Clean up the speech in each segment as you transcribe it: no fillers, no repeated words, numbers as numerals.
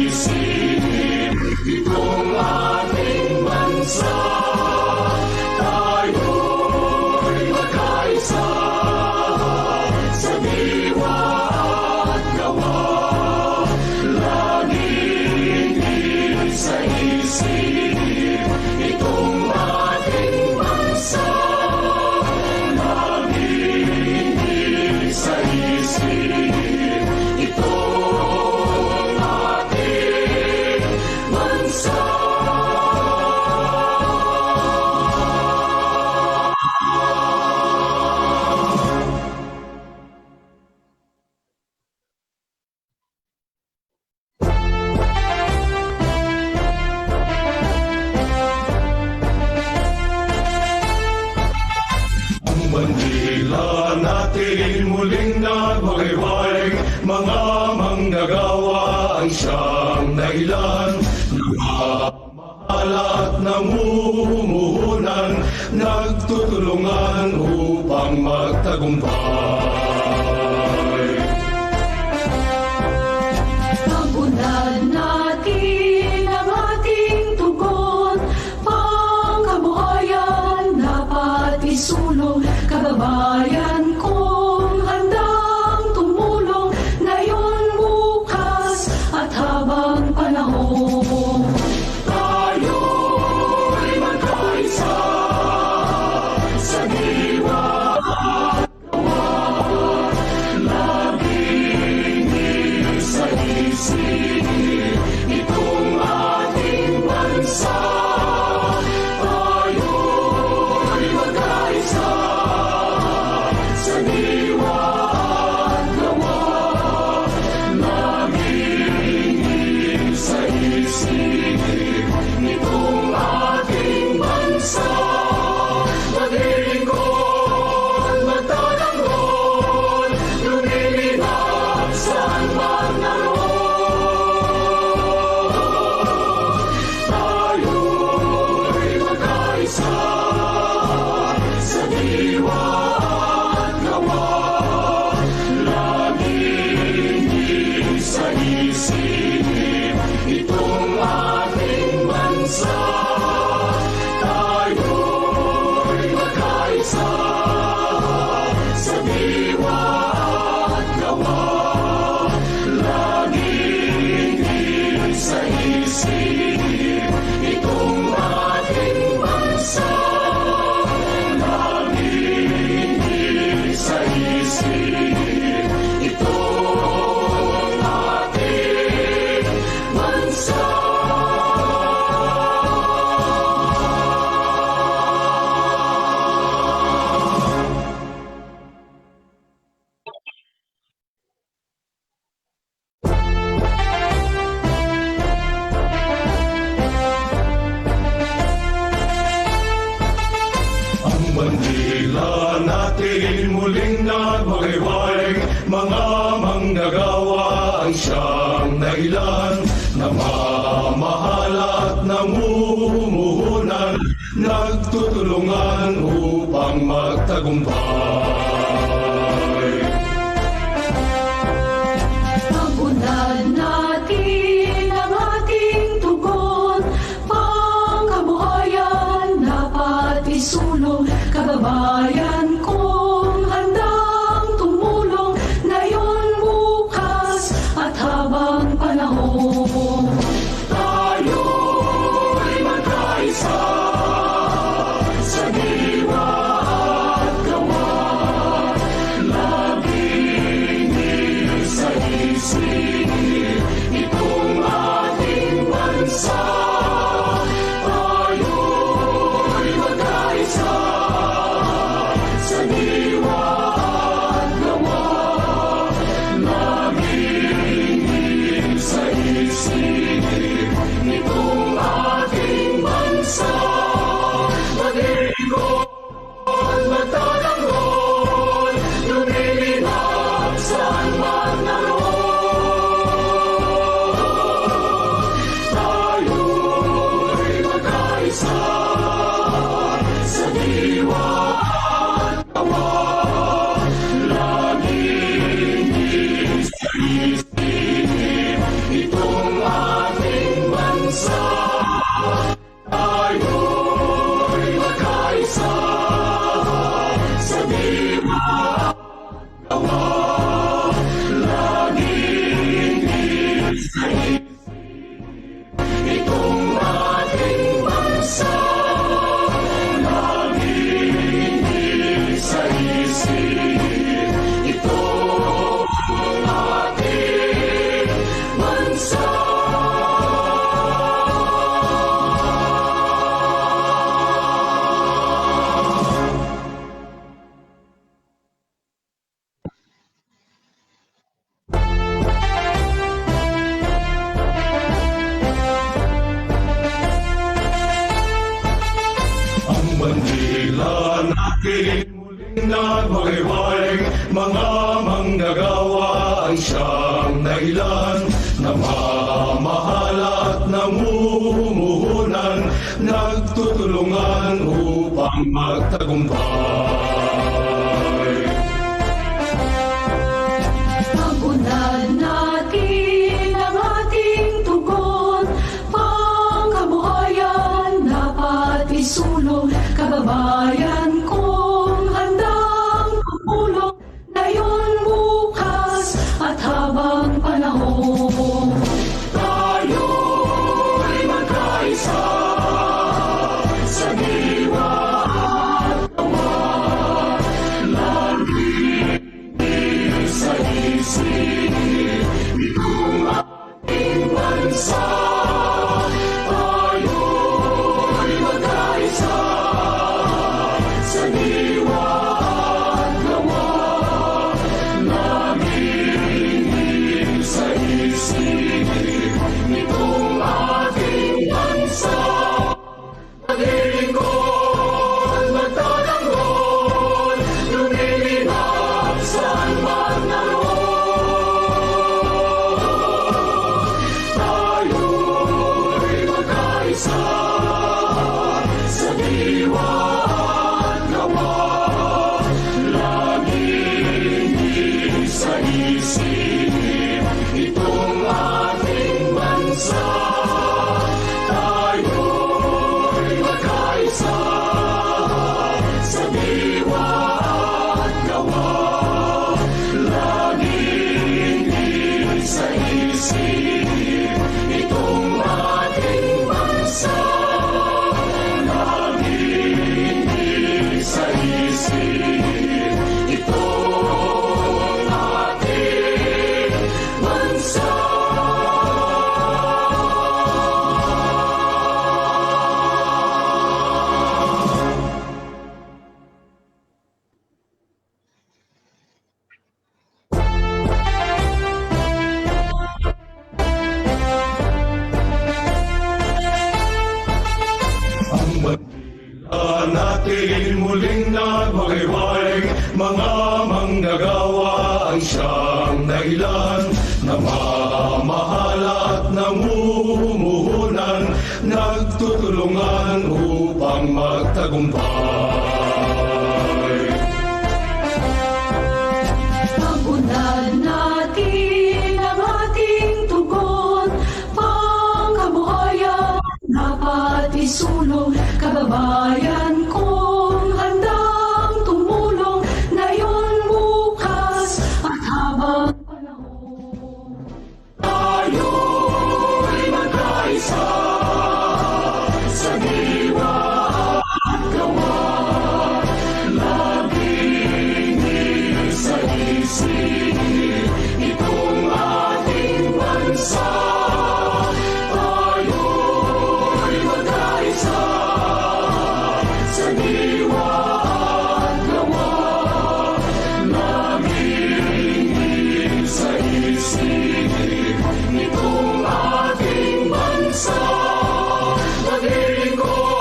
isisip itong ating bansa. Tayo'y magkaisa sa diwa at gawa, laging isa-isip itong ating bansa. Laging isa-isip itong ating bansa. Bandila natin muling nagwagayway, mga manggagawa ang siyang dahilan. Namamahal at namumuhunan, nagtutulungan upang magtagumpay. Pag-unlad natin ang ating tugon, pangkabuhayan dapat isulong. Kababayan kong handang tumulong, ngayon, bukas at habang panahon. Tayo'y magkaisa sa diwa at gawa, laging isa-isip itong ating bansa. Tayo'y magkaisa sa diwa at gawa, laging isa-isip itong ating bansa. Maglilingkod, magtatanggol, lumilingap saan man naroon. Tayo'y magkaisa sa diwa at gawa, laging isa-isip itong ating bansa. Tayo'y magkaisa sa diwa at gawa, laging isa-isip itong ating bansa. Laging isa-isip itong ating bansa. Ang bandila natin muling nagwagayway, mga manggagawa ang siyang dahilan. Namamahal at namumuhunan, nagtutulungan upang magtagumpay. Pag-unlad natin ang ating tugon, pangkabuhayan dapat isulong. Kababayan kong handang tumulong, ngayon, bukas at habang panahon. Tayo'y magkaisa sa diwa at gawa, laging isa-isip itong ating bansa. Tayo'y magkaisa sa diwa at gawa, laging isa-isip itong ating bansa. Maglilingkod, magtatanggol, lumilingap saan man naroon. Tayo'y magkaisa sa diwa at gawa, laging isa-isip itong bansa, tayo'y magkaisa sa diwa at gawa. Laging isa-isip itong ating bansa, laging isa-isip itong ating bansa. Ang bandila natin muling nagwagayway, mga manggagawa ay siyang dahilan, namamahal at namumuhunan, nagtutulungan upang magtagumpay. Pag-unlad natin ang ating tugon, pangkabuhayan dapat isulong, kababayan kong handang tumulong, ngayon, bukas at habang panahon. Tayo'y magkaisa sa diwa at gawa, laging isa-isip itong ating bansa. Tayo'y magkaisa sa diwa at gawa, laging isa-isip itong ating bansa. Maglilingkod, magtatanggol, lumilinaw saan man naroon. Tayo'y magkaisa sa diwa at gawa, laging isa-isip itong ating bansa. Tayo'y magkaisa sa diwa at gawa, laging isa-isip itong ating bansa, laging isa-isip itong ating bansa. Ang bandila natin muling nagwagayway, mga manggagawa ay siyang dahilan, namamahal at namumuhunan, nagtutulungan upang magtagumpay. Pag-unlad natin ang ating tugon, pangkabuhayan dapat isulong, kababayan kong handang tumulong, ngayon, bukas at habang panahon. Tayo'y magkaisa sa diwa at gawa, laging isa-isip itong ating bansa. Tayo'y magkaisa sa diwa at gawa, laging isa-isip itong ating bansa. Maglilingkod,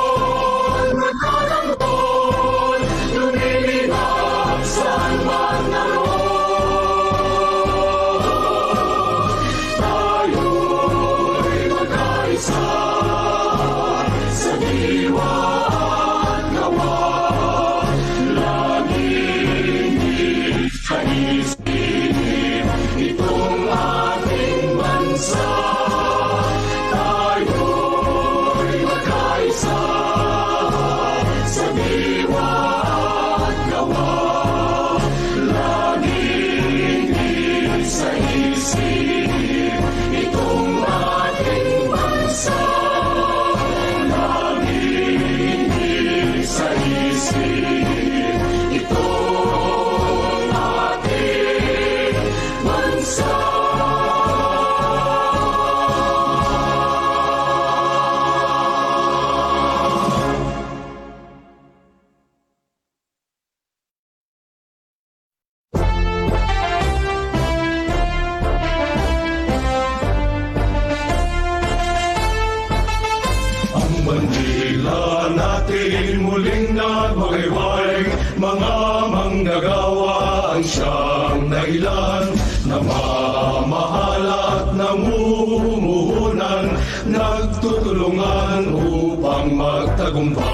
natin muling nagwagayway, mga manggagawa ang siyang dahilan, namamahal at namumuhunan, nagtutulungan upang magtagumpay.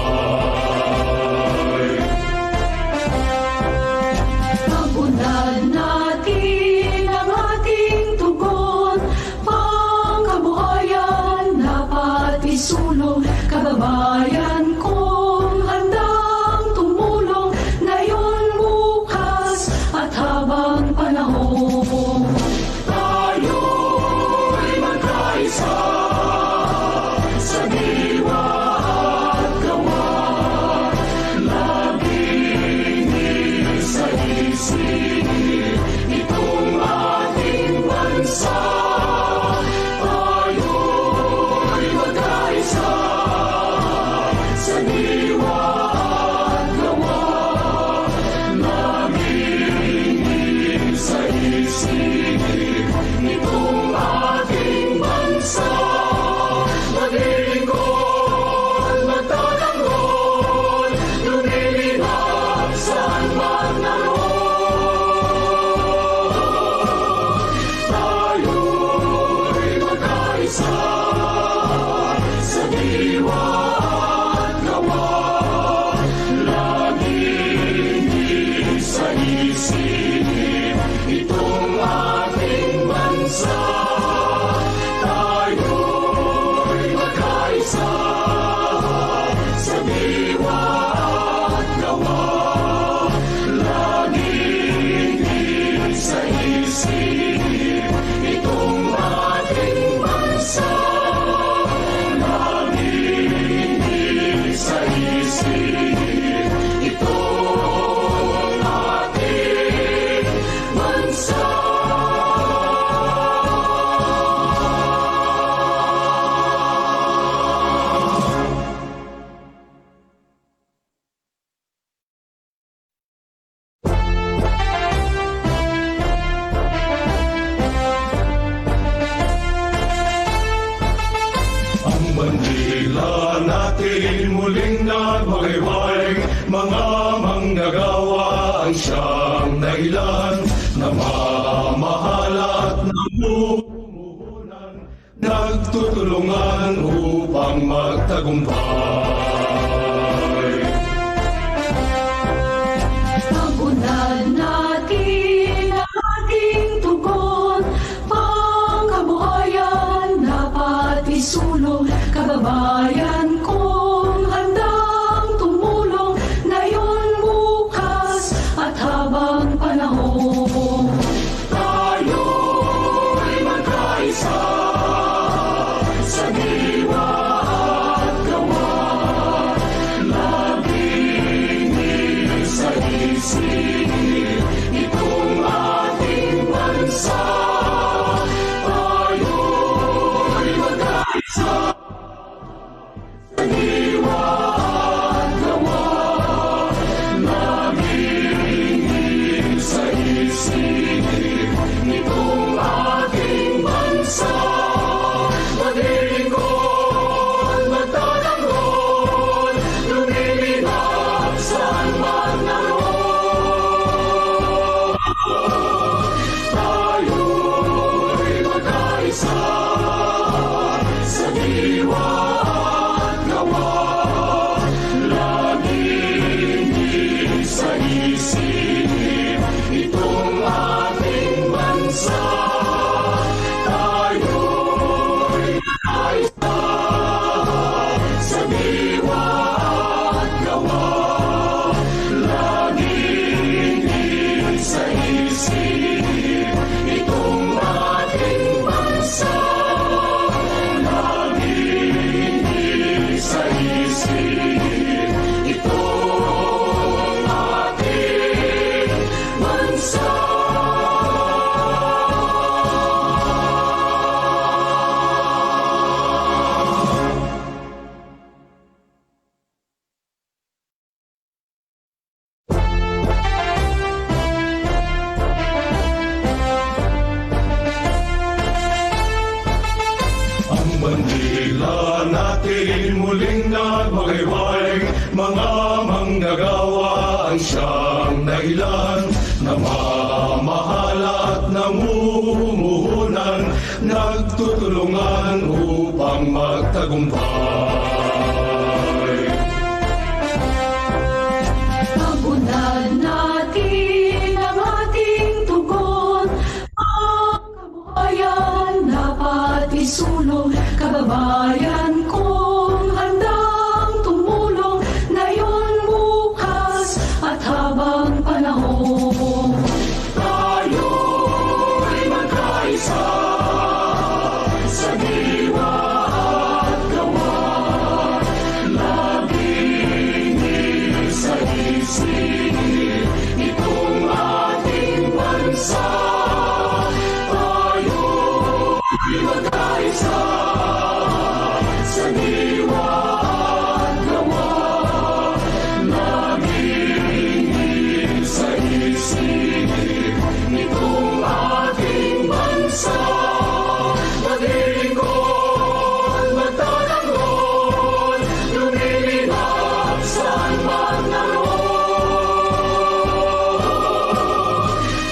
Pag-unlad natin ang ating tugon, pangkabuhayan dapat isulong, kababayan kong handang tumulong, ngayon, bukas at habang panahon. Tayo'y magkaisa sa diwa at gawa, laging isa-isip itong ating bansa. Tayo'y magkaisa sa diwa at gawa, laging isa-isip itong ating bansa. Maglilingkod, magtatanggol, lumilinaw saan man naroon. Tayo'y magkaisa sa diwa at gawa, laging isa-isip itong ating bansa. Tayo'y magkaisa sa diwa at gawa, laging isa-isip itong ating bansa. Laging isa-isip itong ating bansa. Ang bandila natin muling nagwagayway, mga manggagawa ang siyang dahilan, namamahal at namumuhunan, nagtutulungan upang magtagumpay. Pag-unlad natin ang ating tugon, pangkabuhayan dapat isulong, kababayan kong handang tumulong, ngayon, bukas at habang panahon. Tayo'y magkaisa sa diwa at gawa, laging isa-isip itong ating bansa. Tayo'y magkaisa sa diwa at gawa, laging isa-isip itong ating bansa. Maglilingkod, magtatanggol, lumilinaw saan man naroon. Tayo'y magkaisa sa diwa at gawa, laging isa-isip itong ating bansa. Tayo'y magkaisa sa diwa at gawa, laging isa-isip itong ating bansa. Laging bandila natin muling nagmagayway, mga manggagawa ang siyang dahilan, namamahal at namumuhunan, nagtutulungan upang magtagumpay. Pag-unlad natin ang ating tugon, ang kabuhayan dapat isulong, kababayan kong handang tumulong, ngayon, bukas at habang panahon. Tayo'y magkaisa sa diwa at gawa, laging isa-isip itong ating bansa. Tayo'y magkaisa sa diwa at gawa, laging isa-isip itong ating bansa. Maglilingkod, magtatanggol, lumilingap saan man naroon.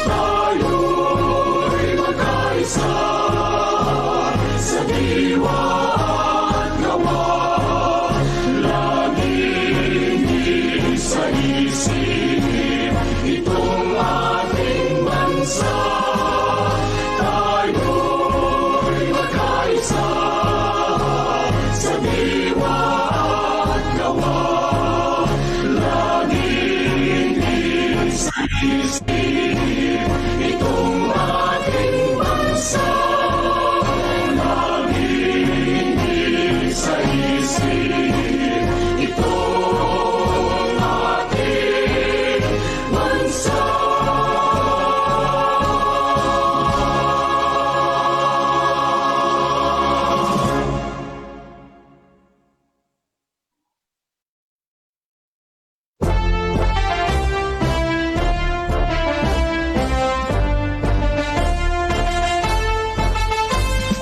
Tayo'y magkaisa sa diwa at gawa, laging isa-isip itong ating bansa. Tayo'y magkaisa sa diwa at gawa, laging isa-isip itong ating bansa. Laging isa-isip itong ating bansa.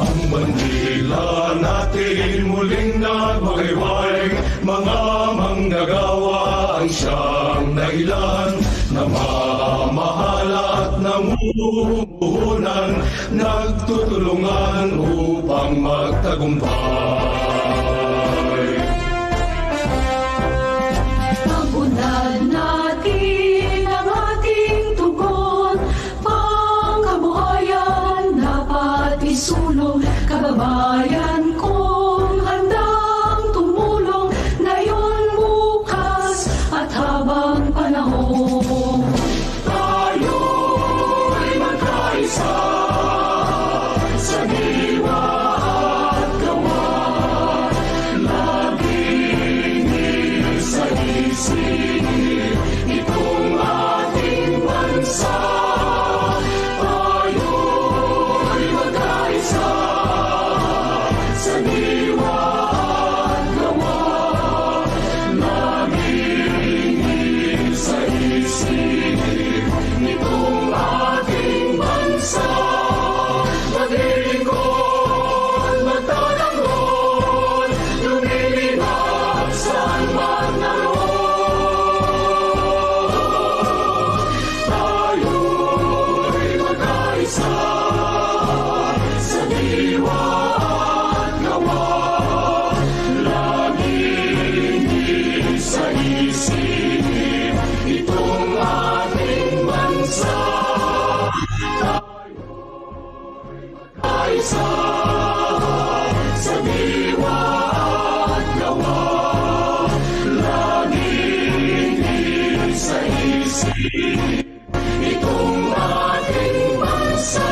Ang bandila natin muling nagmagayway, mga manggagawa ang siyang dahilan, namamahal at namumuhunan, nagtutulungan upang magtagumpay. Pag-unlad natin ang ating tugon, pangkabuhayan dapat isulong, kababayan kong handang tumulong, ngayon, bukas at habang panahon. Tayo'y magkaisa sa diwa at gawa, laging isa-isip itong ating bansa. Tayo'y magkaisa sa diwa at gawa, laging isa-isip itong ating bansa. Maglilingkod, magtatanggol, lumilingap saan man naroon. Tayo'y magkaisa sa diwa at gawa, laging isa-isip itong ating bansa. Kaisa sa diwa at gawa, laging isa-isip itong ating bansa.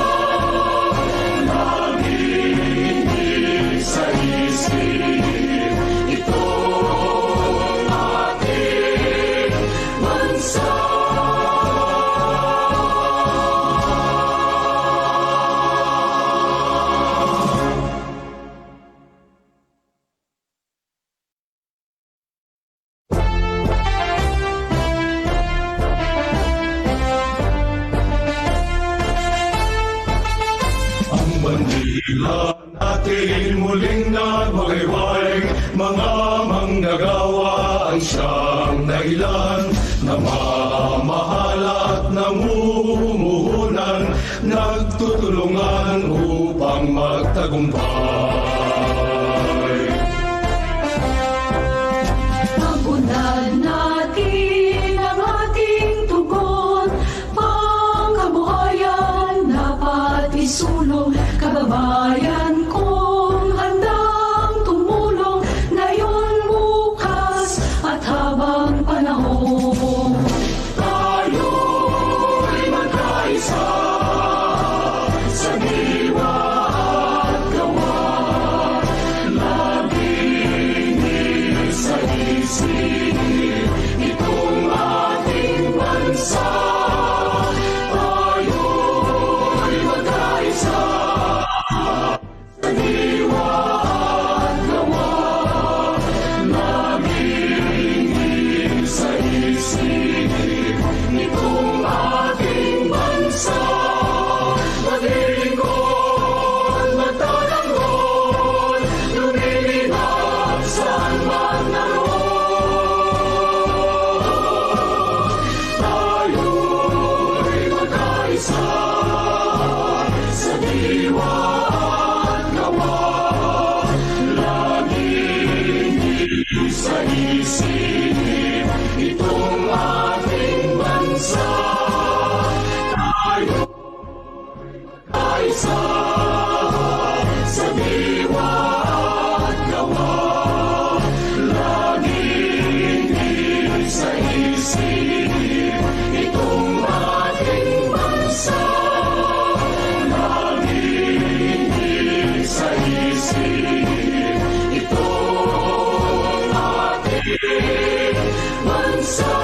Laging isa-isip itong ating bansa. bandila natin muli. muling nagwagayway, mga manggagawa ang siyang dahilan na mamahal at namumuhunan, nagtutulungan upang magtagumpay. Pag-unlad natin ang ating tugon, pangkabuhayan dapat isulong. Kababayan kong handang tumulong, ngayon, bukas at habang panahon. Tayo'y magkaisa sa diwa at gawa, laging isa-isip itong ating bansa. Tayo'y magkaisa sa diwa at gawa, laging isa-isip itong ating bansa. Maglilingkod, magtatanggol, lumilingap saan man naroon. Tayo'y magkaisa sa diwa at gawa, laging isa-isip itong ating bansa. Tayo'y magkaisa sa diwa at gawa, laging isa-isip itong ating bansa. Laging isa-isip itong ating bansa.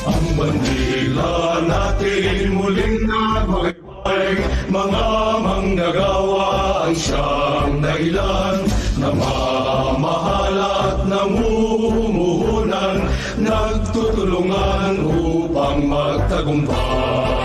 Ang bandila natin muling nagwagayway, mga manggagawa ang siyang dahilan na mamahal at namumuhunan, nagtutulungan upang magtagumpay.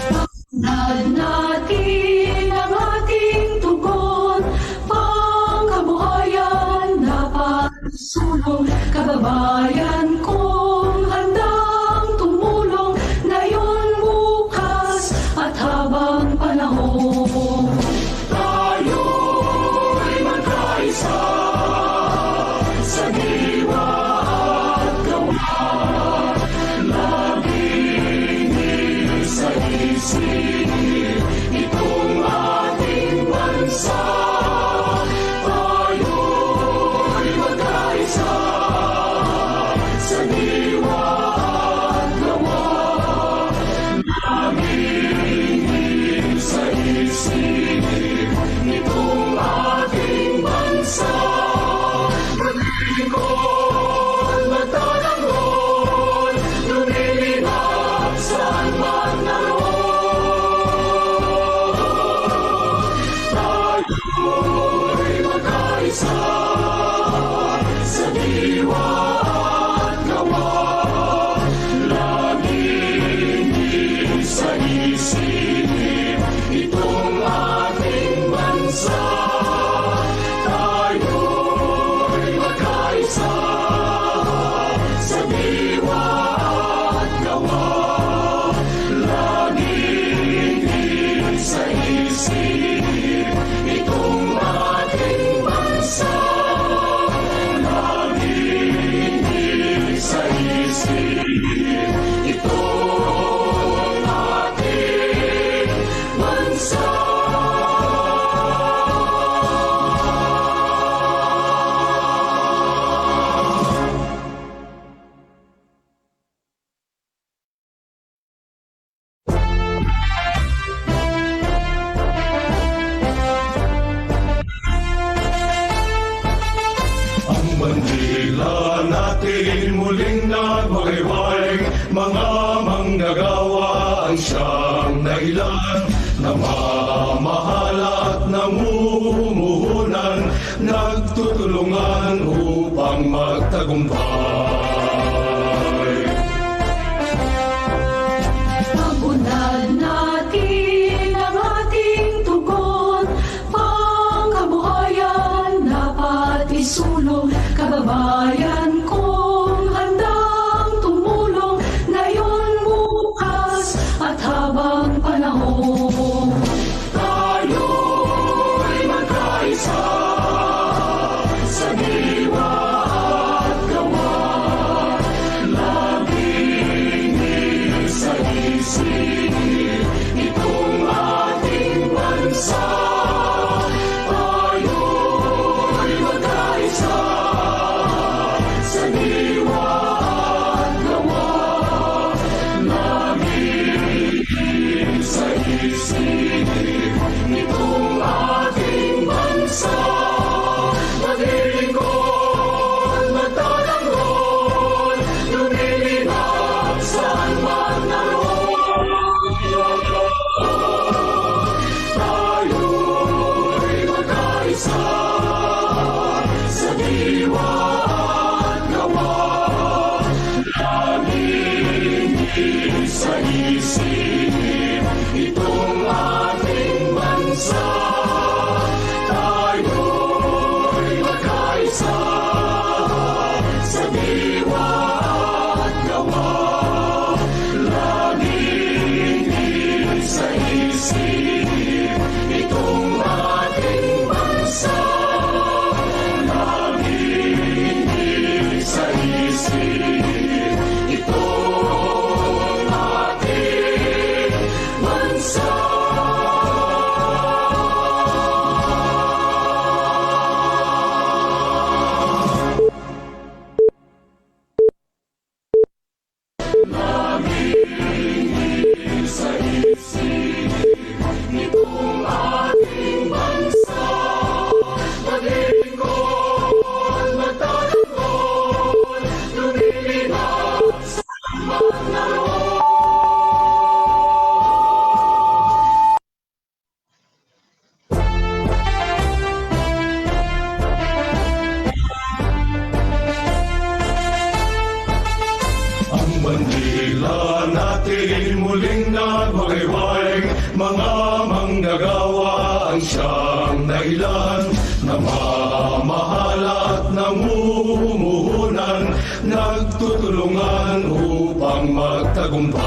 Pag-unlad natin ang ating tugon, pangkabuhayan dapat isulong. Kababayan kong handang tumulong, ngayon, bukas at habang panahon. Tayo'y magkaisa sa diwa at gawa, laging isa-isip itong ating bansa. Tayo'y magkaisa sa diwa at gawa, laging isa-isip itong ating bansa. Maglilingkod, magtatanggol, lumilingap saan man naroon. Tayo'y magkaisa sa diwa at gawa, laging isa-isip itong ating bansa. Tayo'y magkaisa sa diwa at gawa, laging isa-isip itong ating bansa. Laging isa-isip itong ating bansa. Ang bandila natin muling nagwagayway, mga manggagawa ang siyang dahilan, namamahala at namumuhunan, nagtutulungan upang magtagumpay. Pagunad natin ang ating tugon, pangkabuhayan dapat isulong, kababayan kong handang tumulong, ngayon, bukas, at habang panahon. Tayo'y magkaisa sa diwa at gawa, laging isa-isip itong ating bansa. Tayo'y magkaisa sa diwa at gawa, laging isa-isip itong ating bansa. Maglilingkod, magtatanggol, lumilinaw saan man naroon. Tayo'y magkaisa sa diwa at gawa, laging isa-isip itong ating bansa. Tayo'y magkaisa sa diwa at gawa, laging isa-isip itong ating bansa. Laging isa-isip itong ating bansa. Ang bandila natin muling nagwagayway, mga manggagawa ang siyang dahilan, namamahala at namumuhunan, nagtutulungan upang magtagumpay.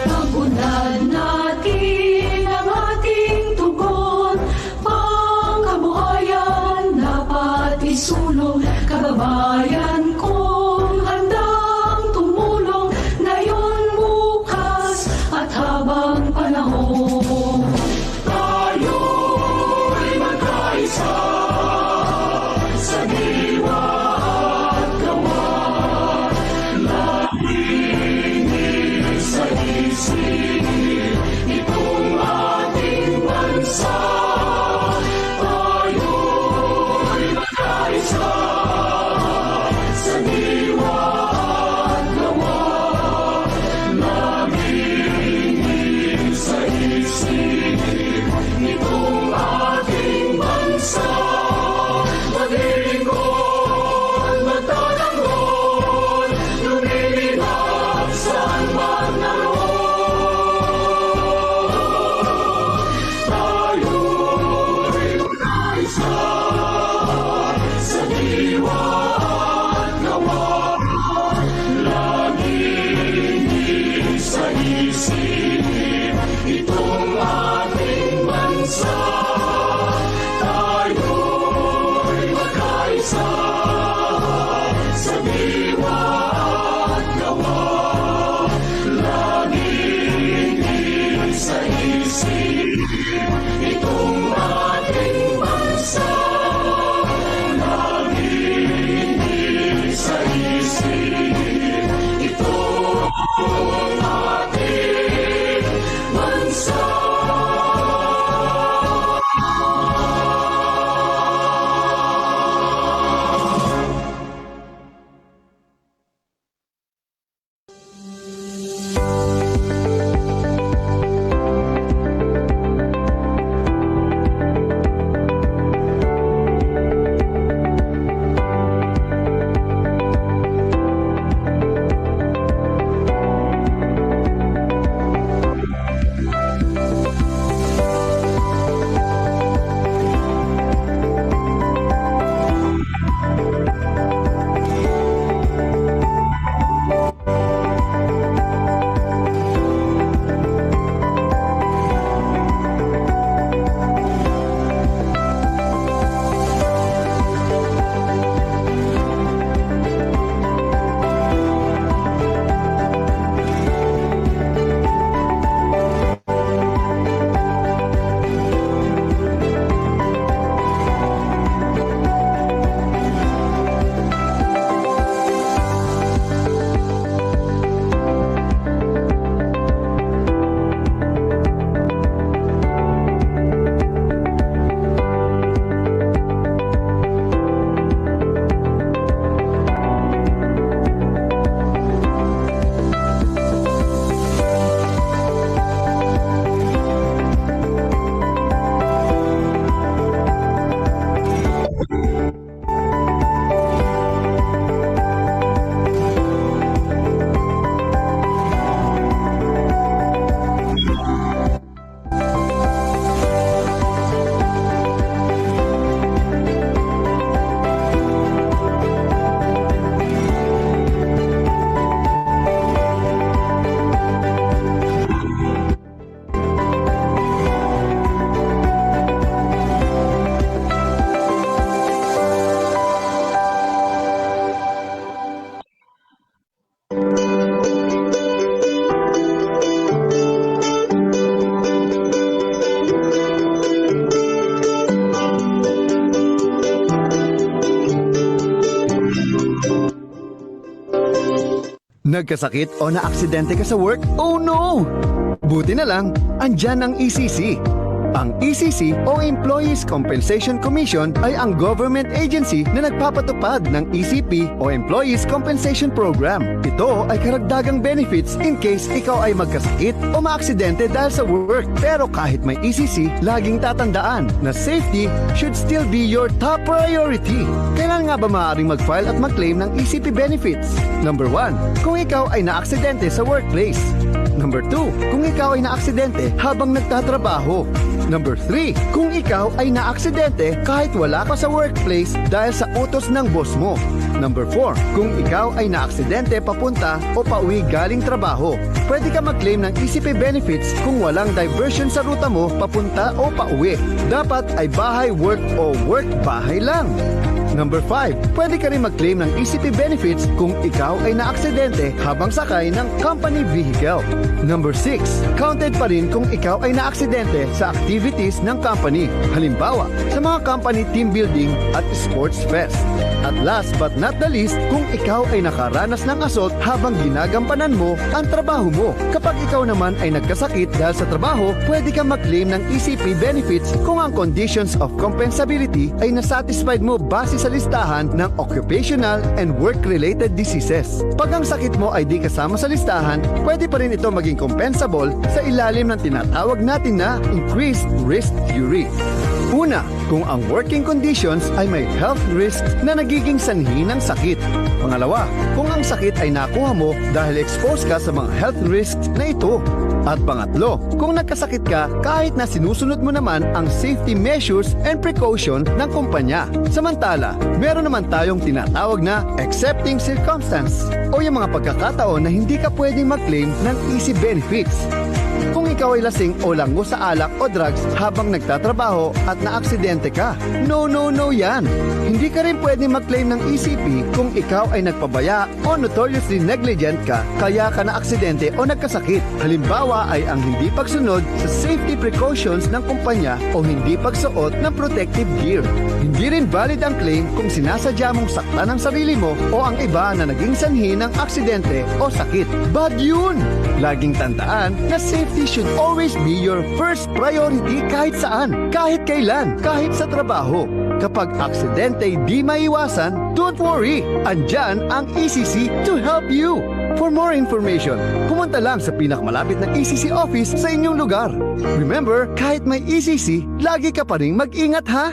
Pagunad natin ang ating tugon, pangkabuhayan dapat isulong, kababayan kong handang tumulong, ngayon, bukas, at habang panahon. Tayo'y magkaisa sa diwa at gawa, Nagkasakit o naaksidente ka sa work? Oh no! Buti na lang, andyan ang ECC. Ang ECC o Employees Compensation Commission ay ang government agency na nagpapatupad ng ECP o Employees Compensation Program. Ito ay karagdagang benefits in case ikaw ay magkasakit o maaksidente dahil sa work. Pero kahit may ECC, laging tatandaan na safety should still be your top priority. Kailan nga ba maaaring mag-file at mag-claim ng ECP benefits? Number 1, kung ikaw ay naaksidente sa workplace. Number 2, kung ikaw ay naaksidente habang nagtatrabaho. Number 3, kung ikaw ay naaksidente kahit wala ka sa workplace dahil sa utos ng boss mo. Number 4, kung ikaw ay naaksidente papunta o pauwi galing trabaho. Pwede ka mag-claim ng ECP benefits kung walang diversion sa ruta mo papunta o pauwi. Dapat ay bahay-work o work-bahay lang. Number 5, pwede ka rin mag-claim ng ECP benefits kung ikaw ay naaksidente habang sakay ng company vehicle. Number 6, counted pa rin kung ikaw ay naaksidente sa activities ng company. Halimbawa, sa mga company team building at sports fest. At last but not the least, kung ikaw ay nakaranas ng assault habang ginagampanan mo ang trabaho mo. Kapag ikaw naman ay nagkasakit dahil sa trabaho, pwede ka mag-claim ng ECP benefits kung ang conditions of compensability ay nasatisfied mo base sa listahan ng occupational and work-related diseases. Pag ang sakit mo ay di kasama sa listahan, pwede pa rin ito maging compensable sa ilalim ng tinatawag natin na increased risk theory. Una, kung ang working conditions ay may health risks na nagiging sanhi ng sakit. Pangalawa, kung ang sakit ay nakuha mo dahil exposed ka sa mga health risks na ito. At pangatlo, kung nagkasakit ka kahit na sinusunod mo naman ang safety measures and precaution ng kumpanya. Samantala, meron naman tayong tinatawag na excepting circumstance o yung mga pagkakataon na hindi ka pwedeng mag-claim ng easy benefits. Kung ikaw ay lasing o langgo sa alak o drugs habang nagtatrabaho at naaksidente ka, no yan. Hindi ka rin pwede mag-claim ng ECP kung ikaw ay nagpabaya o notoriously negligent ka kaya ka naaksidente o nagkasakit. Halimbawa ay ang hindi pagsunod sa safety precautions ng kumpanya o hindi pagsuot ng protective gear. Hindi rin valid ang claim kung sinasadya mong saktan ang sarili mo o ang iba na naging sanhi ng aksidente o sakit. Bad yun! Laging tandaan na safety should always be your first priority kahit saan, kahit kailan, kahit sa trabaho. Kapag aksidente di maiwasan, don't worry! Andyan ang ECC to help you! For more information, pumunta lang sa pinakamalapit na ECC office sa inyong lugar. Remember, kahit may ECC, lagi ka pa rin mag-ingat ha!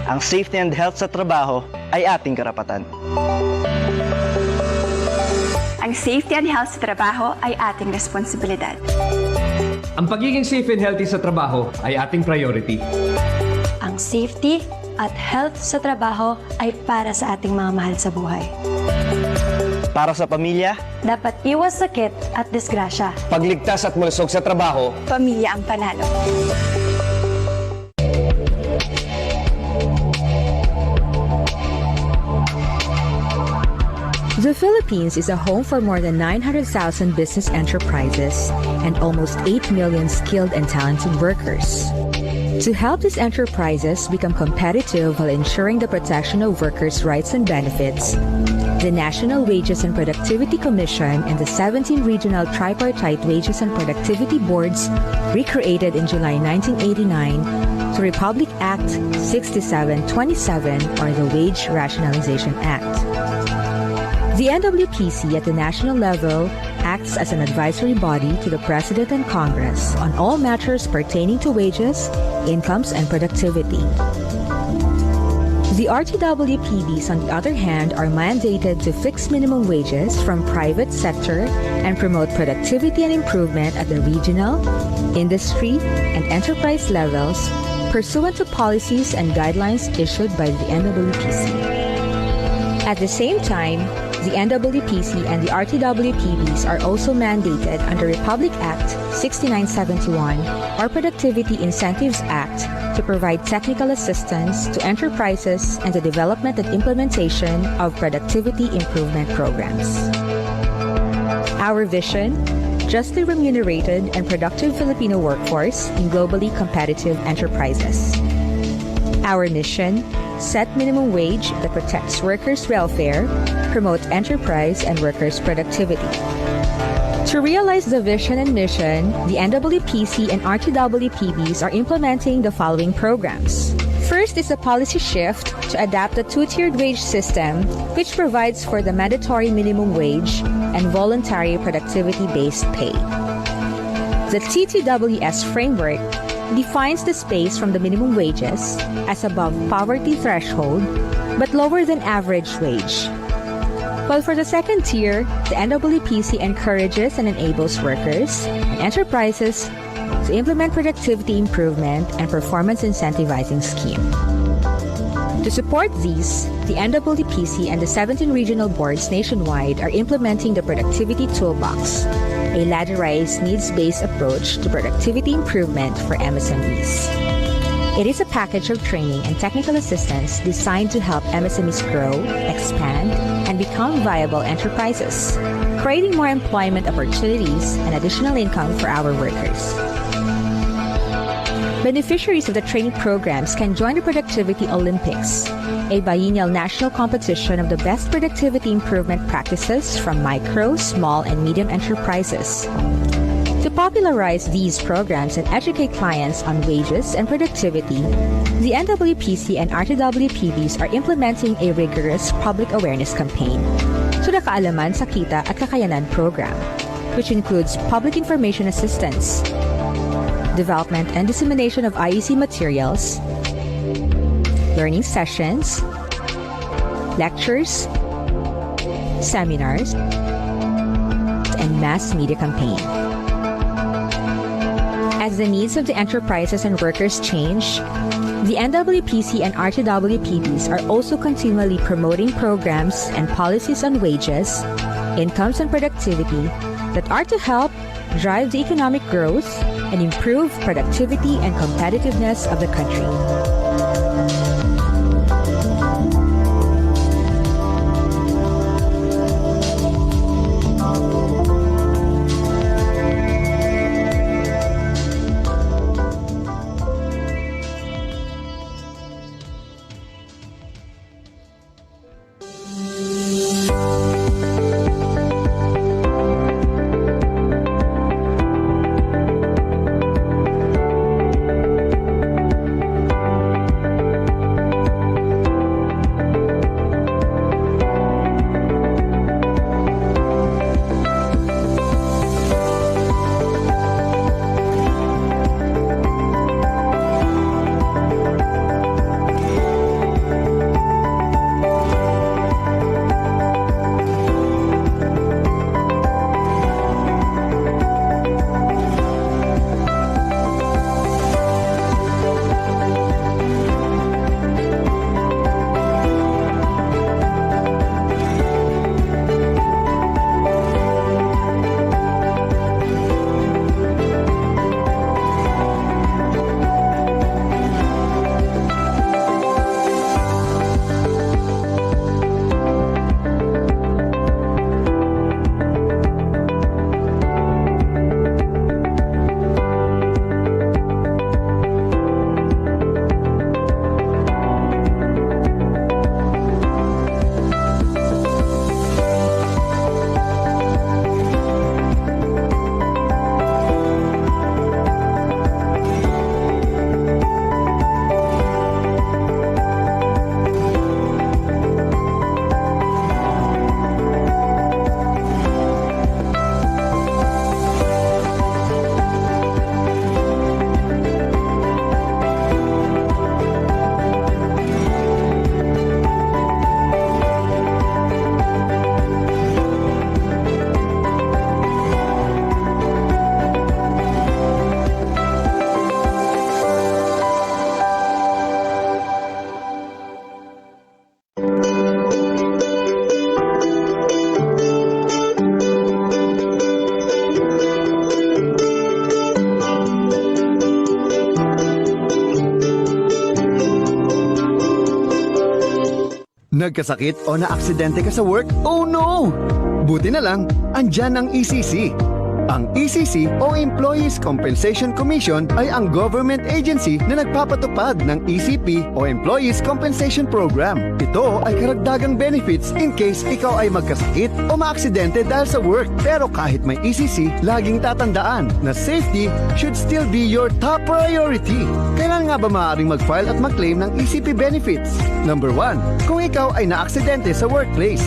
Ang safety and health sa trabaho ay ating karapatan. Ang safety and health sa trabaho ay ating responsibilidad. Ang pagiging safe and healthy sa trabaho ay ating priority. Ang safety at health sa trabaho ay para sa ating mga mahal sa buhay. Para sa pamilya, Dapat iwas sakit at disgrasya. Pagligtas at malusog sa trabaho, Pamilya ang panalo. The Philippines is a home for more than 900,000 business enterprises and almost 8 million skilled and talented workers. To help these enterprises become competitive while ensuring the protection of workers' rights and benefits, the National Wages and Productivity Commission and the 17 regional tripartite wages and productivity boards, recreated in July 1989 through Republic Act 6727 or the Wage Rationalization Act. The NWPC at the national level acts as an advisory body to the President and Congress on all matters pertaining to wages, incomes, and productivity. The RTWPBs, on the other hand, are mandated to fix minimum wages from private sector and promote productivity and improvement at the regional, industry, and enterprise levels pursuant to policies and guidelines issued by the NWPC. At the same time, the NWPC and the RTWPBs are also mandated under Republic Act 6971 or Productivity Incentives Act to provide technical assistance to enterprises and the development and implementation of productivity improvement programs. Our vision: justly remunerated and productive Filipino workforce in globally competitive enterprises. Our mission: set minimum wage that protects workers' welfare, promote enterprise and workers' productivity. To realize the vision and mission, the NWPC and RTWPBs are implementing the following programs. First is a policy shift to adapt the two-tiered wage system, which provides for the mandatory minimum wage and voluntary productivity-based pay. The TTWS framework defines the space from the minimum wages as above poverty threshold but lower than average wage. While for the second tier, the NWPC encourages and enables workers and enterprises to implement productivity improvement and performance incentivizing scheme. To support these, the NWPC and the 17 regional boards nationwide are implementing the Productivity Toolbox, a ladderized needs-based approach to productivity improvement for MSMEs. It is a package of training and technical assistance designed to help MSMEs grow, expand, and become viable enterprises, creating more employment opportunities and additional income for our workers. Beneficiaries of the training programs can join the Productivity Olympics, a biennial national competition of the best productivity improvement practices from micro, small, and medium enterprises. To popularize these programs and educate clients on wages and productivity, the NWPC and RTWPBs are implementing a rigorous public awareness campaign to the Kaalaman sa Kita at Kakayanan program, which includes public information assistance, development and dissemination of IEC materials, learning sessions, lectures, seminars, and mass media campaign. As the needs of the enterprises and workers change, the NWPC and RTWPBs are also continually promoting programs and policies on wages, incomes, and productivity that are to help drive the economic growth and improve productivity and competitiveness of the country. Nagkasakit o naaksidente ka sa work? Oh no! Buti na lang, andyan ang ECC. Ang ECC o Employees Compensation Commission ay ang government agency na nagpapatupad ng ECP o Employees Compensation Program. Ito ay karagdagang benefits in case ikaw ay magkasakit o maaksidente dahil sa work. Pero kahit may ECC, laging tatandaan na safety should still be your top priority. Kailan nga ba maaaring mag-file at mag-claim ng ECP benefits? Number 1, kung ikaw ay naaksidente sa workplace.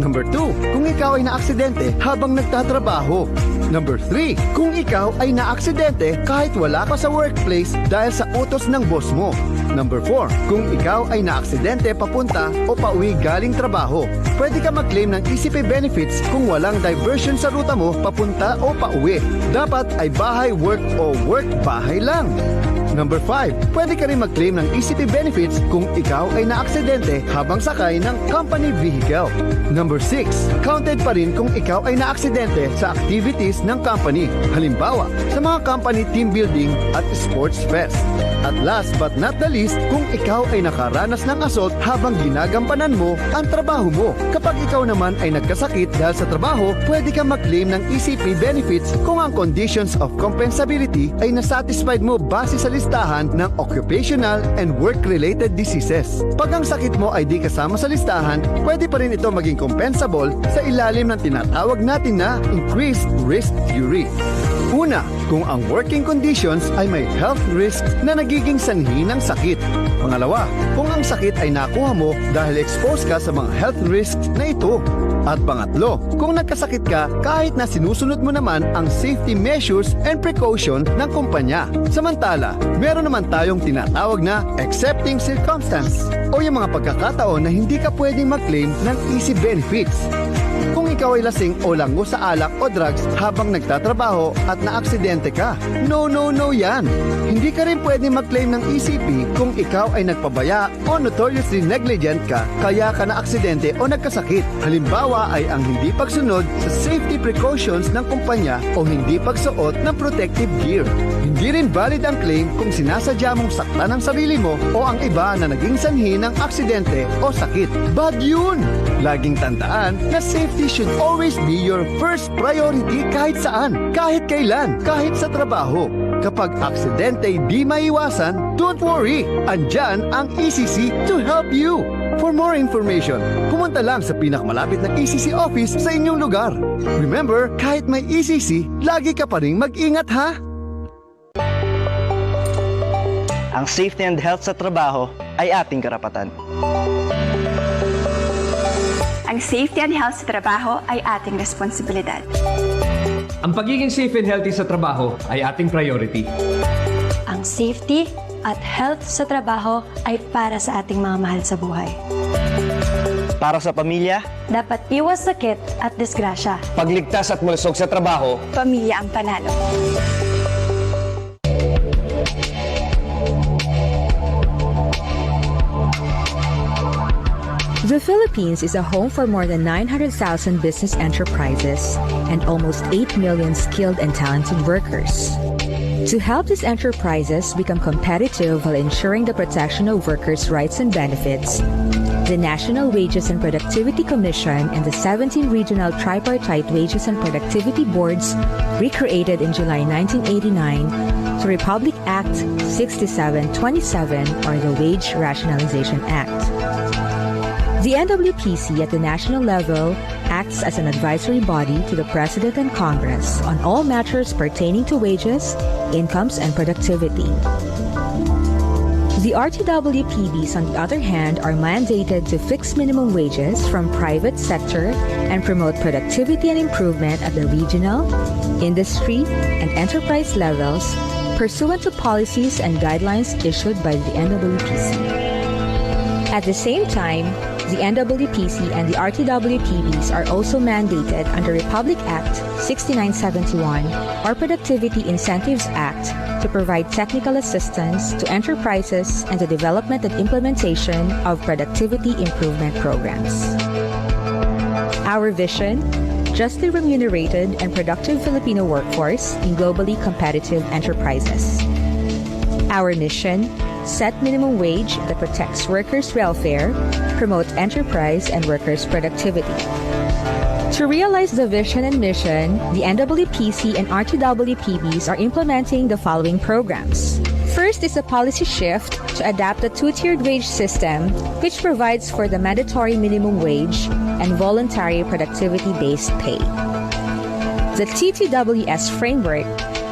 Number 2, kung ikaw ay naaksidente habang nagtatrabaho. Number 3, kung ikaw ay naaksidente kahit wala ka sa workplace dahil sa utos ng boss mo. Number 4, kung ikaw ay naaksidente papunta o pauwi galing trabaho. Pwede ka mag-claim ng ECP benefits kung walang diversion sa ruta mo papunta o pauwi. Dapat ay bahay-work o work-bahay lang. Number 5, pwede ka rin mag-claim ng ECP benefits kung ikaw ay naaksidente habang sakay ng company vehicle. Number 6, counted pa rin kung ikaw ay naaksidente sa activities ng company. Halimbawa, sa mga company team building at sports fest. At last but not the least, kung ikaw ay nakaranas ng assault habang ginagampanan mo ang trabaho mo. Kapag ikaw naman ay nagkasakit dahil sa trabaho, pwede ka mag-claim ng ECP benefits kung ang conditions of compensability ay nasatisfied mo base sa listahan ng occupational and work-related diseases. Pag ang sakit mo ay di kasama sa listahan, pwede pa rin ito maging compensable sa ilalim ng tinatawag natin na increased risk theory. Una, kung ang working conditions ay may health risks na nagiging sanhi ng sakit. Pangalawa, kung ang sakit ay nakuha mo dahil exposed ka sa mga health risks na ito. At pangatlo, kung nagkasakit ka kahit na sinusunod mo naman ang safety measures and precaution ng kumpanya. Samantala, meron naman tayong tinatawag na excepting circumstance o yung mga pagkakataon na hindi ka pwedeng mag-claim ng easy benefits. Kung ikaw ay lasing o langgo sa alak o drugs habang nagtatrabaho at naaksidente ka, no yan. Hindi ka rin pwede mag-claim ng ECP kung ikaw ay nagpabaya o notoriously negligent ka kaya ka naaksidente o nagkasakit. Halimbawa ay ang hindi pagsunod sa safety precautions ng kumpanya o hindi pagsuot ng protective gear. Hindi rin valid ang claim kung sinasadya mong saktan ang sarili mo o ang iba na naging sanhi ng aksidente o sakit. Bad yun! Laging tandaan na safety should always be your first priority kahit saan, kahit kailan, kahit sa trabaho. Kapag aksidente di maiwasan, don't worry! Andyan ang ECC to help you! For more information, pumunta lang sa pinakamalapit na ECC office sa inyong lugar. Remember, kahit may ECC, lagi ka pa rin mag-ingat ha! Ang safety and health sa trabaho ay ating karapatan. Ang safety and health sa trabaho ay ating responsibilidad. Ang pagiging safe and healthy sa trabaho ay ating priority. Ang safety at health sa trabaho ay para sa ating mga mahal sa buhay. Para sa pamilya, Dapat iwas sakit at disgrasya. Pagligtas at malusog sa trabaho, Pamilya ang panalo. The Philippines is a home for more than 900,000 business enterprises and almost 8 million skilled and talented workers. To help these enterprises become competitive while ensuring the protection of workers' rights and benefits, the National Wages and Productivity Commission and the 17 regional tripartite wages and productivity boards recreated in July 1989 through Republic Act 6727 or the Wage Rationalization Act. The NWPC at the national level acts as an advisory body to the President and Congress on all matters pertaining to wages, incomes, and productivity. The RTWPBs, on the other hand, are mandated to fix minimum wages from private sector and promote productivity and improvement at the regional, industry, and enterprise levels pursuant to policies and guidelines issued by the NWPC. At the same time, the NWPC and the RTWPBs are also mandated under Republic Act 6971 or Productivity Incentives Act to provide technical assistance to enterprises and the development and implementation of productivity improvement programs. Our vision: justly remunerated and productive Filipino workforce in globally competitive enterprises. Our mission: set minimum wage that protects workers' welfare, promote enterprise and workers' productivity. To realize the vision and mission, the NAAPC and RTWPBs are implementing the following programs. First is a policy shift to adapt the two-tiered wage system, which provides for the mandatory minimum wage and voluntary productivity-based pay. The TTWS framework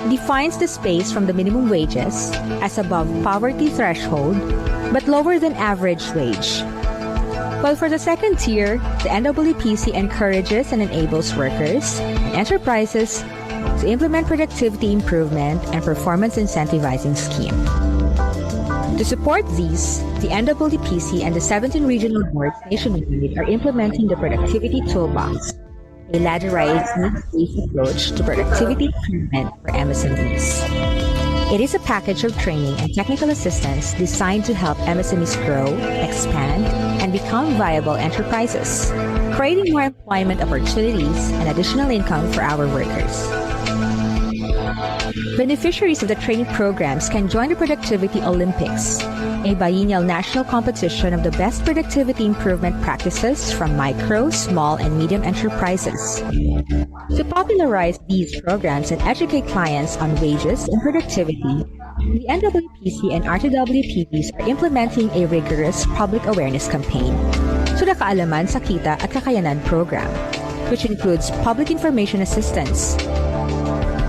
defines the space from the minimum wages as above poverty threshold but lower than average wage. While for the second tier, the NAAPC encourages and enables workers and enterprises to implement productivity improvement and performance incentivizing scheme. To support these, the NAAPC and the 17 regional boards nationwide are implementing the Productivity Toolbox, a ladderized needs-based approach to productivity improvement for MSMEs. It is a package of training and technical assistance designed to help MSMEs grow, expand, and become viable enterprises, creating more employment opportunities and additional income for our workers. Beneficiaries of the training programs can join the Productivity Olympics, a biennial national competition of the best productivity improvement practices from micro, small, and medium enterprises. To popularize these programs and educate clients on wages and productivity, the NAAPC and RTWPBs are implementing a rigorous public awareness campaign to the Kaalaman sa Kita at Kakayanan program, which includes public information assistance,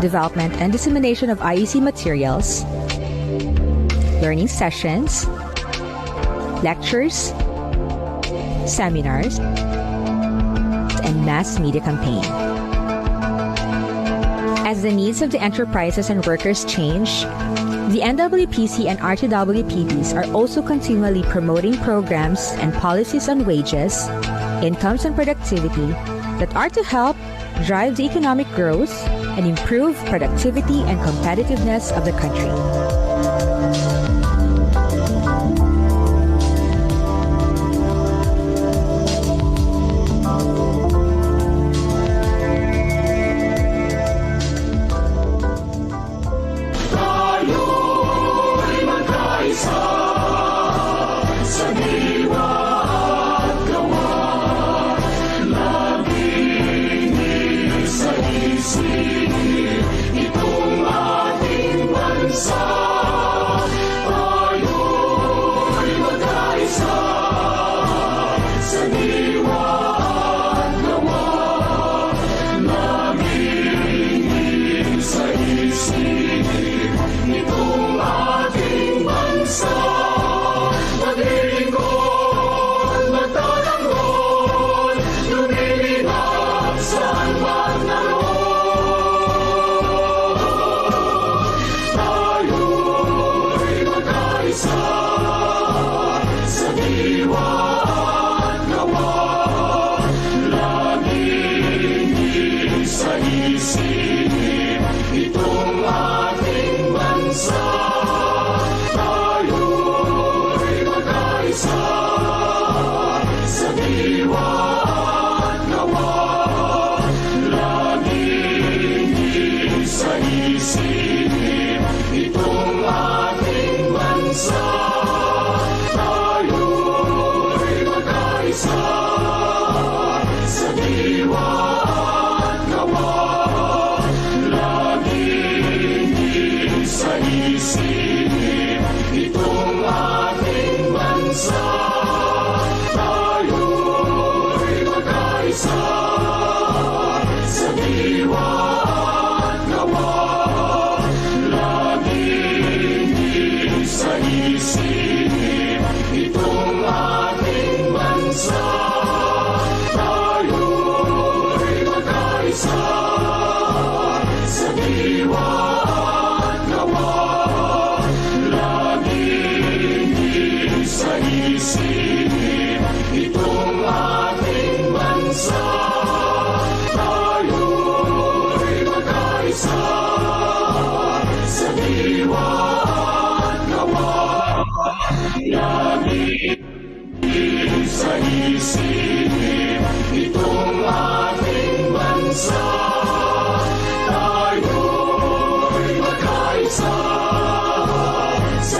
development and dissemination of IEC materials, learning sessions, lectures, seminars, and mass media campaign. As the needs of the enterprises and workers change, the NAAPC and RTWPBs are also continually promoting programs and policies on wages, incomes, and productivity that are to help drive the economic growth and improve productivity and competitiveness of the country. Tayo'y magkaisa sa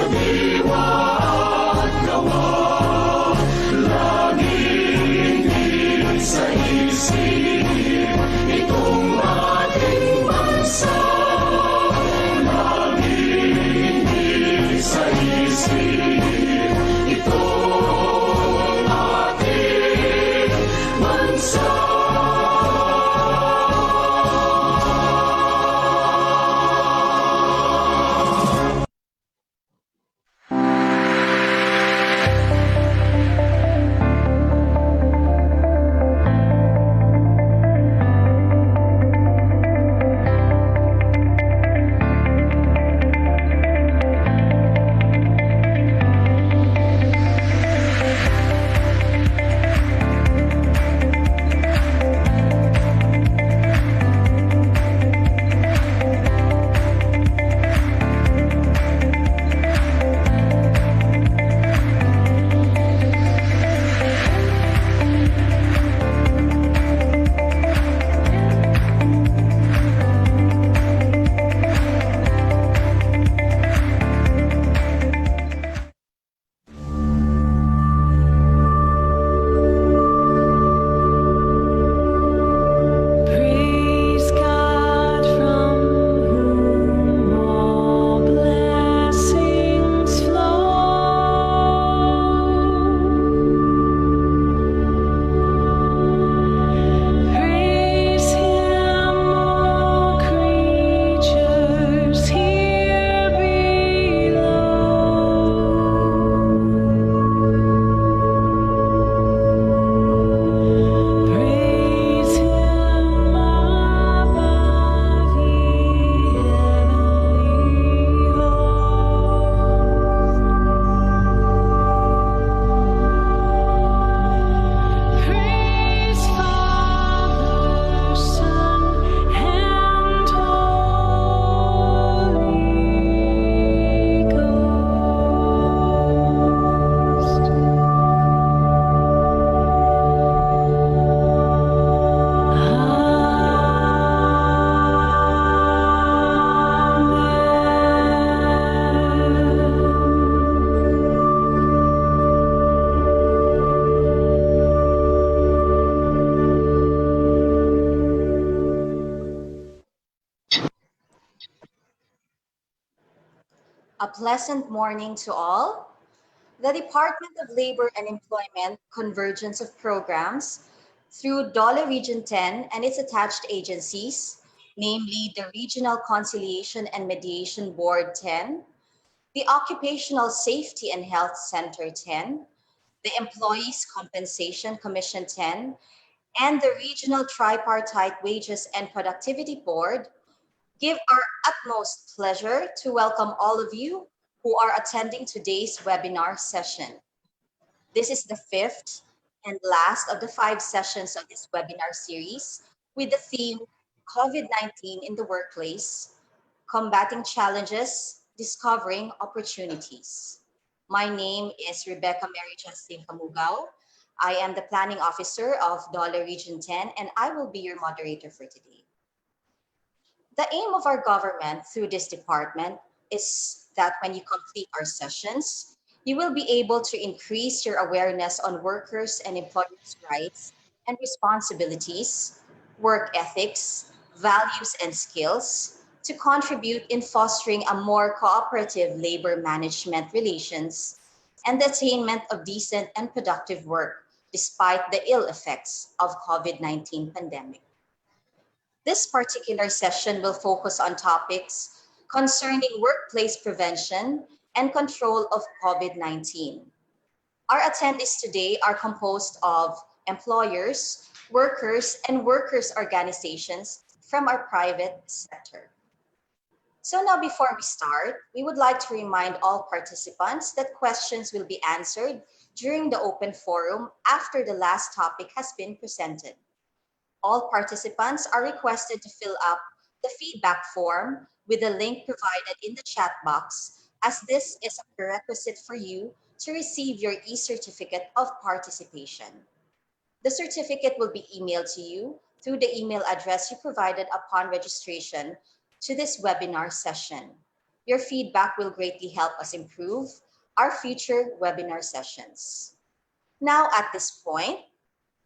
diwa. isisip itong ating bansa. Laging isa-isip itong ating bansa. A pleasant morning to all. The Department of Labor and Employment Convergence of Programs through DOLE Region 10 and its attached agencies, namely the Regional Conciliation and Mediation Board 10, the Occupational Safety and Health Center 10, the Employees Compensation Commission 10, and the Regional Tripartite Wages and Productivity Board, give our utmost pleasure to welcome all of you who are attending today's webinar session. This is the fifth and last of the 5 sessions of this webinar series with the theme COVID-19 in the Workplace, Combating Challenges, Discovering Opportunities. My name is Rebecca Mary Justin Camugao. I am the Planning Officer of DOLE Region 10 and I will be your moderator for today. The aim of our government through this department is that when you complete our sessions, you will be able to increase your awareness on workers' and employers' rights and responsibilities, work ethics, values, and skills to contribute in fostering a more cooperative labor management relations and the attainment of decent and productive work despite the ill effects of COVID-19 pandemic. This particular session will focus on topics concerning workplace prevention and control of COVID-19. Our attendees today are composed of employers, workers, and workers' organizations from our private sector. So now before we start, we would like to remind all participants that questions will be answered during the open forum after the last topic has been presented. All participants are requested to fill up the feedback form with the link provided in the chat box, as this is a prerequisite for you to receive your e-certificate of participation. The certificate will be emailed to you through the email address you provided upon registration to this webinar session. Your feedback will greatly help us improve our future webinar sessions. Now, at this point,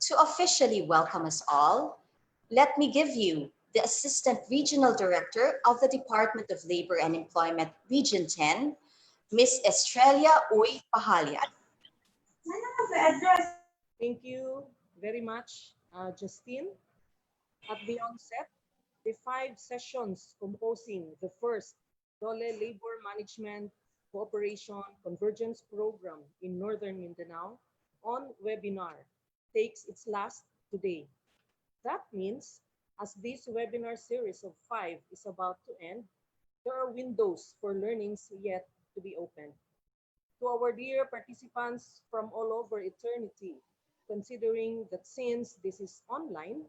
To officially welcome us all, let me give you the Assistant Regional Director of the Department of Labor and Employment, Region 10, Ms. Estrella Uy Pahalia. Thank you very much, Justine. At the onset, the 5 sessions composing the first DOLE Labor Management Cooperation Convergence Program in Northern Mindanao on webinar takes its last today. That means, as this webinar series of 5 is about to end, there are windows for learnings yet to be opened. To our dear participants from all over eternity, considering that since this is online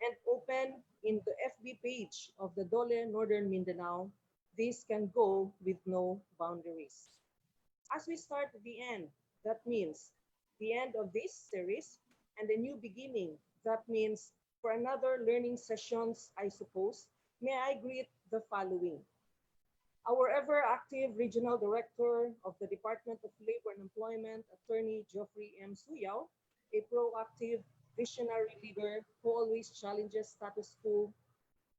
and open in the FB page of the DOLE Northern Mindanao, this can go with no boundaries. As we start the end, that means the end of this series and a new beginning. That means for another learning sessions, I suppose, may I greet the following. Our ever-active Regional Director of the Department of Labor and Employment, Attorney Joffrey M. Suyao, a proactive, visionary leader who always challenges status quo,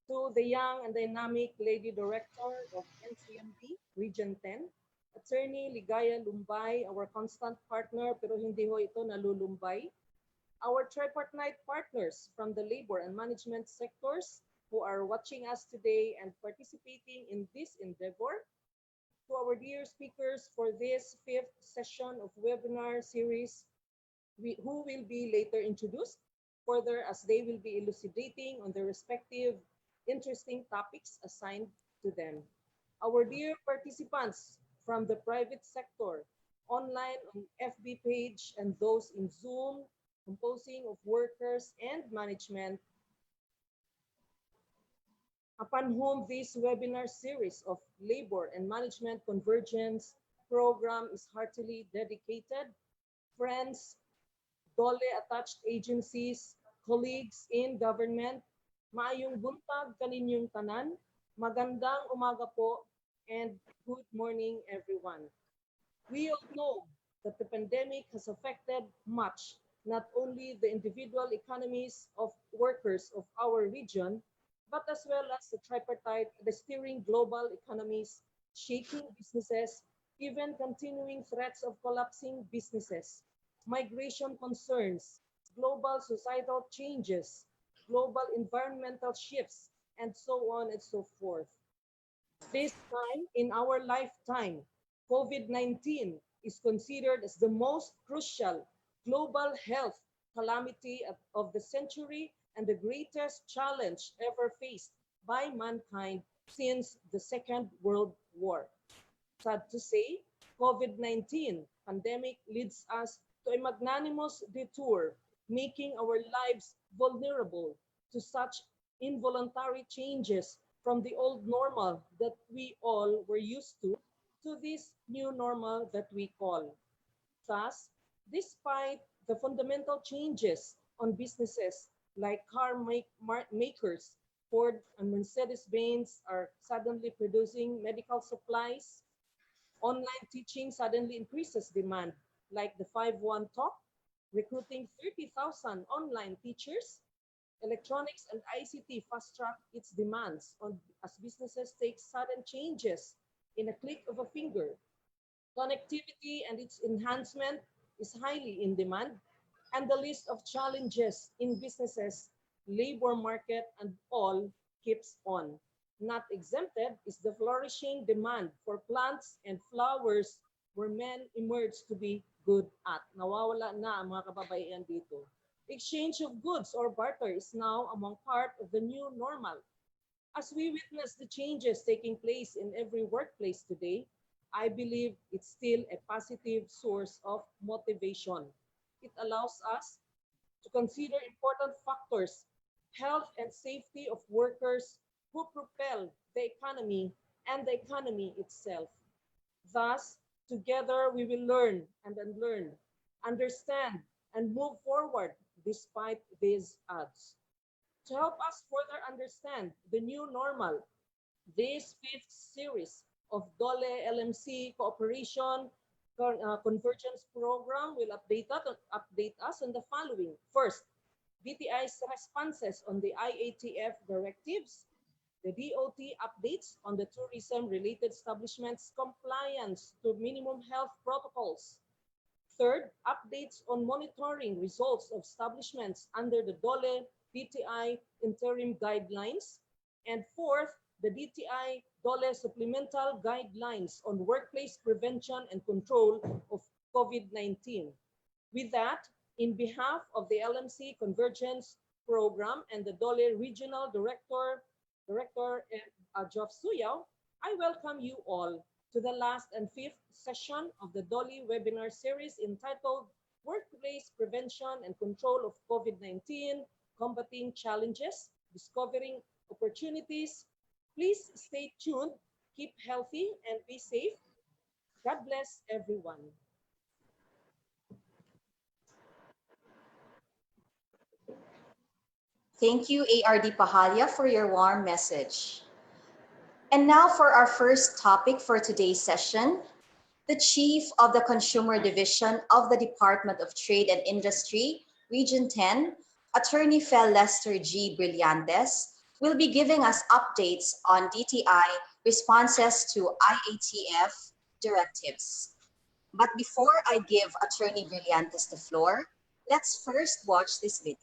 to the young and dynamic Lady Director of NCMD, Region 10, Attorney Ligaya Lumbay, our constant partner, pero hindi ho ito nalulumbay, our tripartite partners from the labor and management sectors, who are watching us today and participating in this endeavor, to our dear speakers for this 5th session of webinar series, who will be later introduced further as they will be elucidating on their respective interesting topics assigned to them. Our dear participants from the private sector, online on FB page, and those in Zoom, composing of workers and management, upon whom this webinar series of Labor and Management Convergence program is heartily dedicated, friends, DOLE-attached agencies, colleagues in government, maayong buntag kaninyong tanan, magandang umaga po, and good morning everyone. We all know that the pandemic has affected much, not only the individual economies of workers of our region, but as well as the tripartite, the steering global economies, shaking businesses, even continuing threats of collapsing businesses, migration concerns, global societal changes, global environmental shifts, and so on and so forth. This time in our lifetime, COVID-19 is considered as the most crucial global health calamity of the century and the greatest challenge ever faced by mankind since the Second World War. Sad to say, COVID-19 pandemic leads us to a magnanimous detour, making our lives vulnerable to such involuntary changes from the old normal that we all were used to this new normal that we call. Thus, despite the fundamental changes on businesses like car makers, Ford and Mercedes-Benz are suddenly producing medical supplies. Online teaching suddenly increases demand, like the 5-1 talk, recruiting 30,000 online teachers. Electronics and ICT fast-track its demands as businesses take sudden changes in a click of a finger. Connectivity and its enhancement is highly in demand, and the list of challenges in businesses, labor market, and all keeps on. Not exempted is the flourishing demand for plants and flowers where men emerge to be good at. Nawawala na ang mga kababaihan dito. Exchange of goods or barter is now among part of the new normal. As we witness the changes taking place in every workplace today, I believe it's still a positive source of motivation. It allows us to consider important factors, health and safety of workers who propel the economy and the economy itself. Thus, together we will learn and unlearn, understand and move forward despite these odds. To help us further understand the new normal, this 5th series of DOLE LMC Cooperation Convergence program will update us on the following. First, DTI's responses on the IATF directives, the DOT updates on the tourism-related establishments' compliance to minimum health protocols. Third, updates on monitoring results of establishments under the DOLE DTI interim guidelines. And fourth, the DTI DOLE supplemental guidelines on workplace prevention and control of COVID-19. With that, in behalf of the LMC Convergence Program and the DOLE Regional Director Suyao, I welcome you all to the last and fifth session of the DOLE webinar series entitled Workplace Prevention and Control of COVID-19, Combating Challenges, Discovering Opportunities. Please stay tuned, keep healthy, and be safe. God bless everyone. Thank you, ARD Pahalia, for your warm message. And now for our first topic for today's session, the Chief of the Consumer Division of the Department of Trade and Industry, Region 10, Attorney Fel Lester G. Brillantes, will be giving us updates on DTI responses to IATF directives. But before I give Attorney Brillantes the floor, let's first watch this video.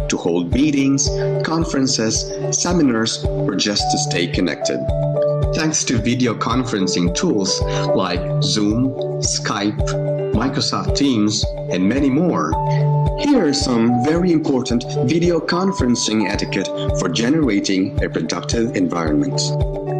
To hold meetings, conferences, seminars, or just to stay connected. Thanks to video conferencing tools like Zoom, Skype, Microsoft Teams, and many more, here are some very important video conferencing etiquette for generating a productive environment.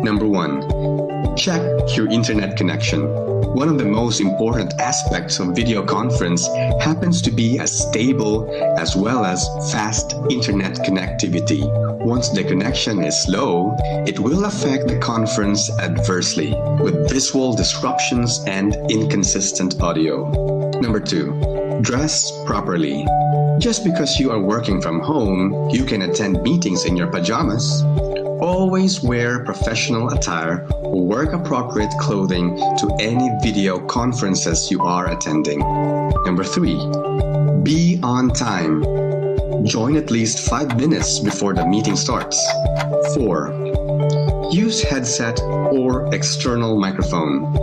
Number 1, check your internet connection. One of the most important aspects of video conference happens to be a stable as well as fast internet connectivity. Once the connection is slow, it will affect the conference adversely with visual disruptions and inconsistent audio. Number 2, dress properly. Just because you are working from home, you can attend meetings in your pajamas. Always wear professional attire or work-appropriate clothing to any video conferences you are attending. Number 3, be on time. Join at least 5 minutes before the meeting starts. 4, use headset or external microphone.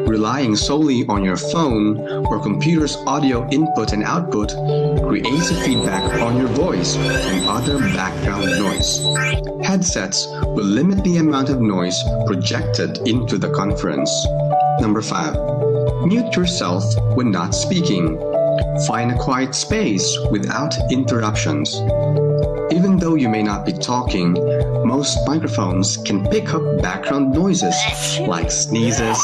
Relying solely on your phone or computer's audio input and output creates a feedback on your voice and other background noise. Headsets will limit the amount of noise projected into the conference. Number 5, mute yourself when not speaking. Find a quiet space without interruptions. Even though you may not be talking, most microphones can pick up background noises like sneezes,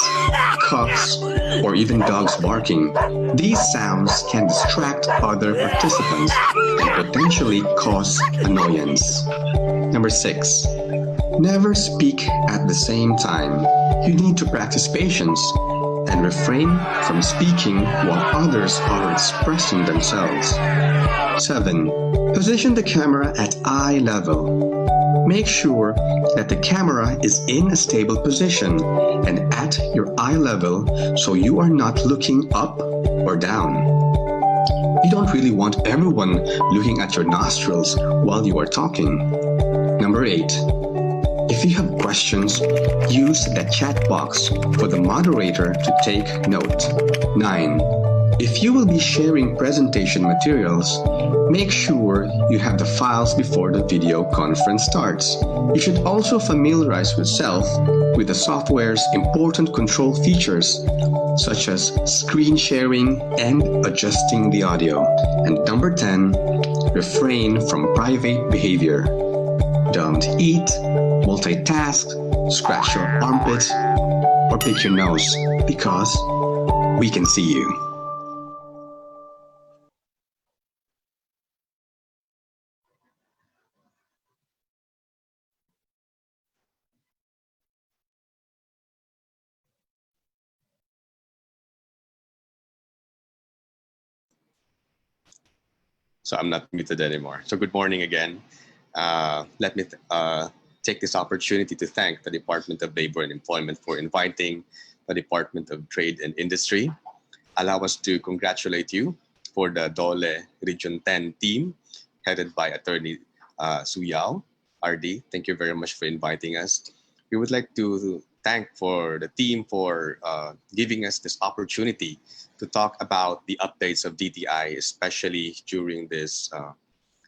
coughs, or even dogs barking. These sounds can distract other participants and potentially cause annoyance. Number 6, never speak at the same time. You need to practice patience and refrain from speaking while others are expressing themselves. 7, position the camera at eye level. Make sure that the camera is in a stable position and at your eye level so you are not looking up or down. You don't really want everyone looking at your nostrils while you are talking. Number 8, if you have questions, use the chat box for the moderator to take note. 9, if you will be sharing presentation materials, make sure you have the files before the video conference starts. You should also familiarize yourself with the software's important control features, such as screen sharing and adjusting the audio. And number 10, refrain from private behavior. Don't eat, multitask, scratch your armpits, or pick your nose because we can see you. So I'm not muted anymore. So good morning again. Let me take this opportunity to thank the Department of Labor and Employment for inviting the Department of Trade and Industry. Allow us to congratulate you for the DOLE Region 10 team headed by Attorney Suyao, RD. Thank you very much for inviting us. We would like to thank for the team for giving us this opportunity to talk about the updates of DTI, especially during this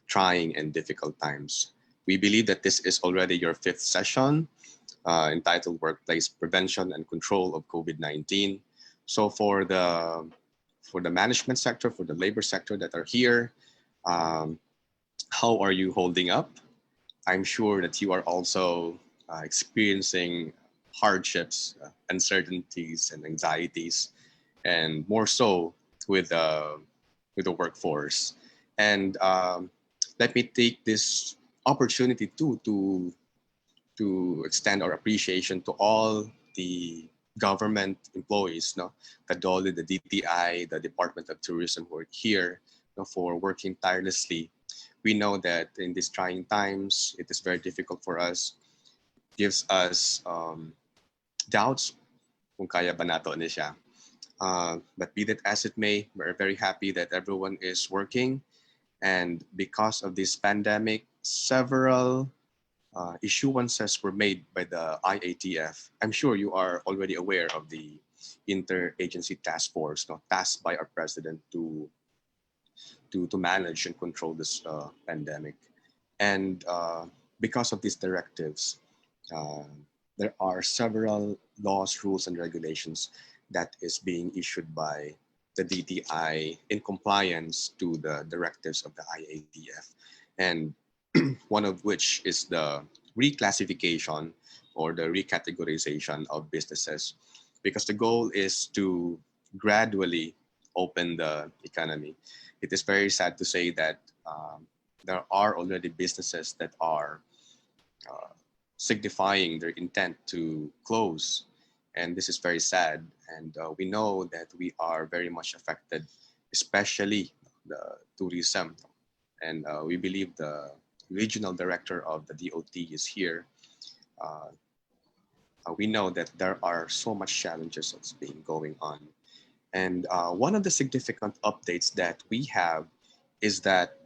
trying and difficult times. We believe that this is already your 5th session entitled Workplace Prevention and Control of COVID-19. So for the management sector, for the labor sector that are here, how are you holding up? I'm sure that you are also experiencing hardships, uncertainties, and anxieties, and more so with the workforce. And let me take this opportunity to extend our appreciation to all the government employees, the DOLE, the DTI, the Department of Tourism who are here for working tirelessly. We know that in these trying times, it is very difficult for us, gives us doubts kung kaya ba nato ni siya. But be that as it may, we're very happy that everyone is working. And because of this pandemic, several issuances were made by the IATF. I'm sure you are already aware of the interagency task force, tasked by our president to manage and control this pandemic. And because of these directives, there are several laws, rules, and regulations that is being issued by the DTI in compliance to the directives of the IATF. And one of which is the reclassification or the recategorization of businesses, because the goal is to gradually open the economy. It is very sad to say that there are already businesses that are signifying their intent to close. And this is very sad. And we know that we are very much affected, especially the tourism. And we believe the regional director of the DOT is here. We know that there are so much challenges that's been going on. And one of the significant updates that we have is that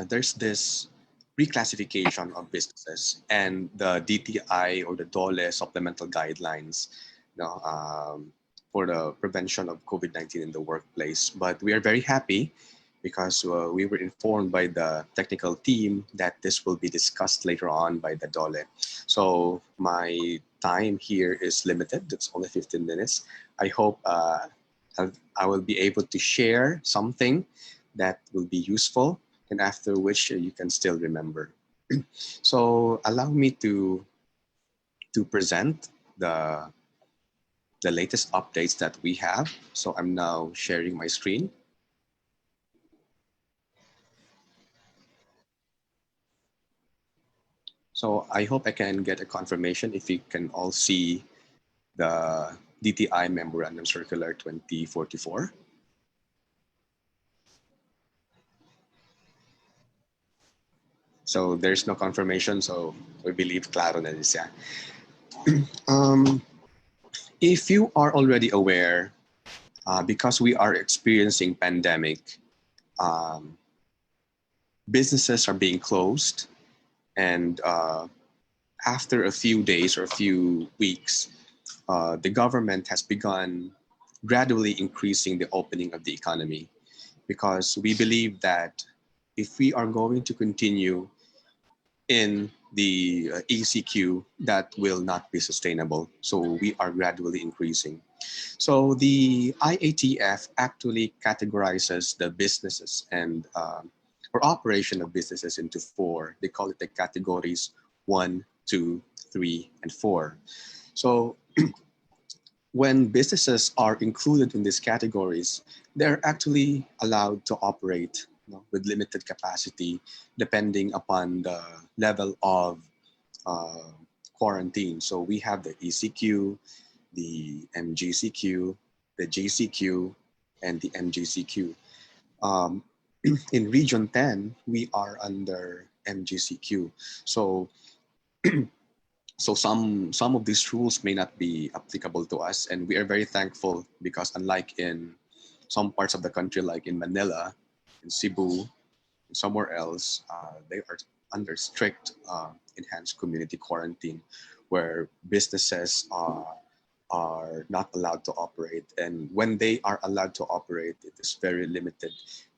there's this reclassification of businesses and the DTI or the DOLE supplemental guidelines for the prevention of COVID-19 in the workplace. But we are very happy because we were informed by the technical team that this will be discussed later on by the DOLE. So my time here is limited. It's only 15 minutes. I hope I will be able to share something that will be useful, and after which you can still remember. So allow me to present the latest updates that we have. So I'm now sharing my screen. So I hope I can get a confirmation if you can all see the DTI Memorandum Circular 2044. So there's no confirmation, so we believe klaro na siya. If you are already aware, because we are experiencing pandemic, businesses are being closed, and after a few days or a few weeks, the government has begun gradually increasing the opening of the economy, because we believe that if we are going to continue in the ECQ, that will not be sustainable. So we are gradually increasing. So the IATF actually categorizes the businesses and for operation of businesses into 4. They call it the categories 1, 2, 3, and 4. So when businesses are included in these categories, they're actually allowed to operate with limited capacity depending upon the level of quarantine. So we have the ECQ, the MGCQ, the JCQ, and the MGCQ. In Region 10, we are under MGCQ. So, so some of these rules may not be applicable to us, and we are very thankful because unlike in some parts of the country, like in Manila, in Cebu, and somewhere else, they are under strict enhanced community quarantine, where businesses are not allowed to operate. And when they are allowed to operate, it is very limited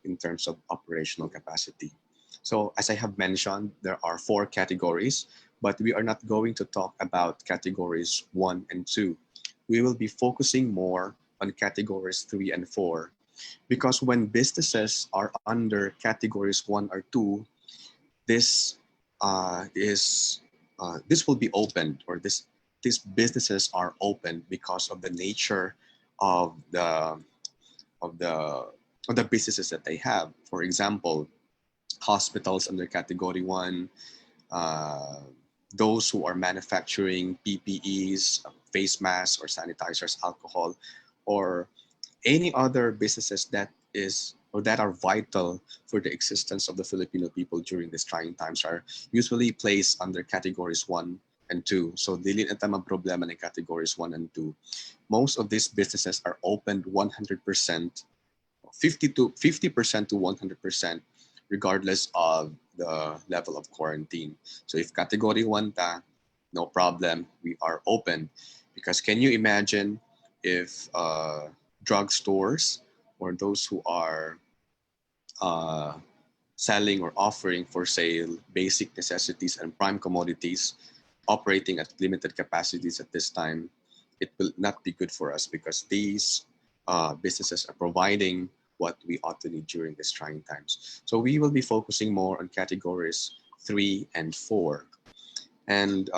in terms of operational capacity. So as I have mentioned, there are 4 categories, but we are not going to talk about categories 1 and 2. We will be focusing more on categories 3 and 4, because when businesses are under categories 1 or 2, this will be opened, or these businesses are opened because of the nature of the businesses that they have. For example, hospitals under category 1, those who are manufacturing PPEs, face masks or sanitizers, alcohol, or any other businesses that are vital for the existence of the Filipino people during these trying times are usually placed under categories 1 and 2. So dili na tama problema ng categories 1 and 2. Most of these businesses are opened 100%, 50% to 100%, regardless of the level of quarantine. So if category 1 ta, no problem, we are open. Because can you imagine if drugstores or those who are selling or offering for sale basic necessities and prime commodities operating at limited capacities at this time, it will not be good for us, because these businesses are providing what we ought to need during these trying times. So we will be focusing more on categories 3 and 4. And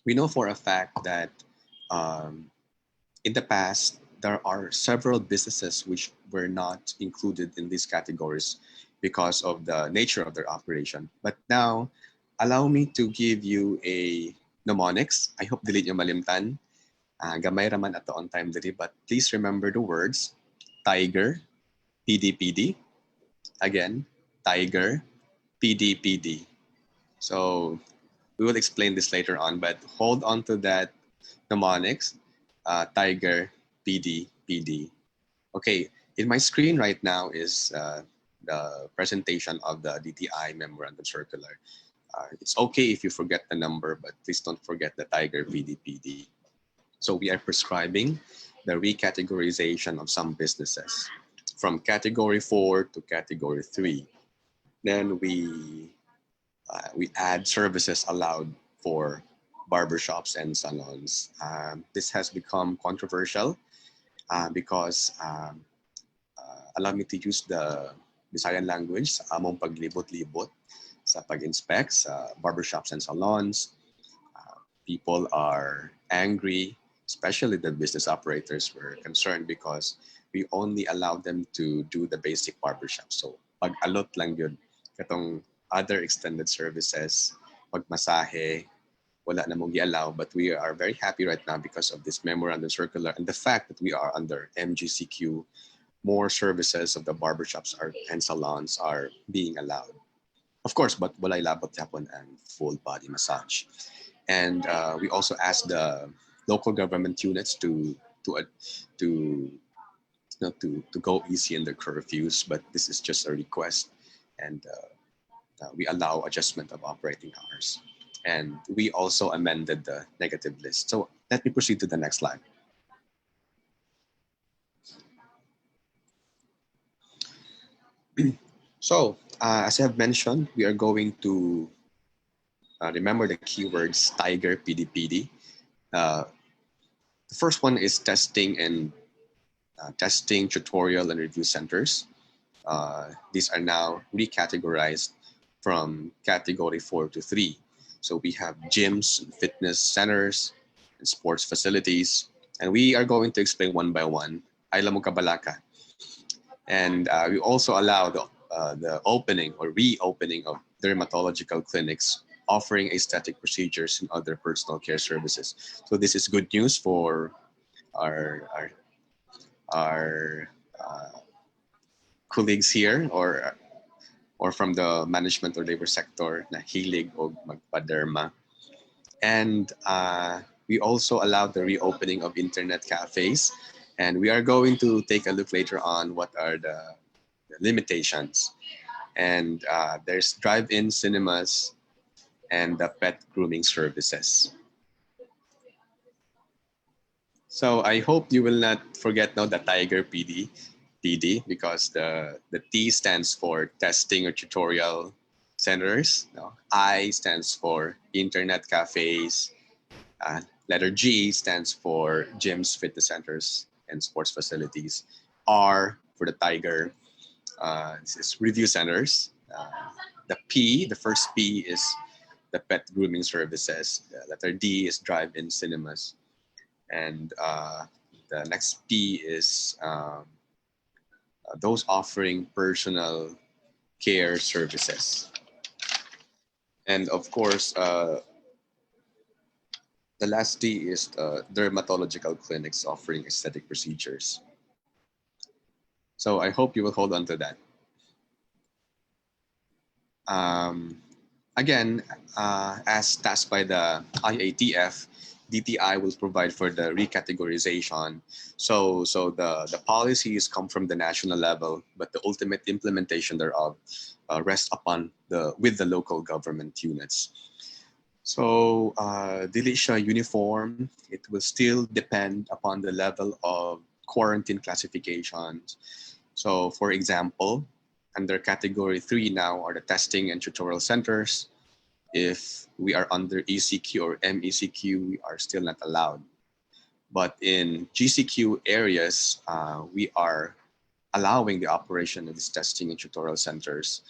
we know for a fact that in the past, there are several businesses which were not included in these categories because of the nature of their operation. But now, allow me to give you a mnemonics. I hope dili nyo malimtan. Gamay raman ato on time diri, but please remember the words tiger, PD. Again, tiger, PD. So we will explain this later on, but hold on to that mnemonics, tiger, PD. Okay, in my screen right now is the presentation of the DTI Memorandum Circular. It's okay if you forget the number, but please don't forget the tiger, PD. So we are prescribing the recategorization of some businesses from category 4 to category 3. Then we add services allowed for barbershops and salons. This has become controversial because allow me to use the Visayan language sa among paglibot-libot sa pag-inspect sa barbershops and salons. People are angry, especially the business operators were concerned because we only allow them to do the basic barbershop. So pag-alot lang yun, katong other extended services, pagmasahe, wala na mong i-allow. But we are very happy right now because of this memorandum circular and the fact that we are under MGCQ, more services of the barbershops and salons are being allowed. Of course, but walay labot yapon and full body massage. And we also asked the local government units to go easy in their curfews, but this is just a request, and we allow adjustment of operating hours. And we also amended the negative list. So let me proceed to the next slide. So as I have mentioned, we are going to remember the keywords tiger, PD. The first one is testing and testing, tutorial, and review centers. these are now recategorized from category 4 to 3. So we have gyms, fitness centers, and sports facilities. And we are going to explain one by one. Ayla mo kabalaka. And we also allow the opening or reopening of dermatological clinics offering aesthetic procedures and other personal care services. So this is good news for our colleagues here or from the management or labor sector na hilig o magpaderma. And we also allow the reopening of internet cafes. And we are going to take a look later on what are the limitations. And there's drive-in cinemas and the pet grooming services. So I hope you will not forget now the Tiger PD, because the T stands for testing or tutorial centers. No? I stands for internet cafes. Letter G stands for gyms, fitness centers, and sports facilities. R for the Tiger, this is review centers. The P, the first P is the pet grooming services. The letter D is drive-in cinemas. And the next P is those offering personal care services. And of course, the last D is dermatological clinics offering aesthetic procedures. So I hope you will hold on to that. Again, as tasked by the IATF, DTI will provide for the recategorization. So the policies come from the national level, but the ultimate implementation thereof rests upon with the local government units. So dili siya uniform. It will still depend upon the level of quarantine classifications. So for example, under category 3 now are the testing and tutorial centers. If we are under ECQ or MECQ, we are still not allowed. But in GCQ areas, we are allowing the operation of these testing and tutorial centers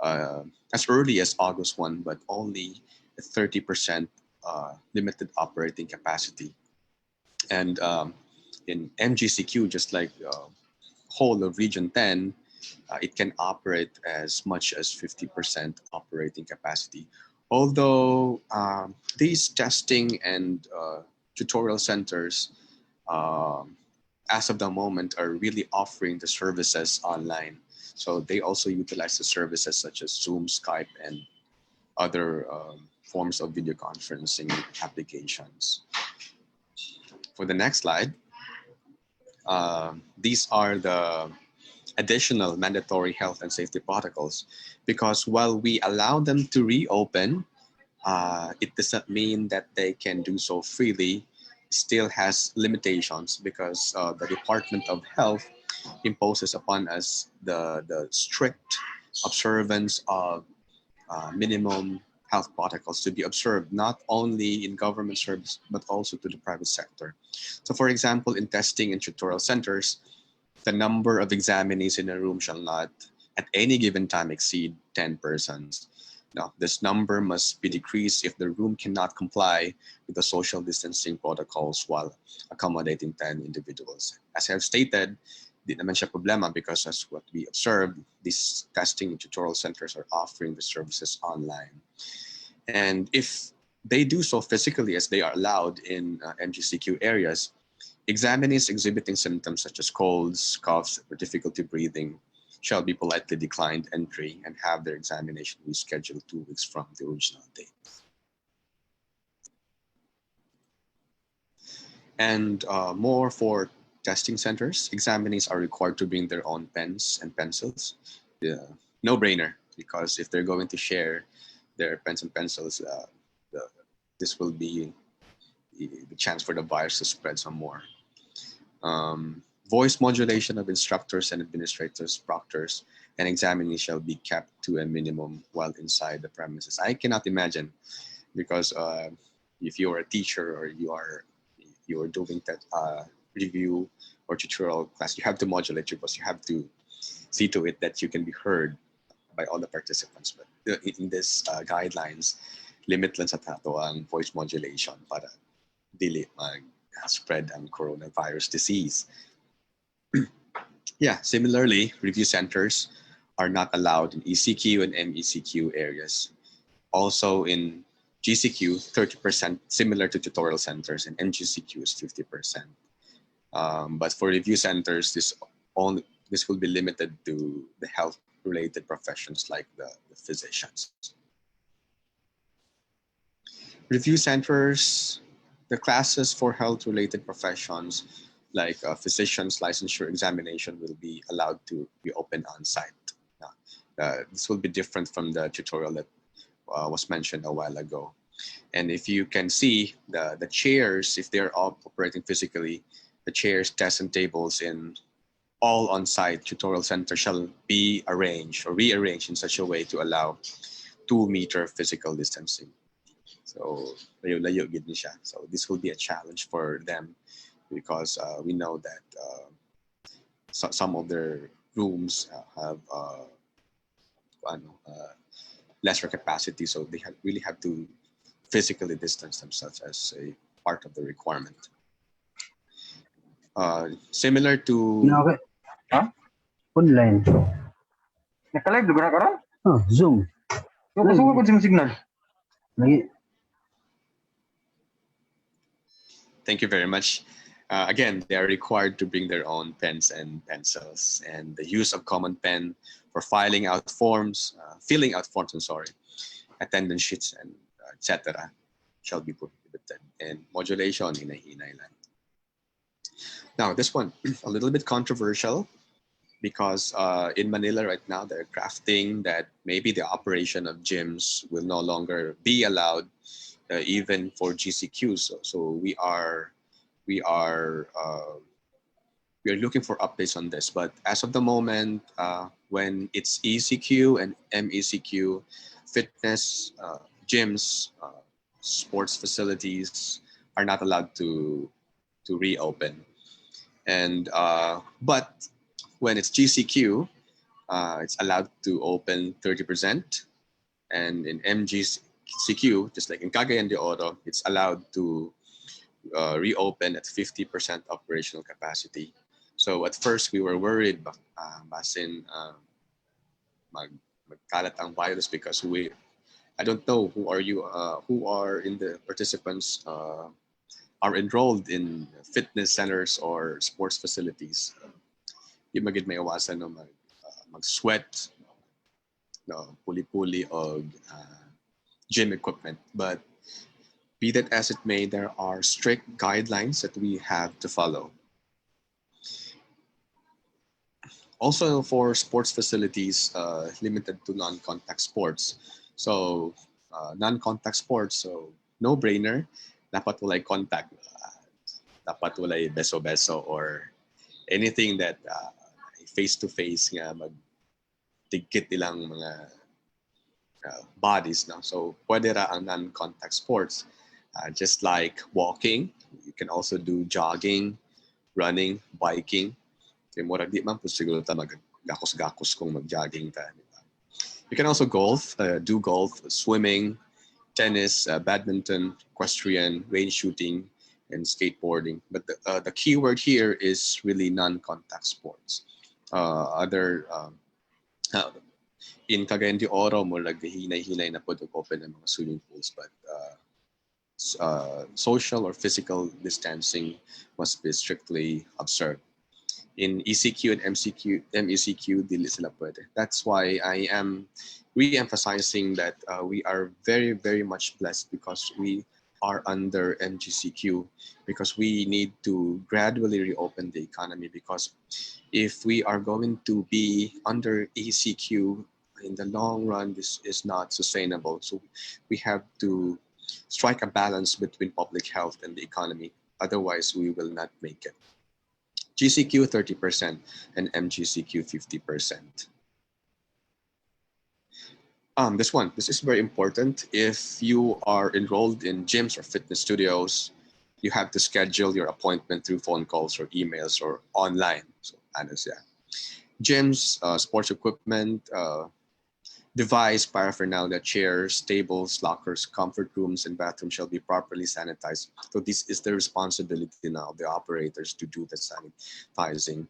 as early as August 1, but only 30% limited operating capacity. And in MGCQ, just like whole of Region 10, it can operate as much as 50% operating capacity. Although these testing and tutorial centers, as of the moment, are really offering the services online. So they also utilize the services such as Zoom, Skype, and other forms of video conferencing applications. For the next slide, these are the additional mandatory health and safety protocols, because while we allow them to reopen, it doesn't mean that they can do so freely. Still has limitations because the Department of Health imposes upon us the strict observance of minimum health protocols to be observed, not only in government service, but also to the private sector. So for example, in testing and tutorial centers, the number of examinees in a room shall not at any given time exceed 10 persons. Now, this number must be decreased if the room cannot comply with the social distancing protocols while accommodating 10 individuals. As I have stated, di naman siya problema because as what we observed, these testing and tutorial centers are offering the services online. And if they do so physically as they are allowed in MGCQ areas, examinees exhibiting symptoms such as colds, coughs, or difficulty breathing shall be politely declined entry and have their examination rescheduled 2 weeks from the original date. And more for testing centers, examinees are required to bring their own pens and pencils. No-brainer, because if they're going to share their pens and pencils, this will be the chance for the virus to spread some more. Voice modulation of instructors and administrators, proctors, and examinees shall be kept to a minimum while inside the premises. I cannot imagine, because if you are a teacher or you are doing that review or tutorial class, you have to modulate your voice. You have to see to it that you can be heard by all the participants. But in this guidelines, limit lang sa tato ang voice modulation para dili mag-spread ang coronavirus disease. Yeah, similarly, review centers are not allowed in ECQ and MECQ areas. Also in GCQ, 30%, similar to tutorial centers, and MGCQ is 50%. But for review centers, this will be limited to the health-related professions like the physicians. Review centers, the classes for health-related professions like physicians licensure examination will be allowed to be open on site. This will be different from the tutorial that was mentioned a while ago. And if you can see the chairs, if they're all operating physically, the chairs, desks, and tables in all on-site tutorial centers shall be arranged or rearranged in such a way to allow 2-meter physical distancing. So, layo-layo gid ni siya. So this will be a challenge for them because we know that some of their rooms have lesser capacity, so they really have to physically distance themselves as a part of the requirement. Similar to... Okay. Huh? Online. Naka-live doon ka karon? Oh, Zoom. So, pasok ko sa signal. Thank you very much. Again, they are required to bring their own pens and pencils, and the use of common pen for filling out forms, attendance sheets, and etc. shall be prohibited. And modulation, hinay-hinay lang. Now, this one, a little bit controversial because in Manila right now, they're crafting that maybe the operation of gyms will no longer be allowed even for GCQs. So we are looking for updates on this. But as of the moment, when it's ECQ and MECQ, fitness, gyms, sports facilities are not allowed to reopen. And but when it's GCQ, it's allowed to open 30%, and in MGCQ, just like in Cagayan de Oro, it's allowed to reopen at 50% operational capacity. So at first we were worried, basin magkalat ang virus because I don't know who are in the participants are enrolled in fitness centers or sports facilities. Yung magid may iwasan no mag-sweat, no puli-puli og gym equipment. But be that as it may, there are strict guidelines that we have to follow. Also for sports facilities, limited to non-contact sports. So non-contact sports, so no-brainer, dapat walay contact, dapat walay beso-beso or anything that face-to-face nga magtigkit ilang mga bodies. No? So pwede ra ang non-contact sports. Just like walking, you can also do jogging, running, biking. Kaya murag di man po siguro ta mag-gakos-gakos kung mag-jogging ta. You can also do golf, swimming, tennis, badminton, equestrian, range shooting, and skateboarding. But the key word here is really non-contact sports. In Cagayan de Oro, murag hinay-hinay na po open ang mga swimming pools, but social or physical distancing must be strictly observed. In ECQ and MECQ, dili sila pwede. That's why I am re-emphasizing that we are very, very much blessed because we are under MGCQ, because we need to gradually reopen the economy, because if we are going to be under ECQ in the long run, this is not sustainable. So we have to strike a balance between public health and the economy. Otherwise, we will not make it. GCQ 30% and MGCQ 50%. This is very important. If you are enrolled in gyms or fitness studios, you have to schedule your appointment through phone calls or emails or online. So, Gyms, sports equipment, device, paraphernalia, chairs, tables, lockers, comfort rooms, and bathrooms shall be properly sanitized. So this is the responsibility now of the operators to do the sanitizing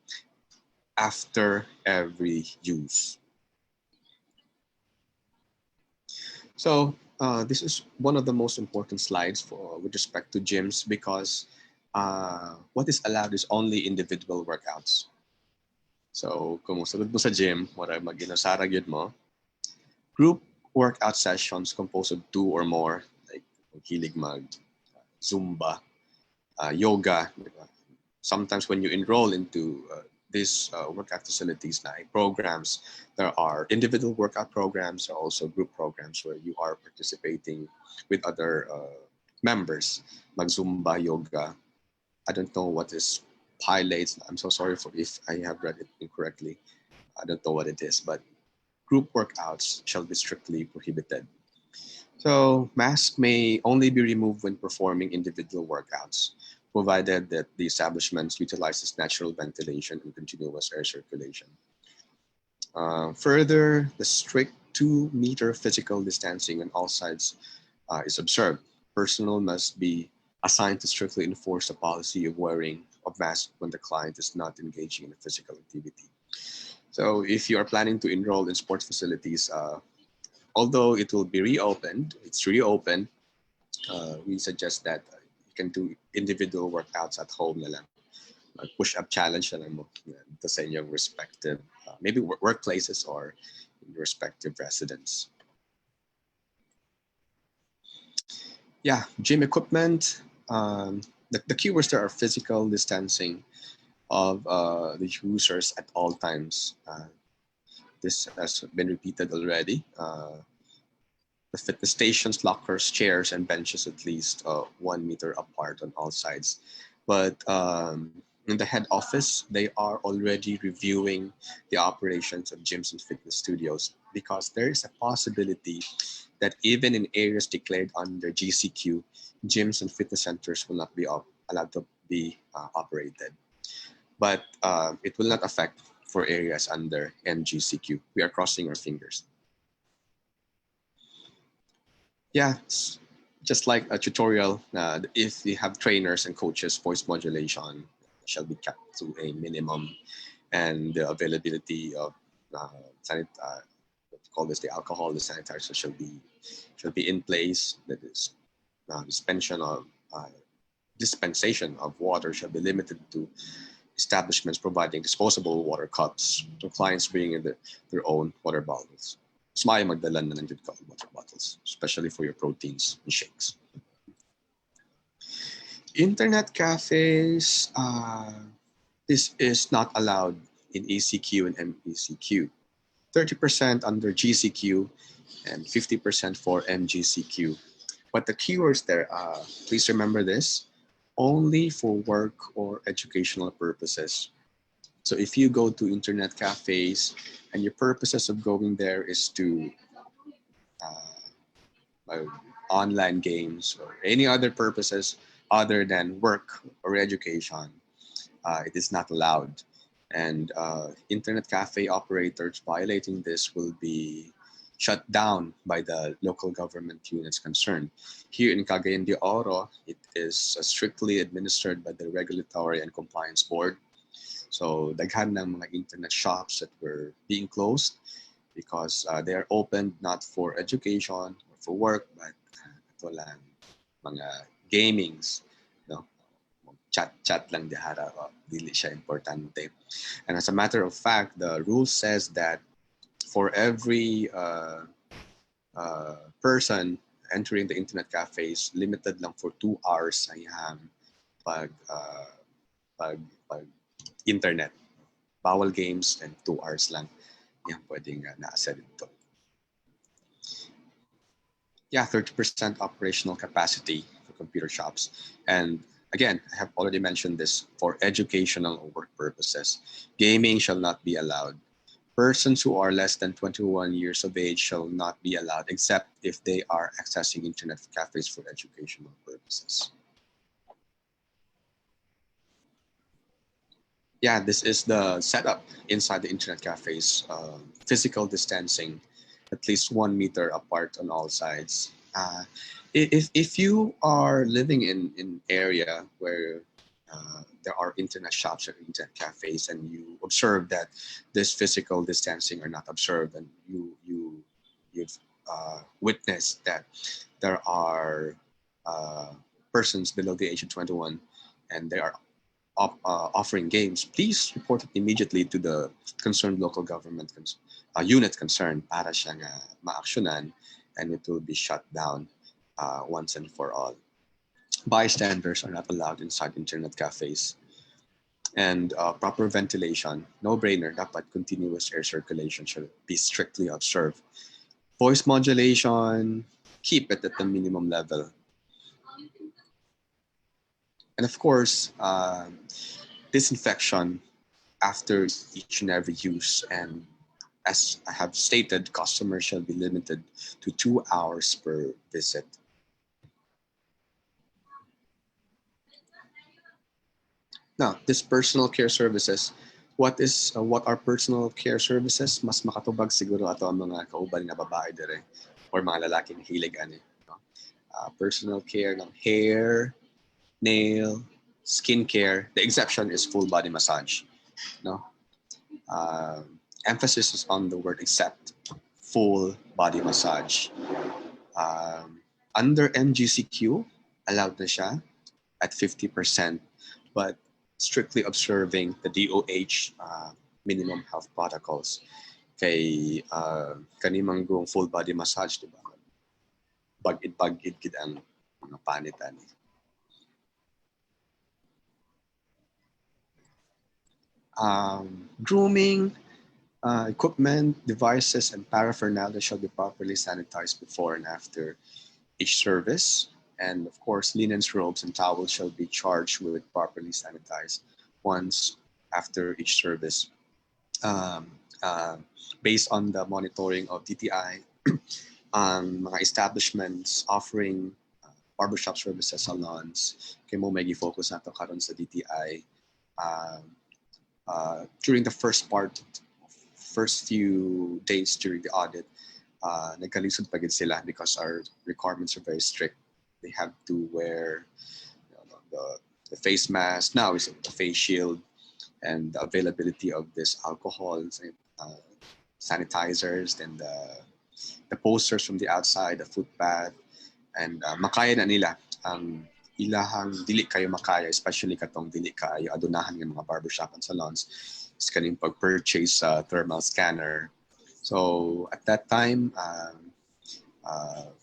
after every use. So this is one of the most important slides with respect to gyms, because what is allowed is only individual workouts. So kung sunod mo sa gym, wala mag-inasara yun mo, group workout sessions composed of 2 or more, like hilig mag Zumba, yoga. Sometimes when you enroll into these workout facilities like programs, there are individual workout programs, or also group programs where you are participating with other members, mag Zumba, yoga. I don't know what is pilates. I'm so sorry for if I have read it incorrectly. I don't know what it is, but group workouts shall be strictly prohibited. So masks may only be removed when performing individual workouts, provided that the establishments utilizes natural ventilation and continuous air circulation. Further, the strict 2-meter physical distancing on all sides is observed. Personnel must be assigned to strictly enforce the policy of wearing of mask when the client is not engaging in a physical activity. So if you are planning to enroll in sports facilities, although it will be reopened, it's reopened, we suggest that you can do individual workouts at home na lang. Push-up challenge na lang mo sa inyong respective, maybe workplaces or in your respective residence. Yeah, gym equipment. The keywords there are physical distancing of the users at all times. This has been repeated already. The fitness stations, lockers, chairs, and benches at least 1 meter apart on all sides. But in the head office, they are already reviewing the operations of gyms and fitness studios, because there is a possibility that even in areas declared under GCQ, gyms and fitness centers will not be allowed to be operated. But it will not affect for areas under NGCQ. We are crossing our fingers. Yeah, just like a tutorial, if we have trainers and coaches, voice modulation shall be kept to a minimum, and the availability of call this the alcohol, the sanitizer shall be in place. That is, dispensation of water shall be limited to establishments providing disposable water cups, to clients bringing their own water bottles. Sumaya magdala na ng water bottles, especially for your proteins and shakes. Internet cafes, this is not allowed in ECQ and MECQ. 30% under GCQ and 50% for MGCQ. But the keywords there, please remember this, only for work or educational purposes. So if you go to internet cafes and your purposes of going there is to online games or any other purposes other than work or education, it is not allowed. And internet cafe operators violating this will be shut down by the local government units concerned. Here in Cagayan de Oro, it is strictly administered by the Regulatory and Compliance Board. So daghan ng mga internet shops that were being closed because they are opened not for education or for work, but ito lang, mga gamings, no? Chat lang dihara, dili siya importante. And as a matter of fact, the rule says that for every person entering the internet cafes, limited lang for 2 hours ang iyang pag internet. Bawal games and 2 hours lang yung pwedeng nasa dito. Yeah, 30% operational capacity for computer shops. And again, I have already mentioned this, for educational or work purposes. Gaming shall not be allowed. Persons who are less than 21 years of age shall not be allowed, except if they are accessing internet cafes for educational purposes. yeah, this is the setup inside the internet cafes. Physical distancing, at least 1 meter apart on all sides. If you are living in area where there are internet shops or internet cafes, and you observe that this physical distancing are not observed, and you've witnessed that there are persons below the age of 21 and they are offering games, please report it immediately to the concerned local government unit concerned para siyang maaksyonan, and it will be shut down once and for all. Bystanders are not allowed inside internet cafes. And proper ventilation, no-brainer, dapat continuous air circulation should be strictly observed. Voice modulation, keep it at the minimum level. And of course, disinfection after each and every use. And as I have stated, customers shall be limited to 2 hours per visit. Now, this personal care services, what are personal care services? Mas makatubag siguro ato ang mga kauban na babae dire or mga lalaking hilig ani. Personal care ng hair, nail, skin care. The exception is full body massage. No, emphasis is on the word except, full body massage. Under MGCQ, allowed na siya at 50%, but strictly observing the DOH minimum health protocols. Kay kanimang gong full body massage, di ba? Bagid gid ang mga panitan. Grooming, equipment, devices, and paraphernalia shall be properly sanitized before and after each service. And of course, linens, robes, and towels shall be charged with properly sanitized once after each service. Based on the monitoring of DTI, mga establishments offering barbershop services, salons, kaya mo may focus nato karon sa DTI. During the first few days during the audit, nagkalisod pagid sila because our requirements are very strict. They have to wear the face mask. Now is the face shield, and the availability of this alcohols, sanitizers, then the posters from the outside, the footpath, and makaya na nila ang ilahang dili kayo makaya, especially katong dili kayo adunahan ng mga barbershop and salons, is kaning pag-purchase thermal scanner. So at that time,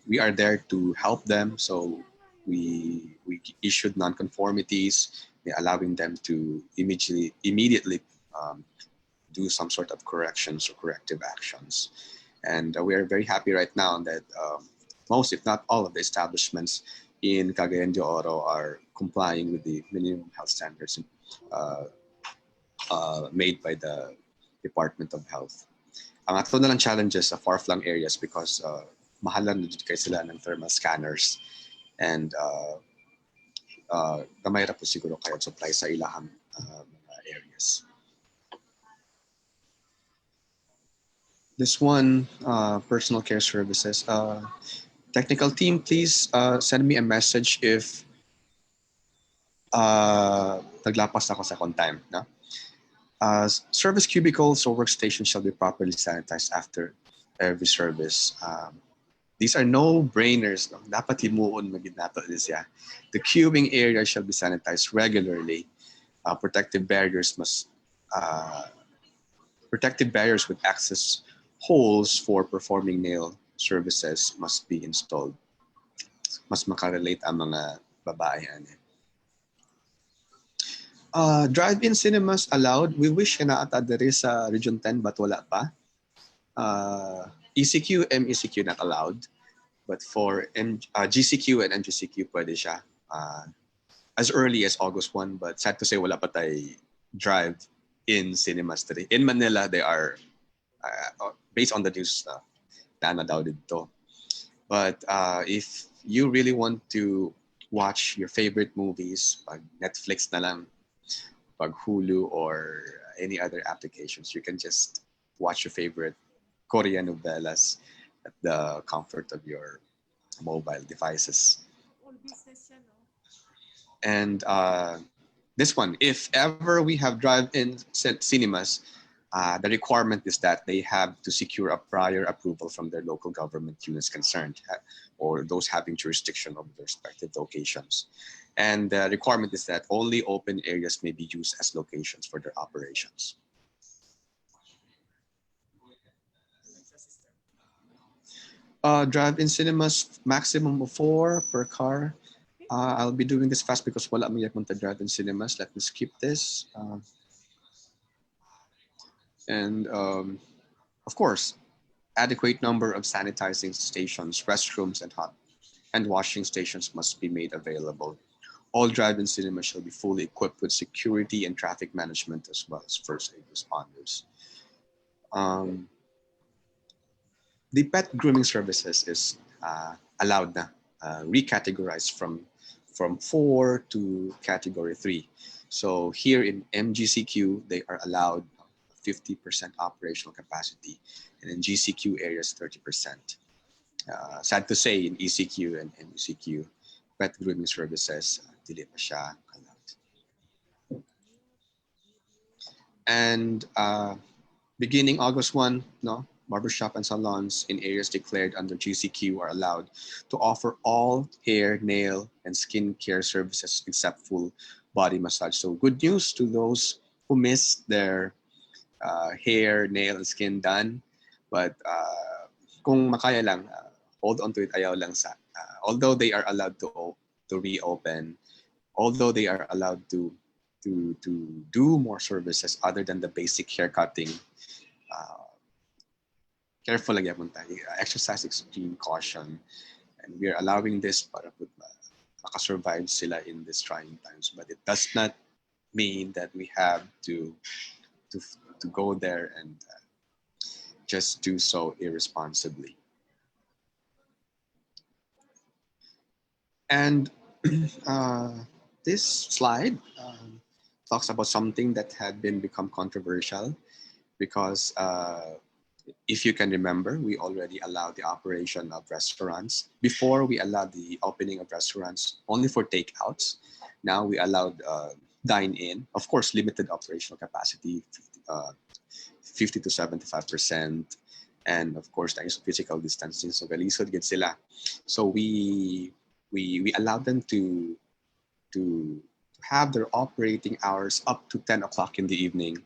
we are there to help them. So we issued non-conformities, allowing them to immediately do some sort of corrections or corrective actions. And we are very happy right now that most, if not all, of the establishments in Cagayan de Oro are complying with the minimum health standards made by the Department of Health. Ang ato na lang challenges sa far-flung areas because mahalan na kayo sila ng thermal scanners, and gamay ra po siguro kayo supply sa ilahang mga areas. This one, personal care services. Technical team, please send me a message if naglapas ako sa time. No? Service cubicles or workstations shall be properly sanitized after every service. These are no-brainers. No? Dapat himuon magid nato siya. The queuing area shall be sanitized regularly. Protective barriers with access holes for performing nail services must be installed. Mas makarelate ang mga babae. Drive-in cinemas allowed. We wish na ata diri sa Region 10 but wala pa. ECQ, MECQ not allowed. But for GCQ and MGCQ pwede siya. As early as August 1, but sad to say wala pa tayo drive-in cinemas today. In Manila, they are, based on the news, na daw dito. But if you really want to watch your favorite movies, Netflix na lang, pag Hulu or any other applications. You can just watch your favorite Korean novelas at the comfort of your mobile devices. And this one, if ever we have drive-in cinemas, the requirement is that they have to secure a prior approval from their local government units concerned, or those having jurisdiction over their respective locations. And the requirement is that only open areas may be used as locations for their operations. Drive-in cinemas, maximum of 4 per car. I'll be doing this fast because wala mo punta drive-in cinemas. Let me skip this. And of course, adequate number of sanitizing stations, restrooms, and washing stations must be made available. All drive-in cinemas shall be fully equipped with security and traffic management as well as first aid responders. The pet grooming services is allowed na, recategorized from 4 to category 3. So here in MGCQ, they are allowed 50% operational capacity, and in GCQ areas 30%. Sad to say, in ECQ and MGCQ, pet grooming services dili pa siya allowed. And beginning August 1, no, barbershop and salons in areas declared under GCQ are allowed to offer all hair, nail, and skin care services except full body massage. So good news to those who missed their hair, nail, and skin done. But kung makaya lang, hold on to it, ayaw lang sa. Although they are allowed to reopen, although they are allowed to do more services other than the basic hair cutting, careful lagi po tayo. Exercise extreme caution, and we are allowing this para makasurvive sila in these trying times. But it does not mean that we have to go there and just do so irresponsibly. And this slide talks about something that had become controversial because if you can remember, we already allowed the operation of restaurants. Before, we allowed the opening of restaurants only for takeouts. Now we allowed dine-in. Of course, limited operational capacity, 50 to 75%. And of course, there is physical distancing. So galisod gid sila. So we allowed them to have their operating hours up to 10 o'clock in the evening.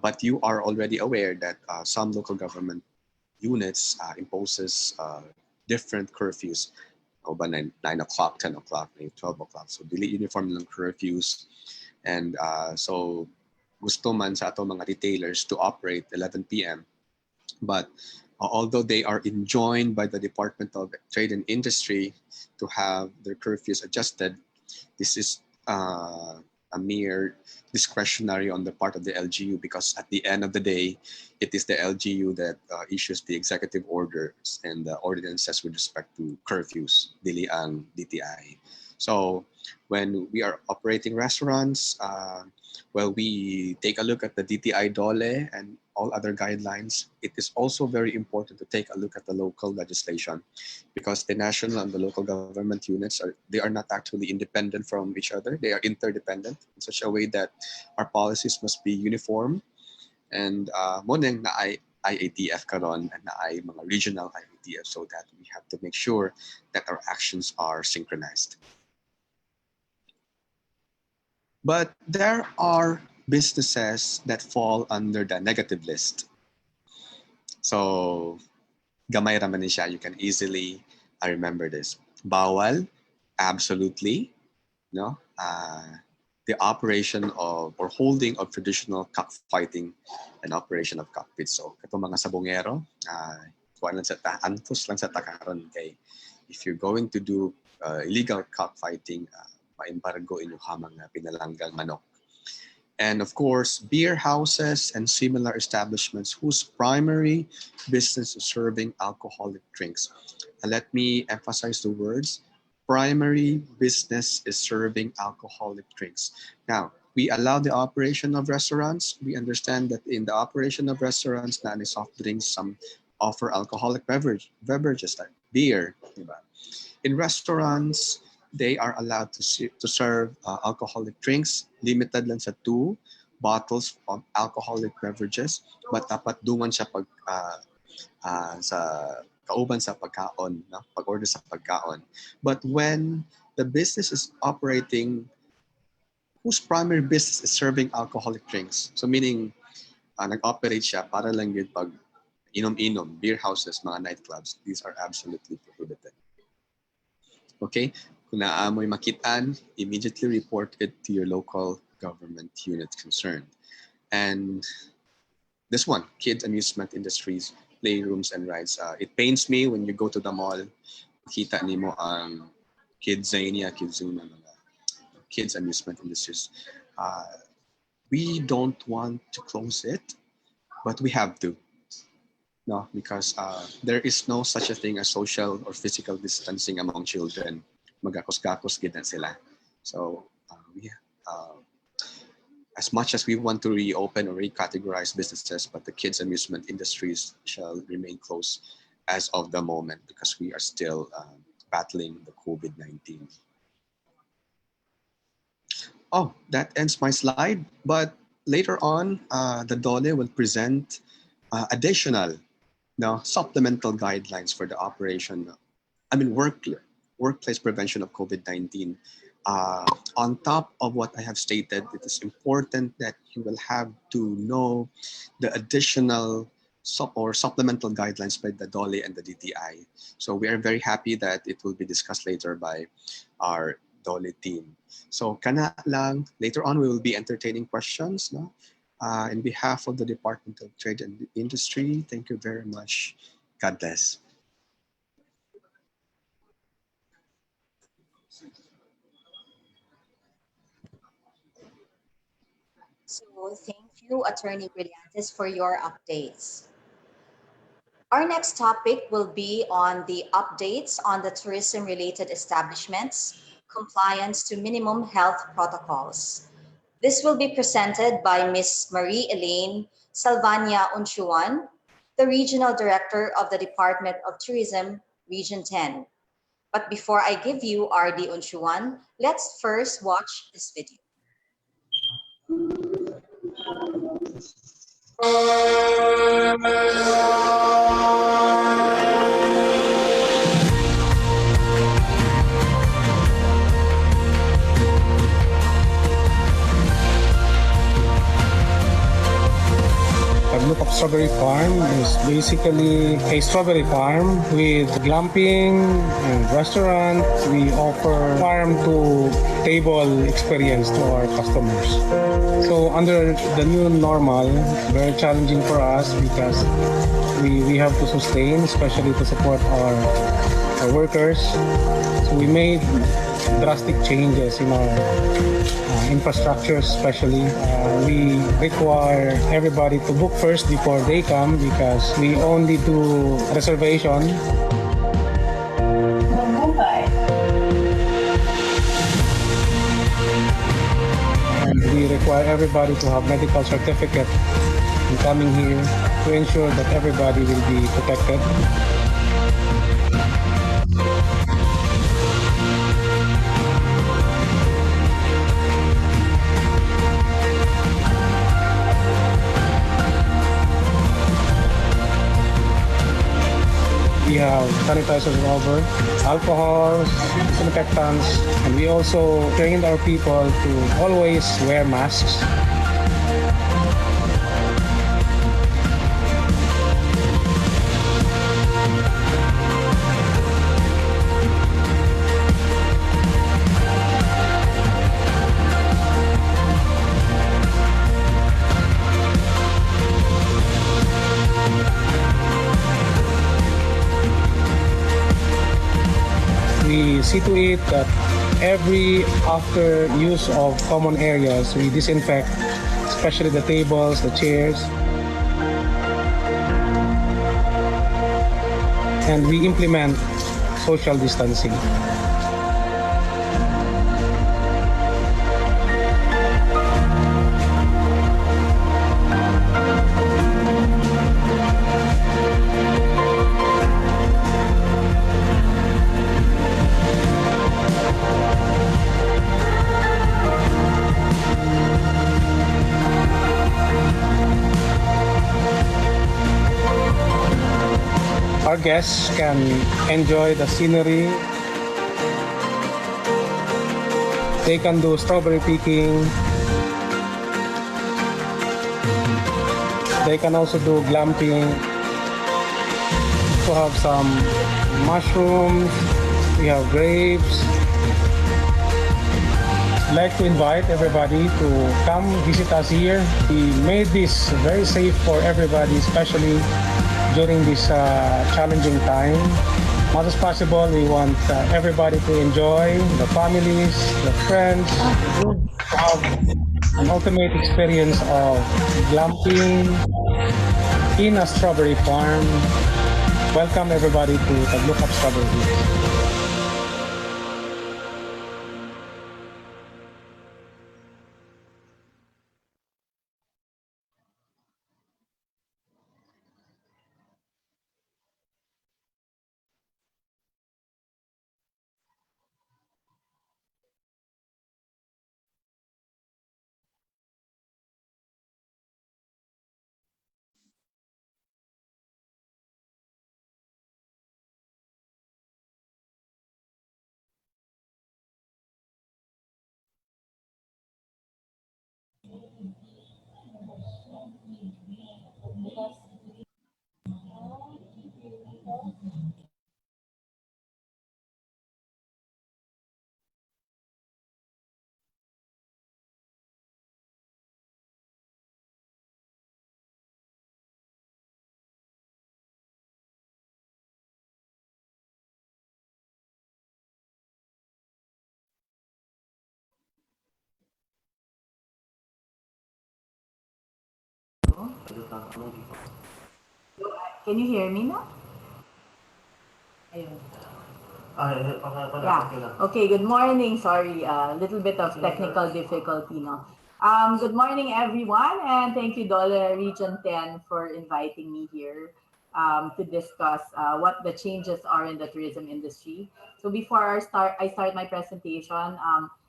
But you are already aware that some local government units imposes different curfews. 9 o'clock, 10 o'clock, 12 o'clock. So dili uniform lang curfews. And so gusto man sa ato mga retailers to operate 11 p.m. But although they are enjoined by the Department of Trade and Industry to have their curfews adjusted, this is a mere discretionary on the part of the LGU, because at the end of the day, it is the LGU that issues the executive orders and the ordinances with respect to curfews, dili ang DTI. So when we are operating restaurants, well, we take a look at the DTI DOLE and all other guidelines. It is also very important to take a look at the local legislation, because the national and the local government units are not actually independent from each other. They are interdependent in such a way that our policies must be uniform. And moneng na IATF karon and na ay mga regional IATF, so that we have to make sure that our actions are synchronized. But there are businesses that fall under the negative list. So, gamay raman ni siya. You can easily remember this. Bawal, absolutely. No, the operation of or holding of traditional cockfighting and operation of cockpits. So, katong mga sabongero, antos lang sa takaron kay if you're going to do illegal cockfighting, ma-embargo inyong hamang pinalanggang manok. And of course, beer houses and similar establishments whose primary business is serving alcoholic drinks. And let me emphasize the words, primary business is serving alcoholic drinks. Now, We allow the operation of restaurants. We understand that in the operation of restaurants, not only soft drinks, some offer alcoholic beverages like beer. Diba? In restaurants, they are allowed to serve alcoholic drinks, limited lang sa 2 bottles of alcoholic beverages, but dapat dungan siya sa kauban sa pagkaon, no? Pag-order sa pagkaon. But when the business is operating, whose primary business is serving alcoholic drinks, so meaning nag-operate siya para lang yun pag inom-inom, beer houses, mga nightclubs, these are absolutely prohibited. Okay? Kung naamoy makitaan, immediately report it to your local government unit concerned. And this one, kids amusement industries, playrooms and rides. It pains me when you go to the mall, makita nimo ang Kidzania, Kidzuna, kids amusement industries. We don't want to close it, but we have to. No, because there is no such a thing as social or physical distancing among children. Magakos-gakos gid na sila. So as much as we want to reopen or recategorize businesses, but the kids amusement industries shall remain closed as of the moment because we are still battling the COVID-19. Oh, that ends my slide. But later on, the DOLE will present additional supplemental guidelines for the operation, workplace prevention of COVID-19. On top of what I have stated, it is important that you will have to know the additional supplemental guidelines by the DOLE and the DTI. So we are very happy that it will be discussed later by our DOLE team. So kana lang, later on we will be entertaining questions. No? In behalf of the Department of Trade and Industry, thank you very much. God bless. So thank you, Attorney Brillantes, for your updates. Our next topic will be on the updates on the tourism-related establishments, compliance to minimum health protocols. This will be presented by Ms. Marie-Elaine Salvaña Unchuan, the Regional Director of the Department of Tourism, Region 10. But before I give you RD Unchuan, let's first watch this video. Paglupak Strawberry Farm is basically a strawberry farm with glamping and restaurant. We offer farm to table experience to our customers. So under the new normal, very challenging for us because we have to sustain, especially to support our workers. So we made drastic changes in our infrastructure, especially. We require everybody to book first before they come because we only do reservation. And we require everybody to have medical certificate in coming here to ensure that everybody will be protected. We have sanitizers over, alcohol, disinfectants, and we also trained our people to always wear masks. We see to it that every after use of common areas, we disinfect, especially the tables, the chairs. And we implement social distancing. our guests can enjoy the scenery. They can do strawberry picking. They can also do glamping. We have some mushrooms. We have grapes. I'd like to invite everybody to come visit us here. We made this very safe for everybody, especially during this challenging time. Much as possible, we want everybody to enjoy, the families, the friends, to have an ultimate experience of glamping in a strawberry farm. Welcome everybody to Taglukap Strawberry Hills. Can you hear me now? Ayun. Yeah. Okay, good morning. Sorry, a little bit of technical difficulty now. Good morning, everyone, and thank you, DOLE Region 10, for inviting me here to discuss what the changes are in the tourism industry. So before I start my presentation,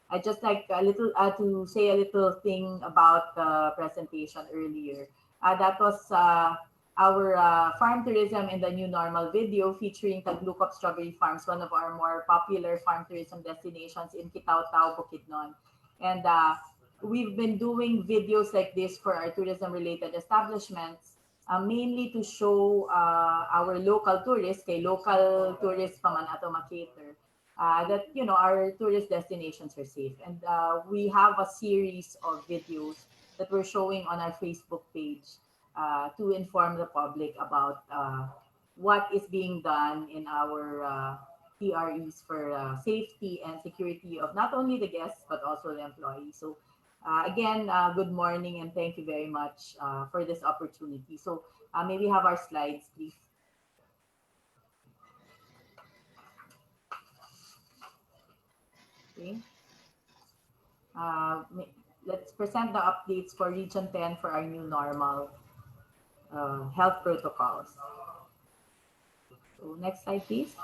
I'd just like a little to say a little thing about the presentation earlier. That was our farm tourism in the new normal video featuring Taglukap Strawberry Farms, one of our more popular farm tourism destinations in Kitaw-Tao, Bukidnon. And we've been doing videos like this for our tourism-related establishments, mainly to show our local tourists, local tourists pa man ato makater, that our tourist destinations are safe. And we have a series of videos that we're showing on our Facebook page to inform the public about what is being done in our TREs for safety and security of not only the guests, but also the employees. So again, good morning and thank you very much for this opportunity. So may we have our slides, please? Okay. Let's present the updates for Region 10 for our new normal health protocols. So next slide, please.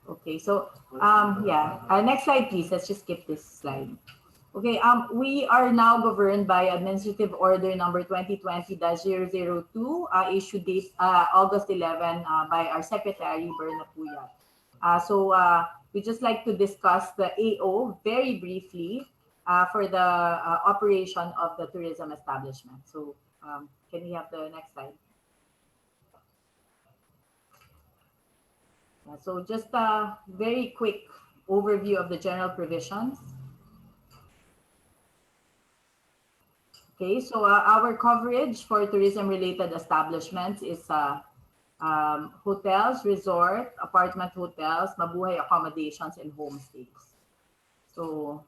Okay, so next slide, please. Let's just skip this slide. Okay, we are now governed by Administrative Order number 2020-002, issued date August 11 by our Secretary, Berna Puyat. So we just like to discuss the AO very briefly for the operation of the tourism establishment. So can we have the next slide? So just a very quick overview of the general provisions. Okay, so our coverage for tourism-related establishments is hotels, resort, apartment hotels, mabuhay accommodations, and homestays. So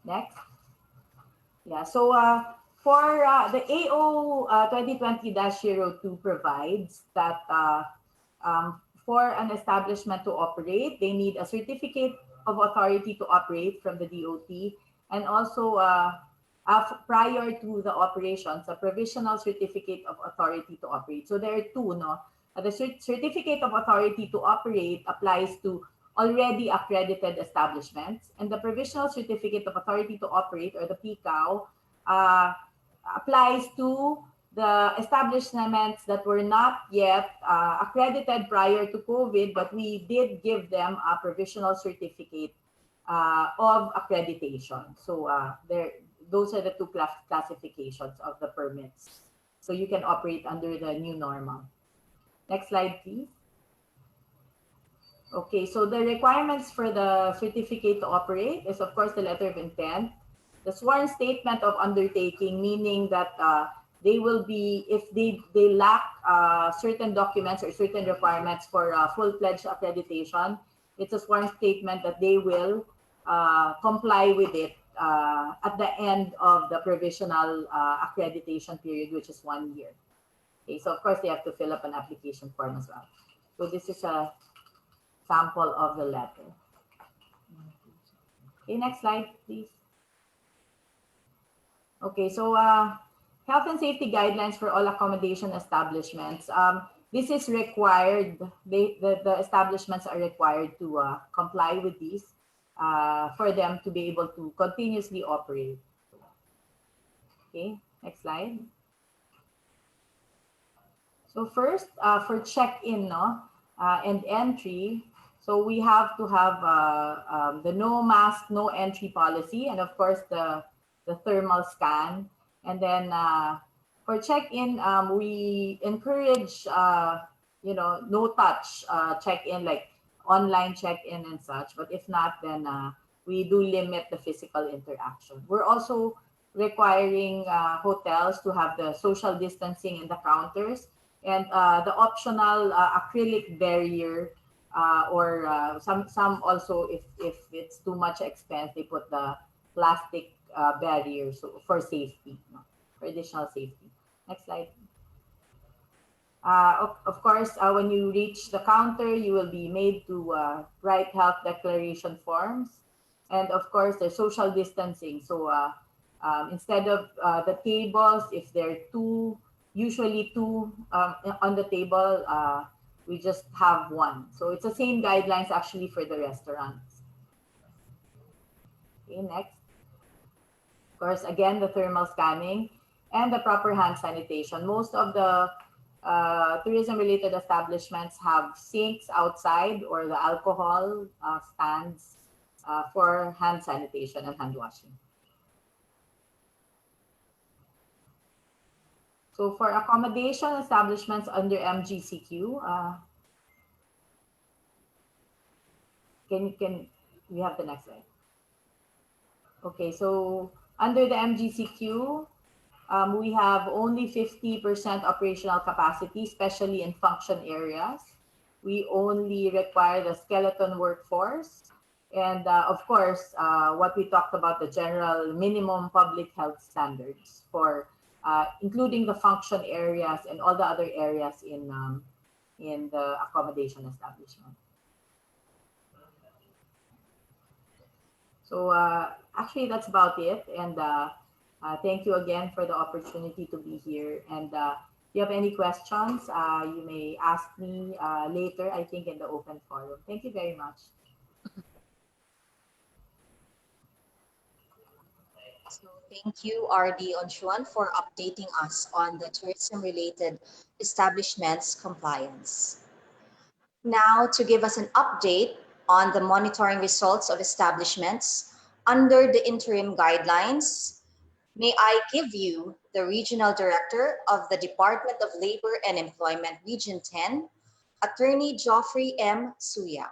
next. Yeah, so for the AO 2020-02 provides that for an establishment to operate, they need a certificate of authority to operate from the DOT, and also prior to the operations, a provisional certificate of authority to operate. So there are two, no? The certificate of authority to operate applies to already accredited establishments, and the Provisional Certificate of Authority to Operate, or the PCAO, applies to the establishments that were not yet accredited prior to COVID, but we did give them a provisional certificate of accreditation. So those are the two classifications of the permits. So you can operate under the new normal. Next slide, please. Okay, so the requirements for the certificate to operate is, of course, the letter of intent, the sworn statement of undertaking, meaning that they will be, if they lack certain documents or certain requirements for full-fledged accreditation, it's a sworn statement that they will comply with it at the end of the provisional accreditation period, which is 1 year. Okay, so of course they have to fill up an application form as well. So this is a sample of the letter. Okay, next slide, please. Okay, so health and safety guidelines for all accommodation establishments. This is required. The establishments are required to comply with these for them to be able to continuously operate. Okay, next slide. So first, for check-in and entry, so we have to have the no mask, no entry policy, and of course the thermal scan. And then for check-in, we encourage no touch check-in, like online check-in and such. But if not, then we do limit the physical interaction. We're also requiring hotels to have the social distancing in the counters, and the optional acrylic barrier, or some also, if it's too much expense, they put the plastic barriers for safety, for additional safety. Next slide. Of course, when you reach the counter, you will be made to write health declaration forms, and of course, the social distancing. So instead of the tables, if there are usually two on the table, we just have one. So it's the same guidelines actually for the restaurants. Okay, next. Of course, again, the thermal scanning and the proper hand sanitation. Most of the tourism-related establishments have sinks outside, or the alcohol stands for hand sanitation and hand washing. So for accommodation establishments under MGCQ, can we have the next slide? Okay, so under the MGCQ, we have only 50% operational capacity, especially in function areas. We only require the skeleton workforce. And of course, what we talked about, the general minimum public health standards for including the function areas and all the other areas in the accommodation establishment. So actually, that's about it. And thank you again for the opportunity to be here. And if you have any questions, you may ask me later, I think, in the open forum. Thank you very much. So thank you, RD Unchuan, for updating us on the tourism-related establishments compliance. Now, to give us an update on the monitoring results of establishments under the interim guidelines, may I give you the Regional Director of the Department of Labor and Employment, Region 10, Attorney Joffrey M. Suyao.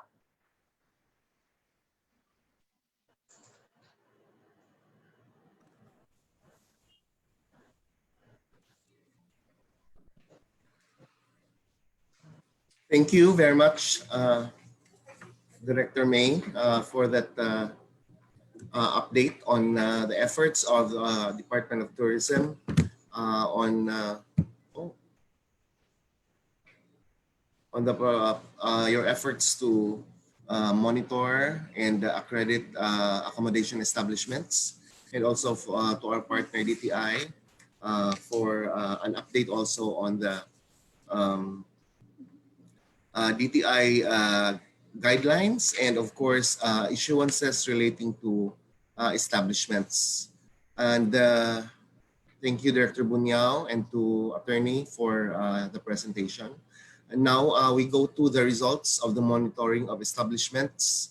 Thank you very much, Director May, for that update on the efforts of the Department of Tourism on your efforts to monitor and accredit accommodation establishments, and also to our partner DTI for an update also on the DTI guidelines and of course issuances relating to establishments. And thank you, Director Bunyao, and to Attorney for the presentation. And now we go to the results of the monitoring of establishments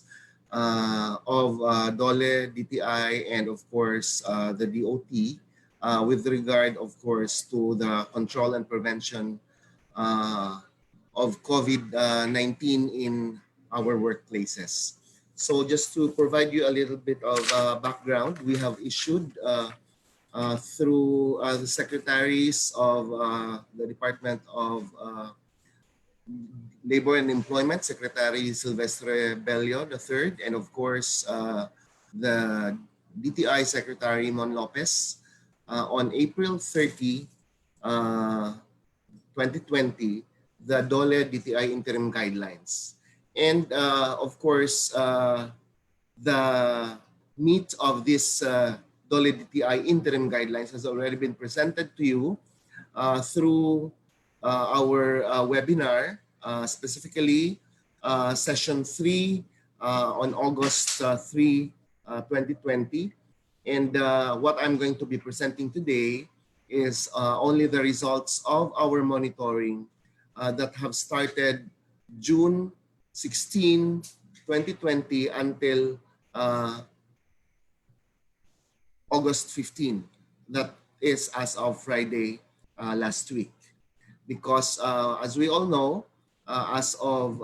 of DOLE, DTI, and of course the DOT with regard, of course, to the control and prevention of COVID-19 in our workplaces. So just to provide you a little bit of background, we have issued through the secretaries of the Department of Labor and Employment, Secretary Silvestre Bello III, and of course the DTI Secretary Mon Lopez on April 30, 2020, the DOLE DTI interim guidelines. And of course, the meat of this DOLE DTI interim guidelines has already been presented to you through our webinar, specifically session 3 on August 3, 2020. And what I'm going to be presenting today is only the results of our monitoring that have started June 16, 2020 until August 15. That is as of Friday last week. Because as we all know, as of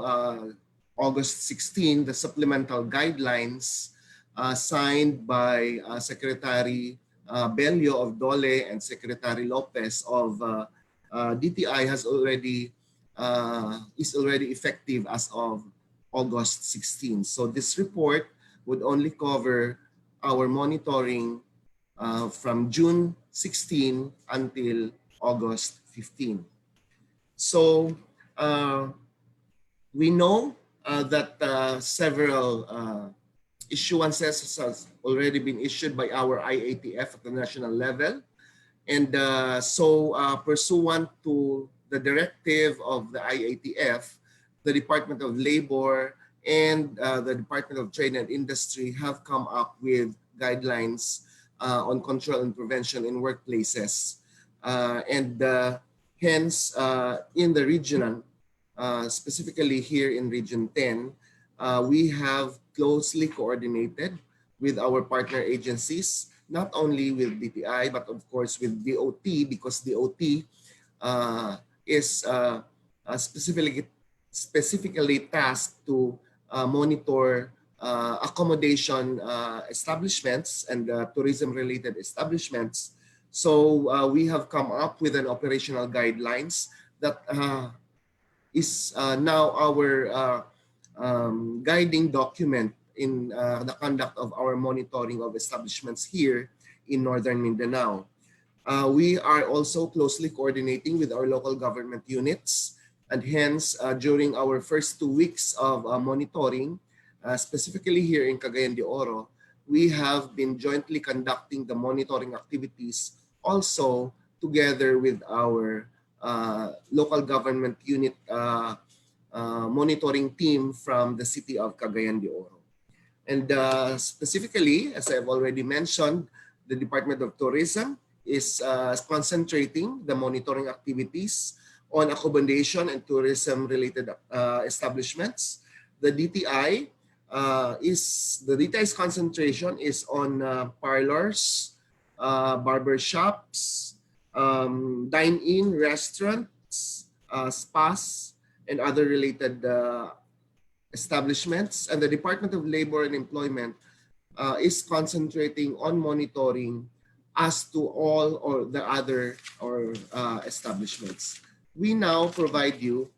August 16, the supplemental guidelines signed by Secretary Bello of DOLE and Secretary Lopez of DTI is already effective as of August 16. So this report would only cover our monitoring from June 16 until August 15. So we know that several issuances has already been issued by our IATF at the national level. And so pursuant to the directive of the IATF, the Department of Labor and the Department of Trade and Industry have come up with guidelines on control and prevention in workplaces. Hence, in the region, specifically here in Region 10, we have closely coordinated with our partner agencies, not only with DTI, but of course with DOT, because DOT is specifically tasked to monitor accommodation establishments and tourism-related establishments. So we have come up with an operational guidelines that is now our guiding document in the conduct of our monitoring of establishments here in Northern Mindanao. We are also closely coordinating with our local government units, and hence during our first 2 weeks of monitoring, specifically here in Cagayan de Oro, we have been jointly conducting the monitoring activities also together with our local government unit monitoring team from the city of Cagayan de Oro. And specifically, as I've already mentioned, the Department of Tourism is concentrating the monitoring activities on accommodation and tourism-related establishments. The DTI's concentration is on parlors, barber shops, dine-in restaurants, spas, and other related establishments. And the Department of Labor and Employment is concentrating on monitoring as to all or the other establishments. We now provide you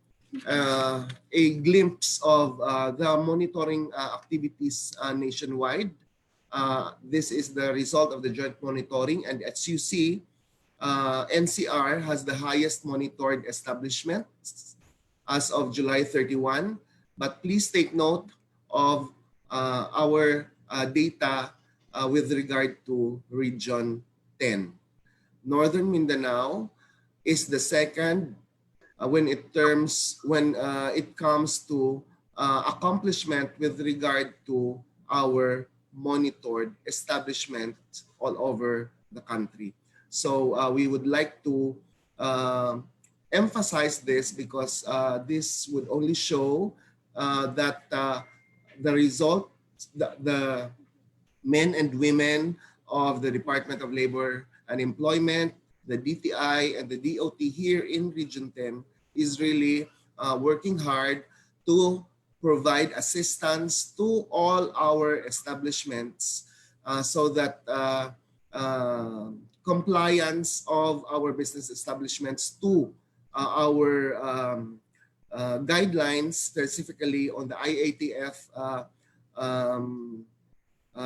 a glimpse of the monitoring activities nationwide. This is the result of the joint monitoring, and as you see, NCR has the highest monitored establishments as of July 31. But please take note of our data with regard to Region 10. Northern Mindanao is the second when it comes to accomplishment with regard to our monitored establishments all over the country. So we would like to emphasize this because this would only show that the result, the men and women of the Department of Labor and Employment, the DTI and the DOT here in Region 10 is really working hard to provide assistance to all our establishments so that compliance of our business establishments to our guidelines, specifically on the IATF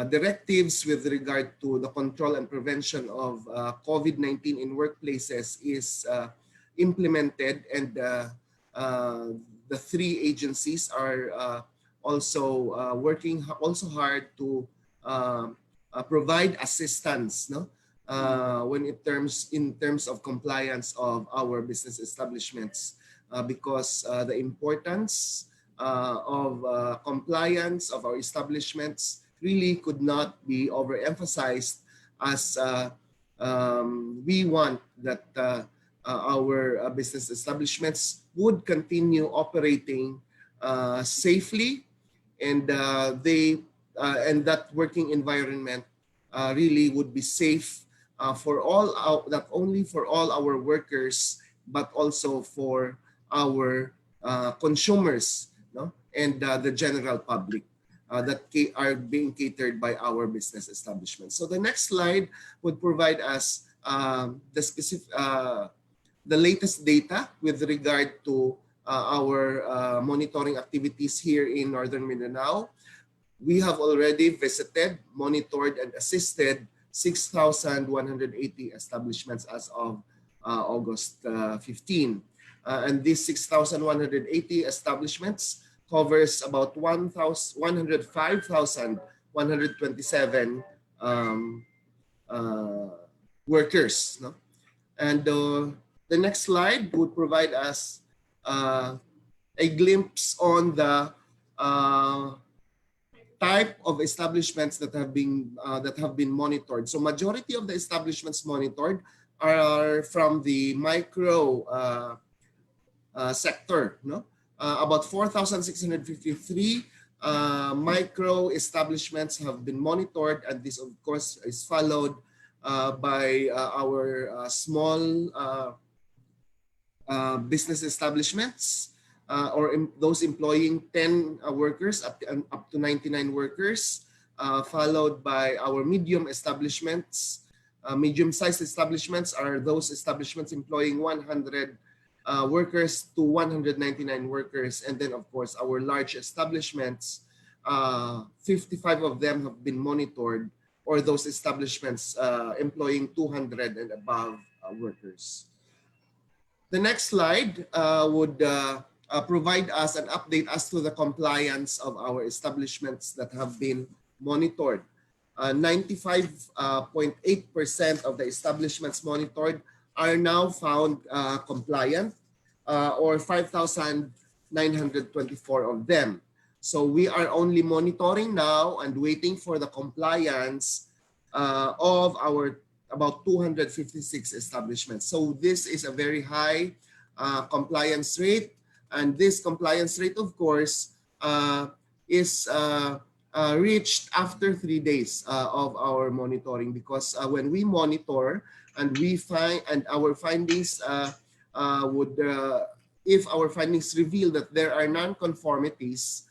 directives with regard to the control and prevention of COVID-19 in workplaces is implemented, and the three agencies are also working also hard to provide assistance, no? When in terms of compliance of our business establishments, because the importance of compliance of our establishments really could not be overemphasized, as we want that our business establishments would continue operating safely, and and that working environment really would be safe for all not only for all our workers but also for our consumers, no? And the general public that are being catered by our business establishments. So the next slide would provide us the latest data with regard to our monitoring activities here in Northern Mindanao. We have already visited, monitored, and assisted 6,180 establishments as of August 15. And these 6,180 establishments covers about 105,127 workers, no? And the next slide would provide us a glimpse on the type of establishments that have been monitored. So majority of the establishments monitored are from the micro sector, no? About 4,653 micro establishments have been monitored, and this of course is followed by our small business establishments or those employing 10 workers up to 99 workers, followed by our medium establishments. Medium-sized establishments are those establishments employing 100 workers to 199 workers, and then of course our large establishments, 55 of them have been monitored, or those establishments employing 200 and above workers. The next slide would provide us an update as to the compliance of our establishments that have been monitored. 95.8% of the establishments monitored are now found compliant, or 5,924 of them. So we are only monitoring now and waiting for the compliance of our about 256 establishments. So this is a very high compliance rate, and this compliance rate, of course, is reached after 3 days of our monitoring, because when we monitor and we find, and our findings would, if our findings reveal that there are non-conformities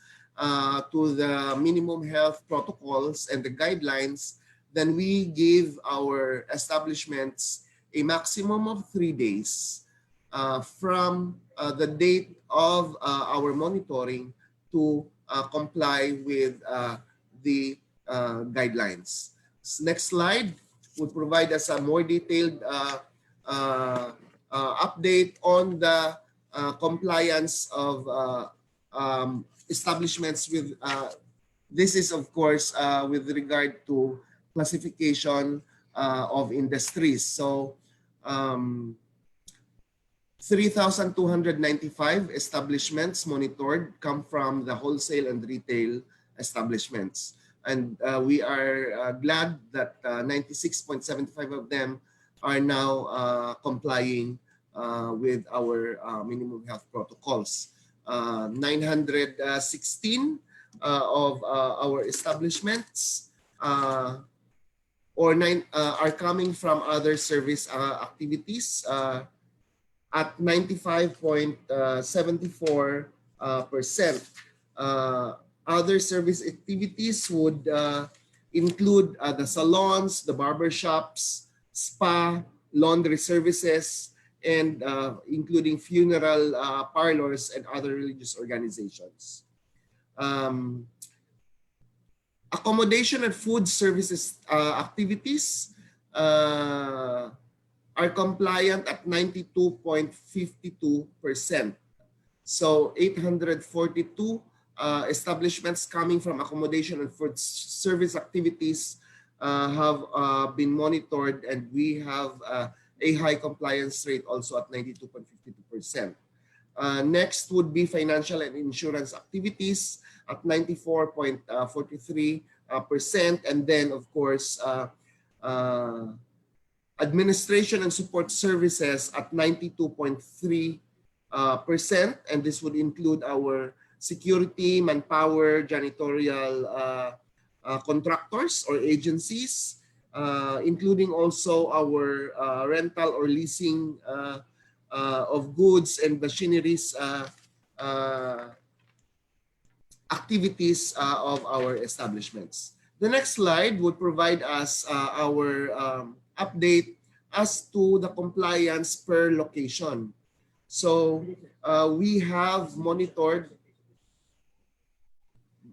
to the minimum health protocols and the guidelines, then we give our establishments a maximum of 3 days from the date of our monitoring to comply with the guidelines. Next slide would provide us a more detailed update on the compliance of establishments with, this is of course with regard to classification of industries. So 3,295 establishments monitored come from the wholesale and retail establishments. And we are glad that 96.75 of them are now complying with our minimum health protocols. 916 of our establishments are coming from other service activities at 95.74%. Other service activities would include the salons, the barber shops, spa, laundry services, and including funeral parlors and other religious organizations. Accommodation and food services activities are compliant at 92.52%. So 842 establishments coming from accommodation and food service activities have been monitored, and we have a high compliance rate also at 92.52%. Next would be financial and insurance activities at 94.43%, and then of course administration and support services at 92.3%, and this would include our security, manpower, janitorial contractors or agencies, including also our rental or leasing of goods and machineries activities of our establishments. The next slide would provide us our update as to the compliance per location. So we have monitored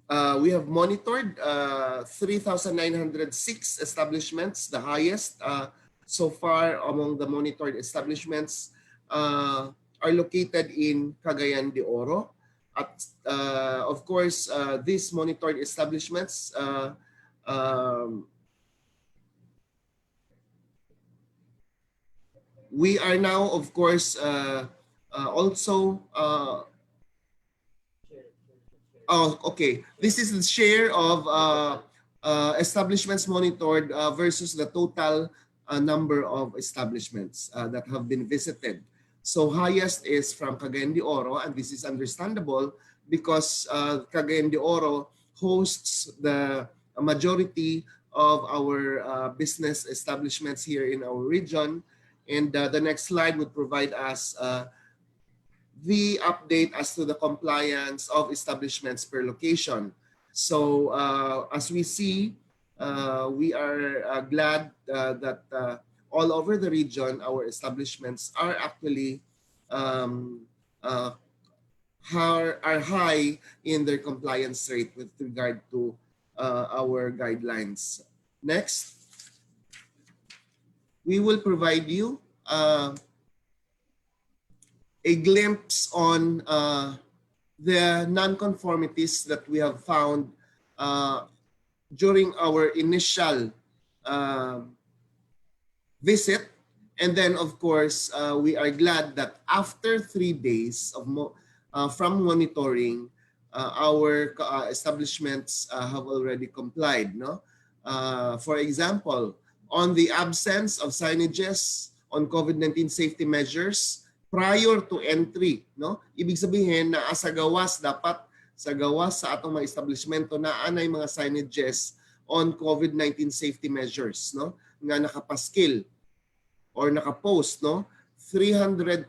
3,906 establishments, the highest so far among the monitored establishments are located in Cagayan de Oro. Of course, these monitored establishments we are now, of course, also okay. This is the share of establishments monitored versus the total number of establishments that have been visited. So highest is from Cagayan de Oro, and this is understandable because Cagayan de Oro hosts the majority of our business establishments here in our region. And the next slide would provide us the update as to the compliance of establishments per location. So as we see, we are glad that all over the region, our establishments are actually are high in their compliance rate with regard to our guidelines. Next, we will provide you a glimpse on the non-conformities that we have found during our initial visit. And then, of course, we are glad that after 3 days of from monitoring, our establishments have already complied. No? For example, on the absence of signages on COVID-19 safety measures prior to entry, no? Ibig sabihin na sa gawas dapat sa gawas sa atong mga establishmento na anay mga signages on COVID-19 safety measures, no? Nga nakapaskil or nakapost, no? 321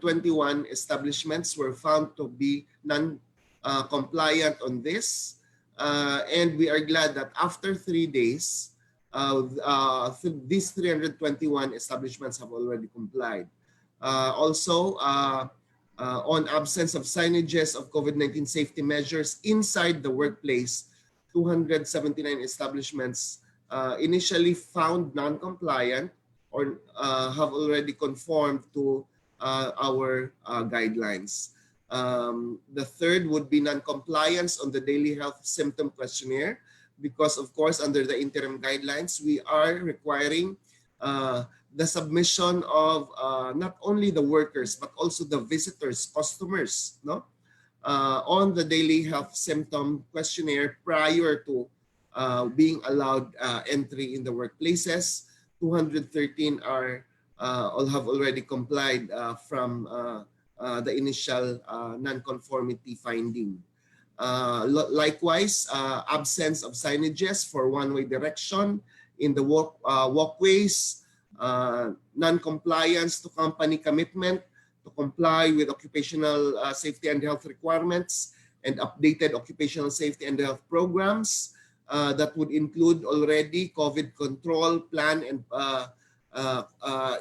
establishments were found to be non-compliant on this, and we are glad that after 3 days, these 321 establishments have already complied. Also, on absence of signages of COVID-19 safety measures inside the workplace, 279 establishments initially found non-compliant or have already conformed to our guidelines. The third would be non-compliance on the daily health symptom questionnaire, because of course under the interim guidelines we are requiring the submission of not only the workers but also the visitors, customers, no, on the daily health symptom questionnaire prior to being allowed entry in the workplaces. 213 are all have already complied from the initial non-conformity finding. Likewise, absence of signages for one-way direction in the walkways, non-compliance to company commitment to comply with occupational safety and health requirements and updated occupational safety and health programs that would include already COVID control plan, and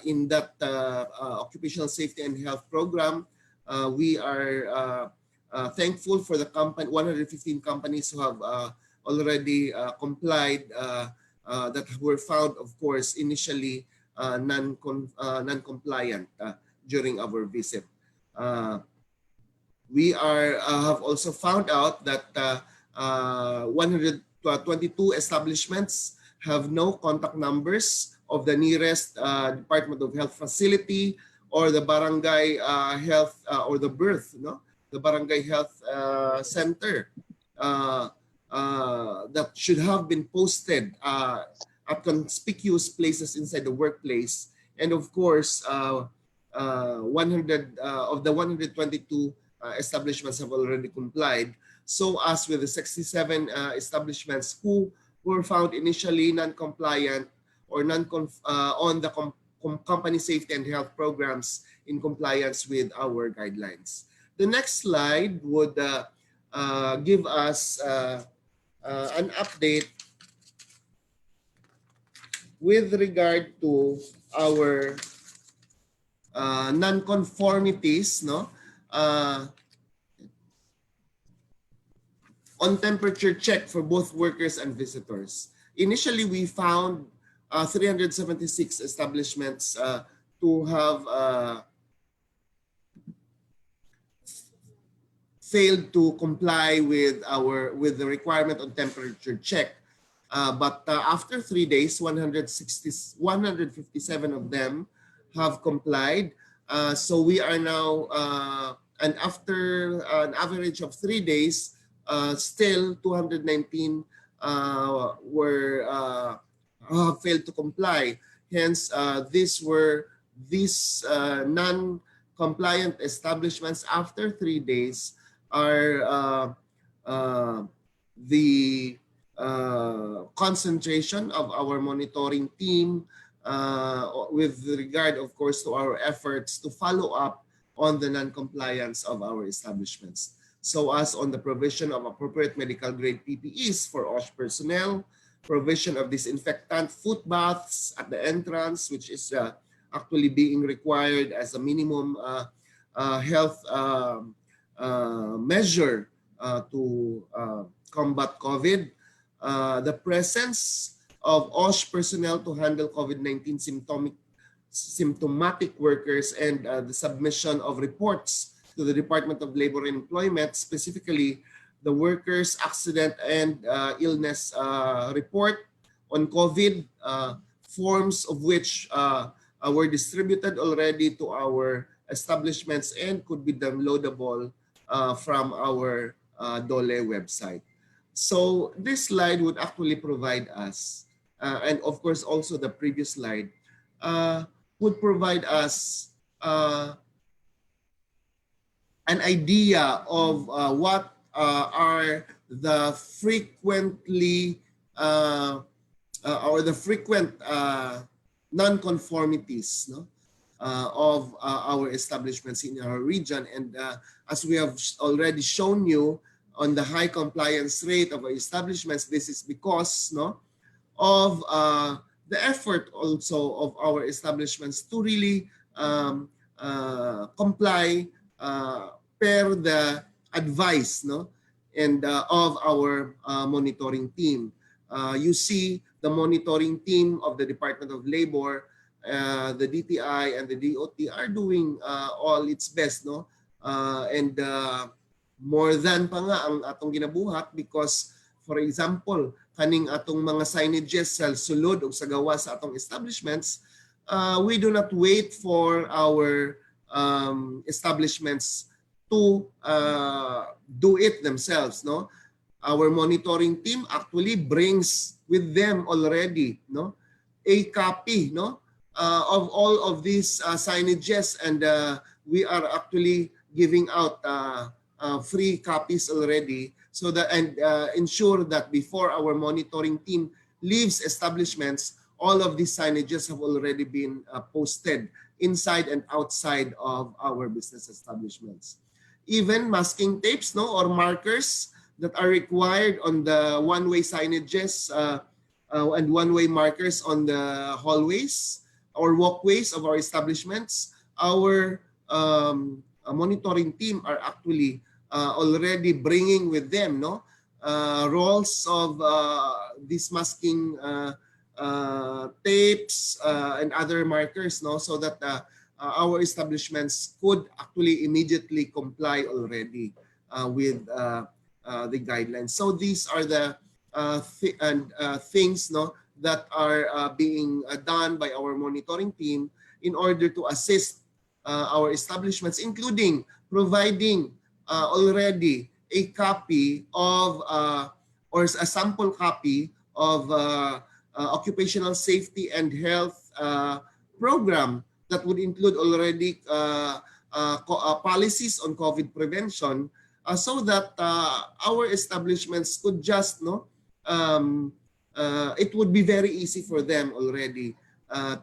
in that occupational safety and health program, we are thankful for the 115 companies who have already complied that were found, of course, initially non-compliant during our visit. We have also found out that 122 establishments have no contact numbers of the nearest Department of Health facility or the barangay health or the birth, no? The barangay health center that should have been posted at conspicuous places inside the workplace. And of course, 100 of the 122 establishments have already complied. So as with the 67 establishments who were found initially non-compliant or on the company safety and health programs in compliance with our guidelines. The next slide would give us an update with regard to our non-conformities, no? On temperature check for both workers and visitors. Initially, we found 376 establishments to have failed to comply with the requirement on temperature check. But after 3 days, 157 of them have complied. So we are now, and after an average of 3 days, still 219 were failed to comply. Hence, these non-compliant establishments after 3 days are the concentration of our monitoring team with regard, of course, to our efforts to follow up on the non-compliance of our establishments. So as on the provision of appropriate medical grade PPEs for OSH personnel, provision of disinfectant foot baths at the entrance, which is actually being required as a minimum health measure to combat COVID. The presence of OSH personnel to handle COVID-19 symptomatic workers, and the submission of reports to the Department of Labor and Employment, specifically the workers' accident and illness report on COVID, forms of which were distributed already to our establishments and could be downloadable from our DOLE website. So this slide would actually provide us, and of course also the previous slide, would provide us an idea of what are the frequently or the frequent non-conformities, no? Of our establishments in our region. And as we have already shown you on the high compliance rate of our establishments, this is because, no, of the effort also of our establishments to really comply per the advice, no, and of our monitoring team. You see the monitoring team of the Department of Labor, the DTI and the DOT are doing all its best, no, and more than pa nga ang atong ginabuhat, because for example kaning atong mga signages sa sulod o sa gawa sa atong establishments, we do not wait for our establishments to do it themselves. No, our monitoring team actually brings with them already, no, a copy, no, of all of these signages, and we are actually giving out free copies already, so that and ensure that before our monitoring team leaves establishments, all of these signages have already been posted inside and outside of our business establishments. Even masking tapes, no, or markers that are required on the one-way signages and one-way markers on the hallways or walkways of our establishments, our monitoring team are actually already bringing with them, no, rolls of these masking tapes and other markers, no, so that our establishments could actually immediately comply already with the guidelines. So these are the things, no, that are being done by our monitoring team in order to assist our establishments, including providing already a copy of or a sample copy of occupational safety and health program that would include already policies on COVID prevention, so that our establishments could just, no, it would be very easy for them already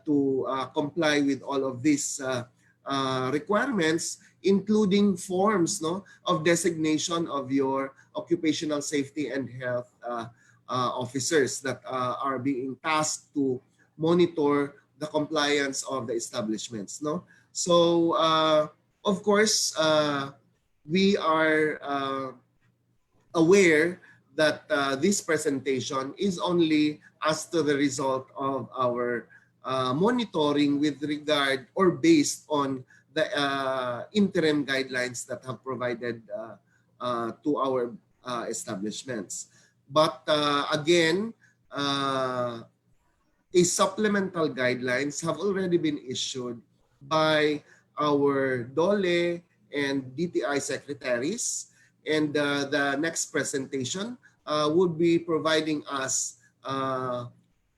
to comply with all of these requirements, including forms, no, of designation of your occupational safety and health officers that are being tasked to monitor the compliance of the establishments, no. So of course we are aware that this presentation is only as to the result of our monitoring with regard or based on the interim guidelines that have provided to our establishments. But again, a supplemental guidelines have already been issued by our DOLE and DTI secretaries, and the next presentation would be providing us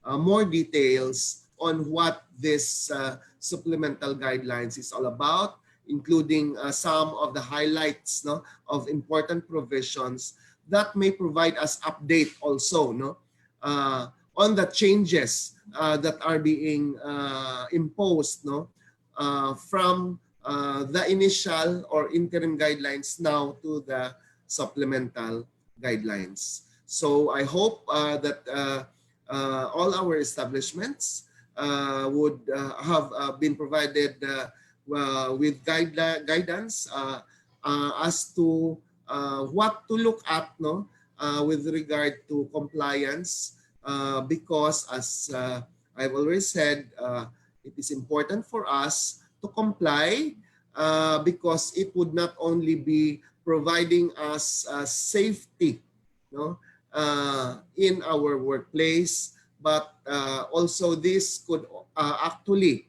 more details on what this supplemental guidelines is all about, including some of the highlights, no, of important provisions that may provide us update also, no, on the changes that are being imposed, no, from the initial or interim guidelines now to the supplemental guidelines. So I hope that all our establishments would have been provided with guidance as to what to look at, no, with regard to compliance, because as I've already said, it is important for us to comply because it would not only be providing us safety, no, in our workplace, but also this could actually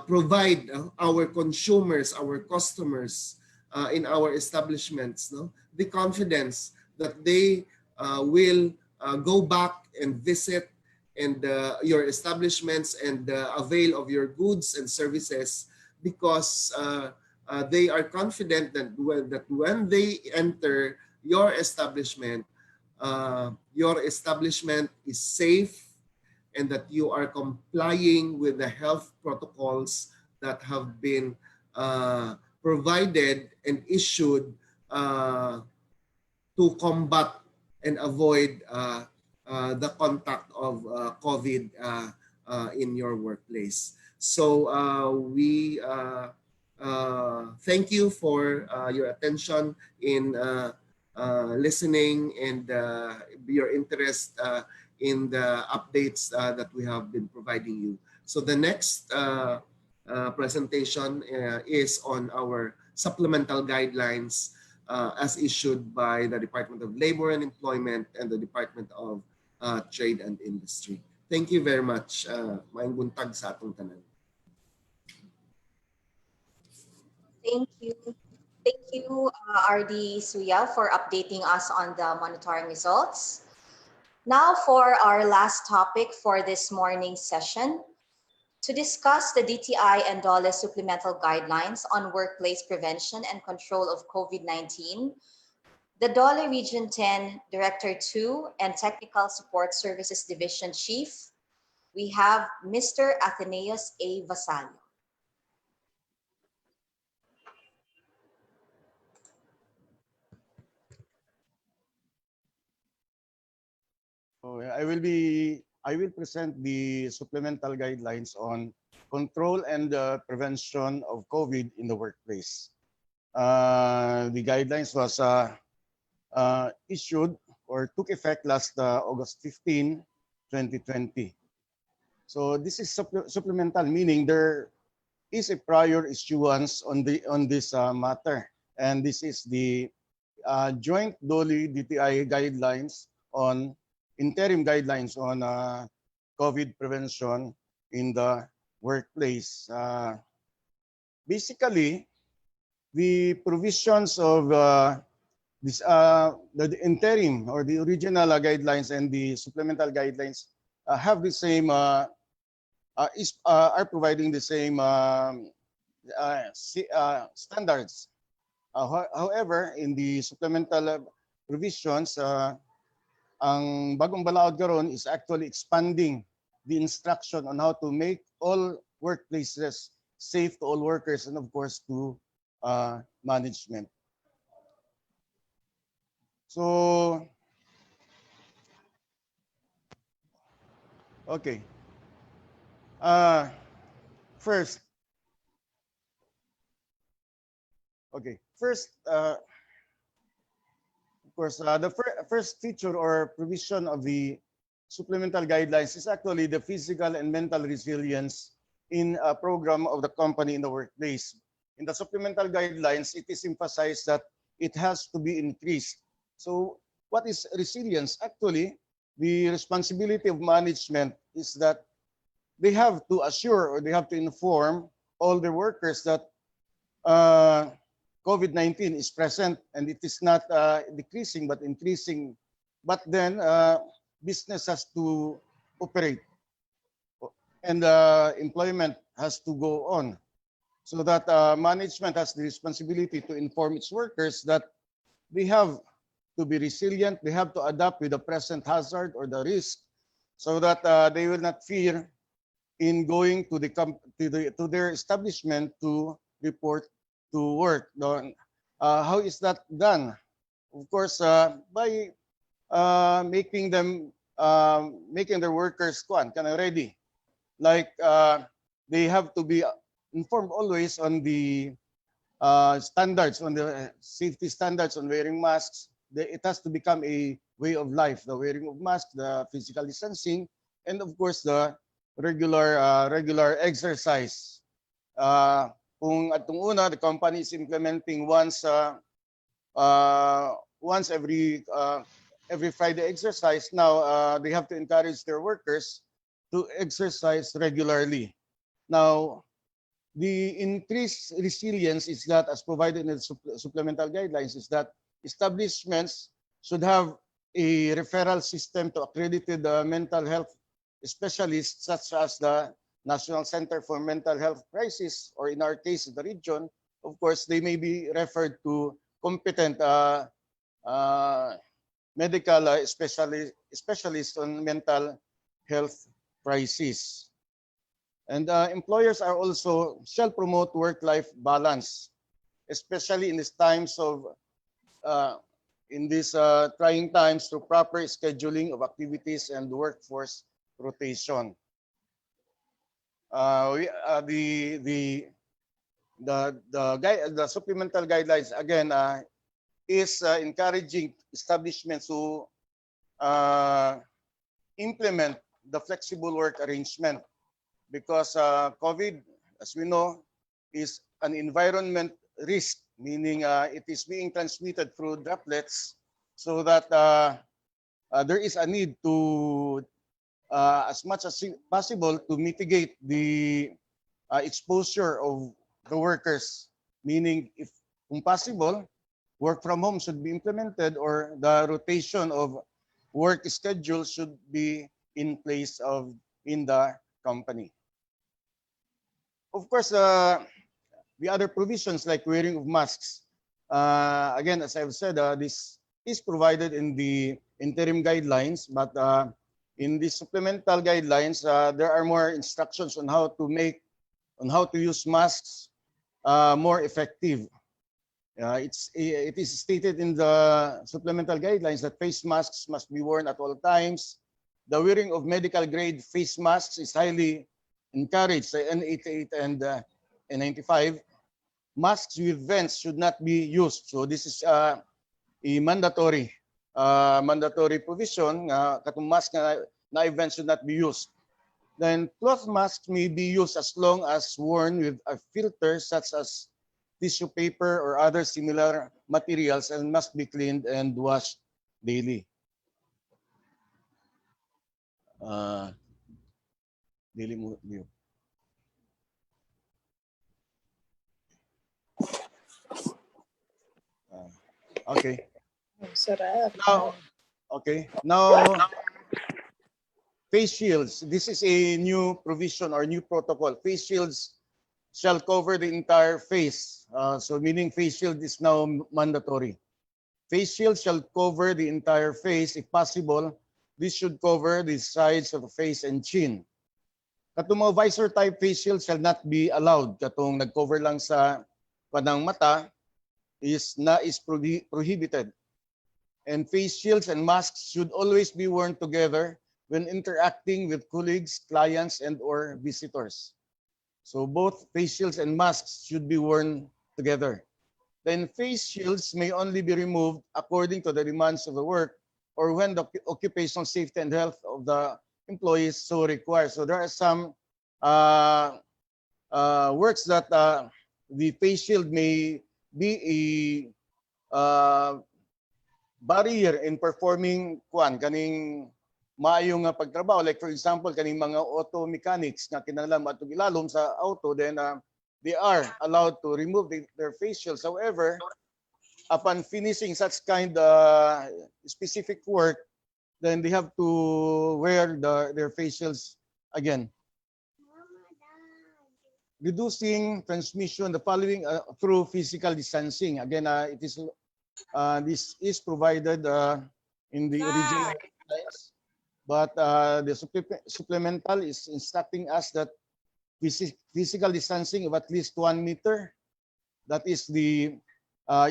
provide our consumers, our customers in our establishments, no, the confidence that they will go back and visit and your establishments and avail of your goods and services, because they are confident that when they enter your establishment is safe and that you are complying with the health protocols that have been provided and issued to combat and avoid the contact of COVID in your workplace. So we thank you for your attention in listening and your interest in the updates that we have been providing you. So the next presentation is on our supplemental guidelines as issued by the Department of Labor and Employment and the Department of Trade and Industry. Thank you very much. Maayong buntag sa atong tanan. Thank you. Thank you, RD Suyao, for updating us on the monitoring results. Now for our last topic for this morning's session, to discuss the DTI and DOLE supplemental guidelines on workplace prevention and control of COVID-19, the DOLE Region 10 Director 2 and Technical Support Services Division Chief, we have Mr. Atheneus A. Vasallo. I will present the supplemental guidelines on control and prevention of COVID in the workplace. The guidelines was issued or took effect last August 15, 2020. So this is supplemental, meaning there is a prior issuance on this matter, and this is the joint DOLE DTI guidelines on interim guidelines on COVID prevention in the workplace. Basically, the provisions of the interim or the original guidelines and the supplemental guidelines have the same are providing the same standards. However, in the supplemental provisions, ang bagong balaod karon is actually expanding the instruction on how to make all workplaces safe to all workers and of course to management. So, okay. First, of course, the first feature or provision of the supplemental guidelines is actually the physical and mental resilience in a program of the company in the workplace. In the supplemental guidelines, it is emphasized that it has to be increased. So what is resilience? Actually, the responsibility of management is that they have to assure or they have to inform all the workers that COVID-19 is present and it is not decreasing but increasing. But then business has to operate and employment has to go on. So that management has the responsibility to inform its workers that they have to be resilient, they have to adapt with the present hazard or the risk so that they will not fear in going to their establishment to report to work. How is that done? Of course, by making their workers ready. Like they have to be informed always on the standards, on the safety standards on wearing masks. It has to become a way of life. The wearing of masks, the physical distancing, and of course the regular exercise. Kung atong una, the company is implementing once every Friday exercise. Now they have to encourage their workers to exercise regularly. Now, the increased resilience is that, as provided in the supplemental guidelines, is that establishments should have a referral system to accredited mental health specialists, such as the National Center for Mental Health Crisis, or in our case, the region. Of course, they may be referred to competent medical specialists on mental health crisis. And employers are also shall promote work-life balance, especially in these times of trying times, through proper scheduling of activities and workforce rotation. The supplemental guidelines again is encouraging establishments to implement the flexible work arrangement, because COVID, as we know, is an environment risk, meaning it is being transmitted through droplets, so that there is a need to as much as possible to mitigate the exposure of the workers, meaning if kung possible, work from home should be implemented or the rotation of work schedule should be in place in the company. Of course, the other provisions like wearing of masks, again, as I've said, this is provided in the interim guidelines, but in the supplemental guidelines, there are more instructions on how to use masks more effective. It is stated in the supplemental guidelines that face masks must be worn at all times. The wearing of medical grade face masks is highly encouraged, the N88 and N95. Masks with vents should not be used. So this is a mandatory provision. Katong mask na events should not be used. Then cloth masks may be used as long as worn with a filter such as tissue paper or other similar materials and must be cleaned and washed daily. Okay. Now, face shields. This is a new provision or new protocol. Face shields shall cover the entire face. So meaning face shield is now mandatory. Face shield shall cover the entire face. If possible, this should cover the sides of the face and chin. Katong mga visor type face shield shall not be allowed. Katong nag-cover lang sa panang mata is prohibited. And face shields and masks should always be worn together when interacting with colleagues, clients, and or visitors. So both face shields and masks should be worn together. Then face shields may only be removed according to the demands of the work or when the occupational safety and health of the employees so require. So there are some works that the face shield may be a barrier in performing kaning maayong pagtrabaho. Like for example, kaning mga auto mechanics nga kinahanglan matug ilalom sa auto, then they are allowed to remove their face shields. However, upon finishing such kind specific work, then they have to wear their face shields again. Reducing transmission, the following through physical distancing. Again, this is provided in the original guidelines, but the supplemental is instructing us that physical distancing of at least 1 meter, that is the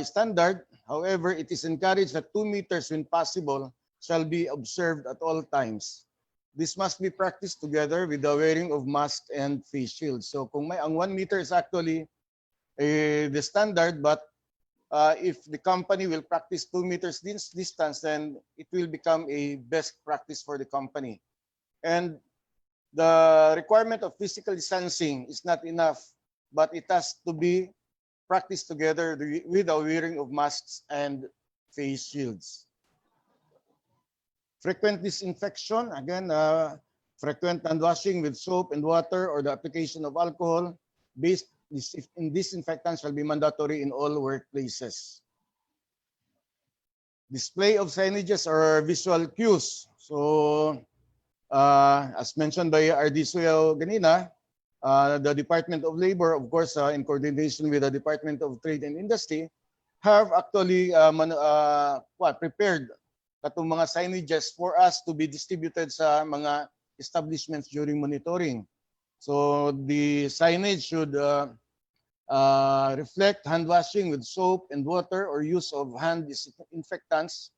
standard. However, it is encouraged that 2 meters when possible shall be observed at all times. This must be practiced together with the wearing of masks and face shields. So kung may ang 1 meter is actually the standard, but if the company will practice 2 meters distance, then it will become a best practice for the company. And the requirement of physical distancing is not enough, but it has to be practiced together with the wearing of masks and face shields. Frequent disinfection, again, frequent hand washing with soap and water or the application of alcohol based in disinfectant shall be mandatory in all workplaces. Display of signages or visual cues. So, as mentioned by RD Suyao ganina, the Department of Labor, of course, in coordination with the Department of Trade and Industry, have actually prepared katong mga signages for us to be distributed sa mga establishments during monitoring. So the signage should reflect hand washing with soap and water or use of hand disinfectants,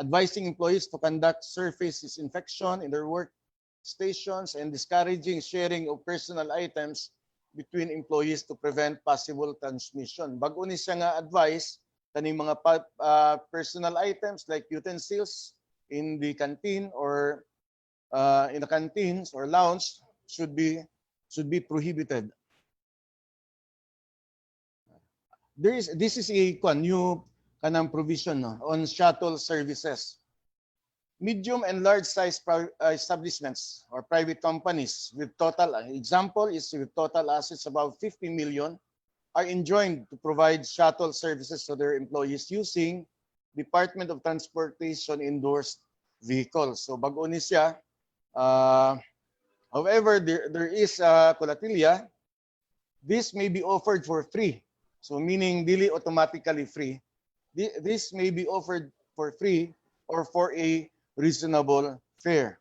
advising employees to conduct surface disinfection in their workstations, and discouraging sharing of personal items between employees to prevent possible transmission. Bago ni siya nga advice, kaning mga personal items like utensils in the canteen or in the canteens or lounge should be prohibited. This is a new kanang provision on shuttle services. medium and large size establishments or private companies with total, example is with total assets about 50 million, are enjoined to provide shuttle services to their employees using Department of Transportation endorsed vehicles. So bago ni siya. However, there is colatilla. This may be offered for free. So meaning dili automatically free. This may be offered for free or for a reasonable fare.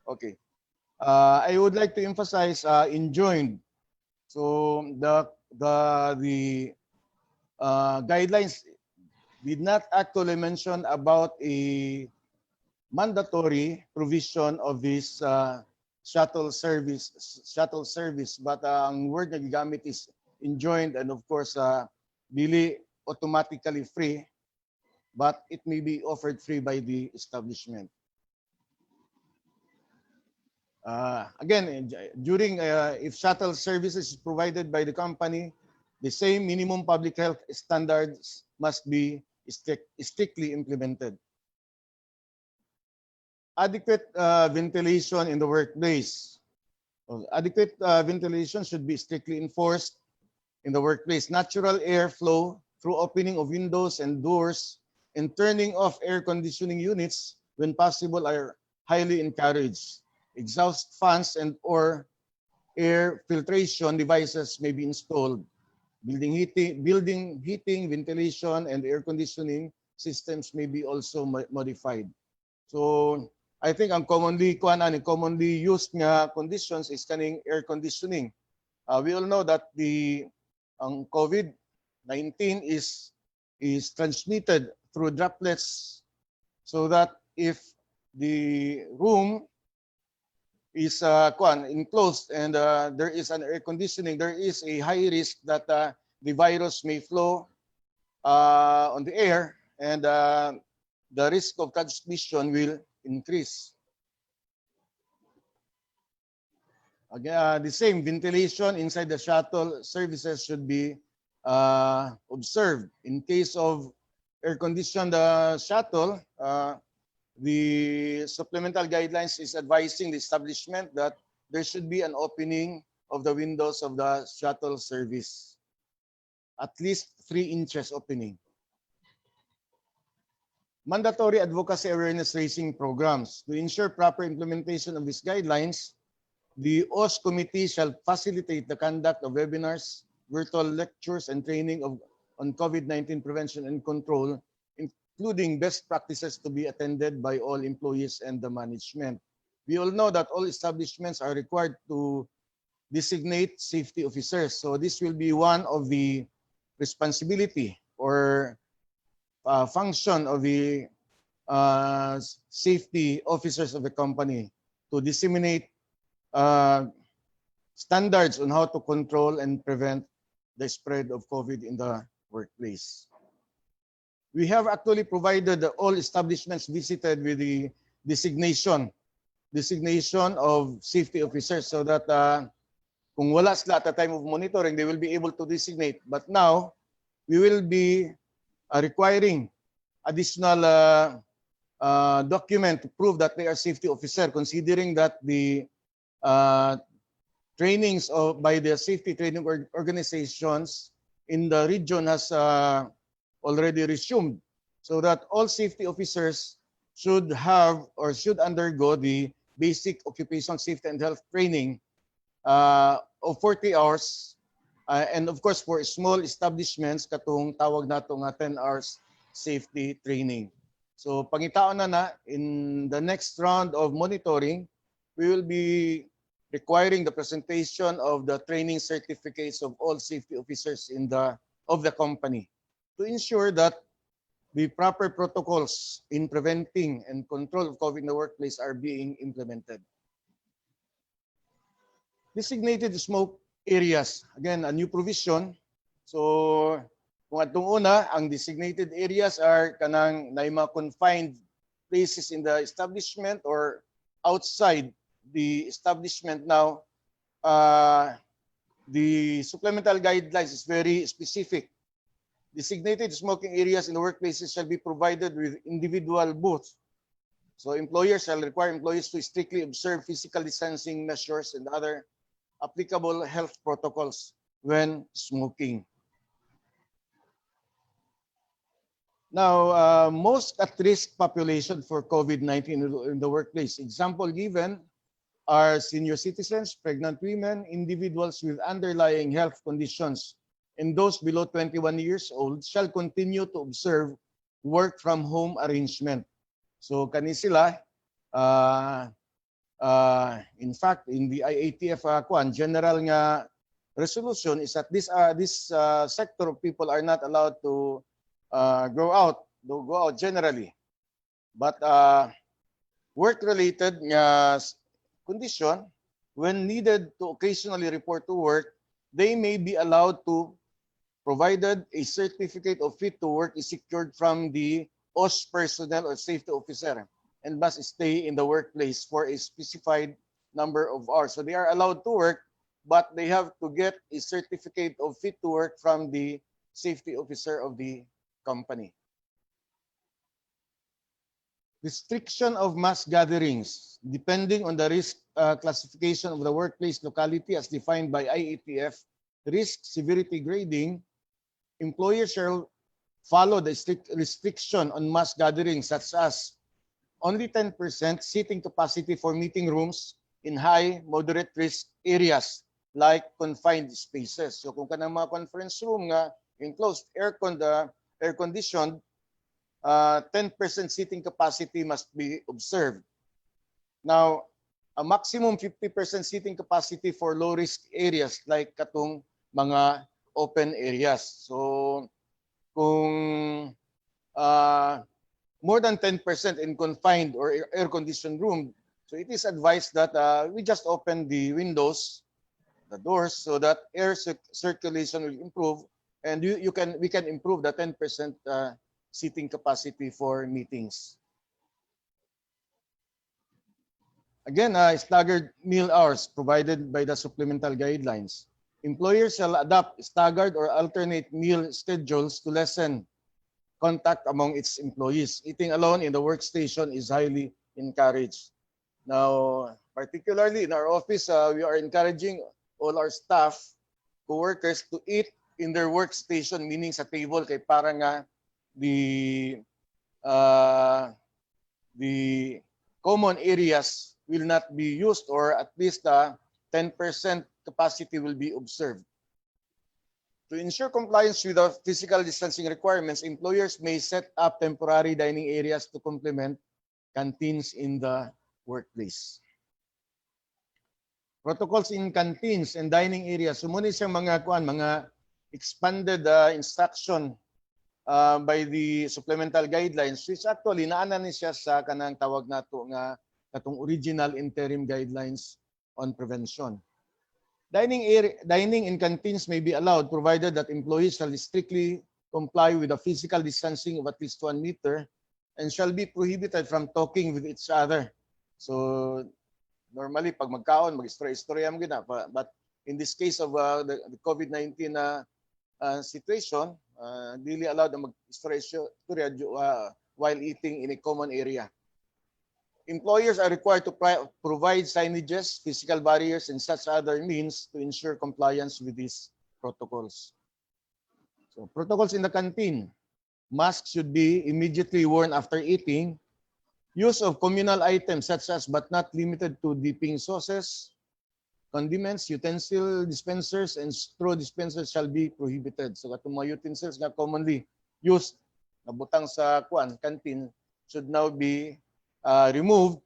Okay. I would like to emphasize enjoined. So the guidelines did not actually mention about a mandatory provision of this shuttle service, but ang word na gigamit is enjoined, and of course dili automatically free, but it may be offered free by the establishment. Again, during if shuttle services is provided by the company, the same minimum public health standards must be strictly implemented. Adequate ventilation in the workplace. Adequate ventilation should be strictly enforced in the workplace. Natural air flow through opening of windows and doors and turning off air conditioning units when possible are highly encouraged. Exhaust fans and or air filtration devices may be installed. Building heating, ventilation, and air conditioning systems may be also modified. So I think ang commonly used nga conditions is kaning air conditioning. We all know that ang COVID-19 is transmitted through droplets, so that if the room is enclosed and there is an air conditioning, there is a high risk that the virus may flow on the air, and the risk of transmission will increase. Again, the same ventilation inside the shuttle services should be observed. In case of air-conditioned shuttle, the supplemental guidelines is advising the establishment that there should be an opening of the windows of the shuttle service, at least 3 inches opening. Mandatory advocacy awareness raising programs. To ensure proper implementation of these guidelines, the OS committee shall facilitate the conduct of webinars, virtual lectures, and training on COVID-19 prevention and control, including best practices to be attended by all employees and the management. We all know that all establishments are required to designate safety officers. So this will be one of the responsibility or function of the safety officers of the company to disseminate standards on how to control and prevent the spread of COVID in the workplace. We have actually provided all establishments visited with the designation of safety officers, so that kung wala sila at the time of monitoring, they will be able to designate. But now, we will be requiring additional document to prove that they are safety officer, considering that the trainings by the safety training organizations in the region has already resumed, so that all safety officers should have or should undergo the basic occupational safety and health training of 40 hours. And of course, for small establishments, katong tawag nato nga 10 hours safety training. So pangitaon na in the next round of monitoring, we will be requiring the presentation of the training certificates of all safety officers of the company, to ensure that the proper protocols in preventing and control of COVID in the workplace are being implemented. Designated smoke areas. Again, a new provision. So, kung atong una, ang designated areas are kanang naima confined places in the establishment or outside the establishment. Now, the supplemental guidelines is very specific. Designated smoking areas in the workplaces shall be provided with individual booths So employers shall require employees to strictly observe physical distancing measures and other applicable health protocols when smoking. Now, most at-risk population for COVID-19 in the workplace. Example given are senior citizens, pregnant women, individuals with underlying health conditions, and those below 21 years old shall continue to observe work from home arrangement. So kani sila, in fact, in the IATF general nga resolution is that this sector of people are not allowed to go out generally. But work-related condition, when needed to occasionally report to work, they may be allowed to, provided a certificate of fit to work is secured from the OS personnel or safety officer, and must stay in the workplace for a specified number of hours. So they are allowed to work, but they have to get a certificate of fit to work from the safety officer of the company. Restriction of mass gatherings, depending on the risk classification of the workplace locality as defined by IATF, risk severity grading, employers shall follow the strict restriction on mass gatherings such as only 10% seating capacity for meeting rooms in high, moderate risk areas like confined spaces. So kung kanang mga conference room nga enclosed, air-conditioned, 10% seating capacity must be observed. Now, a maximum 50% seating capacity for low-risk areas like katong mga open areas. So, kung more than 10% in confined or air-conditioned room, so it is advised that we just open the windows, the doors, so that air circulation will improve, and we can improve the 10% seating capacity for meetings. Again, staggered meal hours provided by the supplemental guidelines. Employers shall adopt staggered or alternate meal schedules to lessen contact among its employees. Eating alone in the workstation is highly encouraged. Now, particularly in our office, we are encouraging all our staff, co-workers to eat in their workstation, meaning sa table, kay para nga the common areas will not be used, or at least 10% capacity will be observed. To ensure compliance with the physical distancing requirements, employers may set up temporary dining areas to complement canteens in the workplace. Protocols in canteens and dining areas. Sumuni siyang mga expanded instruction by the supplemental guidelines, which actually naanan ni siya sa kanang tawag nato nga katong original interim guidelines on prevention. Dining in canteens may be allowed provided that employees shall strictly comply with the physical distancing of at least 1 meter and shall be prohibited from talking with each other. So normally pag magkaon, mag-istorya mo gina, but in this case of the COVID-19 situation, really allowed na mag-istorya while eating in a common area. Employers are required to provide signages, physical barriers, and such other means to ensure compliance with these protocols. So, protocols in the canteen. Masks should be immediately worn after eating. Use of communal items such as but not limited to dipping sauces, condiments, utensil dispensers, and straw dispensers shall be prohibited. So, katong mga utensils nga commonly used na butang sa canteen should now be removed,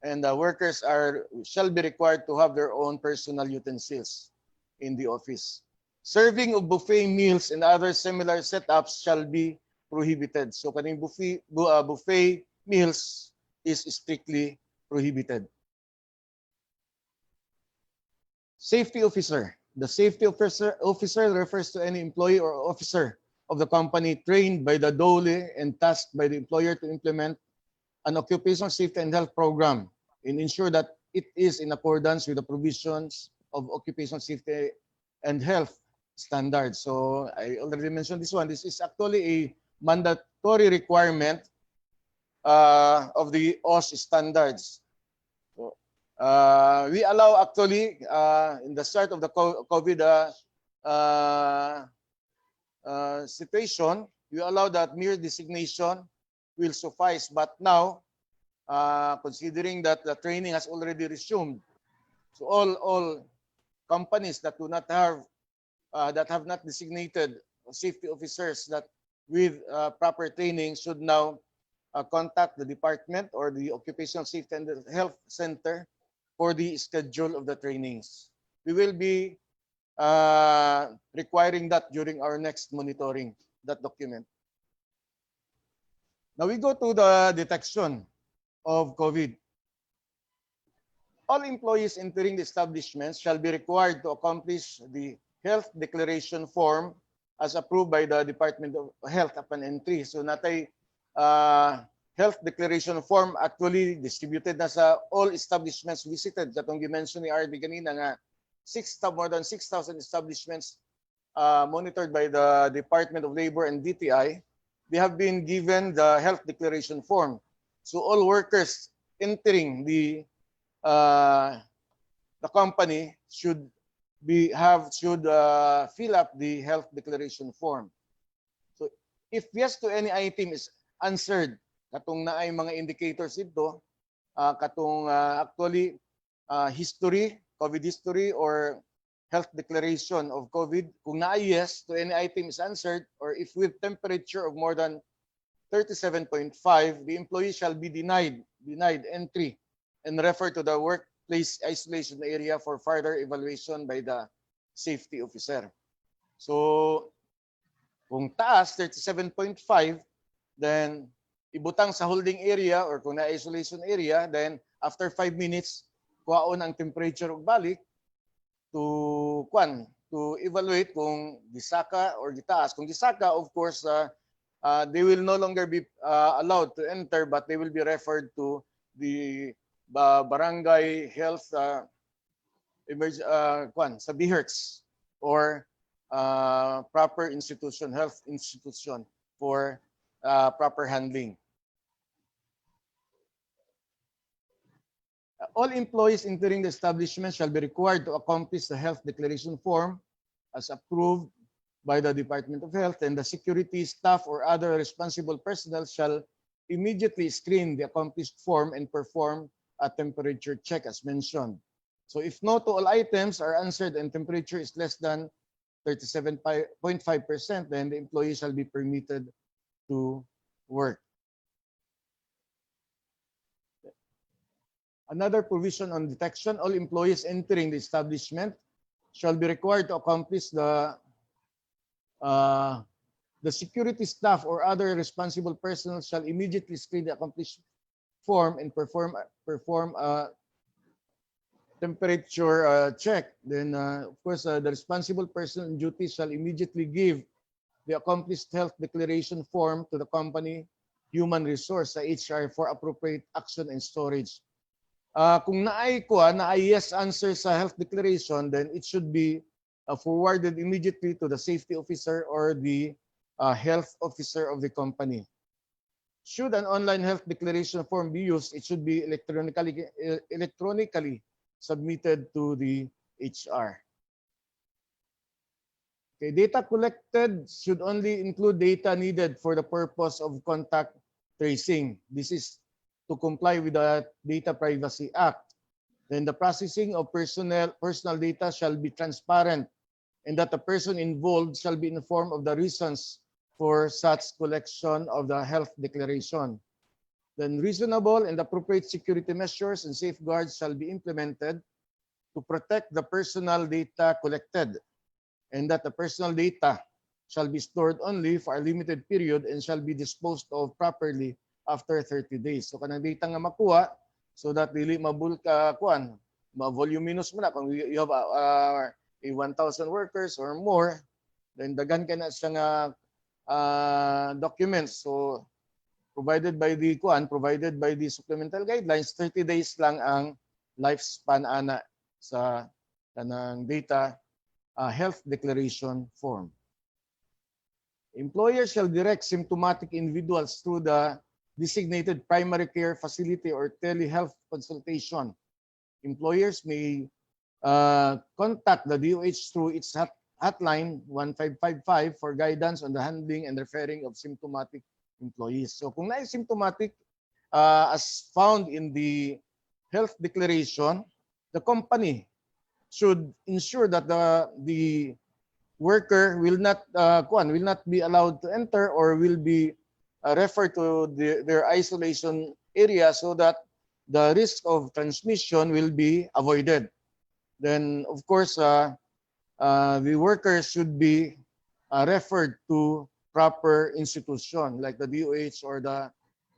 and workers shall be required to have their own personal utensils in the office. Serving of buffet meals and other similar setups shall be prohibited. So kaning buffet meals is strictly prohibited. Safety officer. The safety officer refers to any employee or officer of the company trained by the DOLE and tasked by the employer to implement an occupational safety and health program and ensure that it is in accordance with the provisions of occupational safety and health standards. So I already mentioned this one. This is actually a mandatory requirement of the OS standards. So, we allow actually in the start of the COVID situation, we allow that mere designation will suffice. But now, considering that the training has already resumed, so all companies that do not have that have not designated safety officers that with proper training should now contact the department or the Occupational Safety and Health Center for the schedule of the trainings. We will be requiring that during our next monitoring, that document. Now we go to the detection of COVID. All employees entering the establishments shall be required to accomplish the health declaration form as approved by the Department of Health upon entry. So natay health declaration form actually distributed na sa all establishments visited. Katong gi-mention ni RD kanina nga more than 6,000 establishments monitored by the Department of Labor and DTI. They have been given the health declaration form. So all workers entering the company should fill up the health declaration form. So if yes to any item is answered, katong naay mga indicators ito, katong actually history, COVID history or health declaration of COVID, kung naay yes to any item is answered, or if with temperature of more than 37.5, the employee shall be denied entry and referred to the workplace isolation area for further evaluation by the safety officer. So, kung taas, 37.5, then ibutang sa holding area or kung na-isolation area, then after 5 minutes, kuhaon ang temperature og balik to evaluate kung gisaka or gitaas. Kung gisaka, of course, they will no longer be allowed to enter, but they will be referred to the barangay health sa BHERTS or proper institution, health institution for proper handling. All employees entering the establishment shall be required to accomplish the health declaration form as approved by the Department of Health, and the security staff or other responsible personnel shall immediately screen the accomplished form and perform a temperature check as mentioned. So if no to all items are answered and temperature is less than 37.5%, then the employee shall be permitted to work. Another provision on detection, all employees entering the establishment shall be required to accomplish the security staff or other responsible personnel shall immediately screen the accomplished form and perform a temperature check. Then, of course, the responsible person on duty shall immediately give the accomplished health declaration form to the company human resource sa HR for appropriate action and storage. Kung naay yes answer sa health declaration, then it should be forwarded immediately to the safety officer or the health officer of the company. Should an online health declaration form be used, it should be electronically submitted to the HR. Okay, data collected should only include data needed for the purpose of contact tracing. This is to comply with the Data Privacy Act. Then the processing of personal data shall be transparent, and that the person involved shall be informed of the reasons for such collection of the health declaration. Then reasonable and appropriate security measures and safeguards shall be implemented to protect the personal data collected, and that the personal data shall be stored only for a limited period and shall be disposed of properly after 30 days. So kanang data nga makuha, so that dili mabulka ma-voluminous mo na. Kung you have 1,000 workers or more, then dagan ka na siya nga documents. So provided by the supplemental guidelines, 30 days lang ang lifespan ana sa kanang data health declaration form. Employers shall direct symptomatic individuals through the designated primary care facility or telehealth consultation. Employers may contact the DOH through its hotline 1555 for guidance on the handling and referring of symptomatic employees. So kung na-symptomatic, as found in the health declaration, the company should ensure that the worker will not be allowed to enter or will be referred to their isolation area so that the risk of transmission will be avoided. Then, of course, the workers should be referred to proper institution like the DOH or the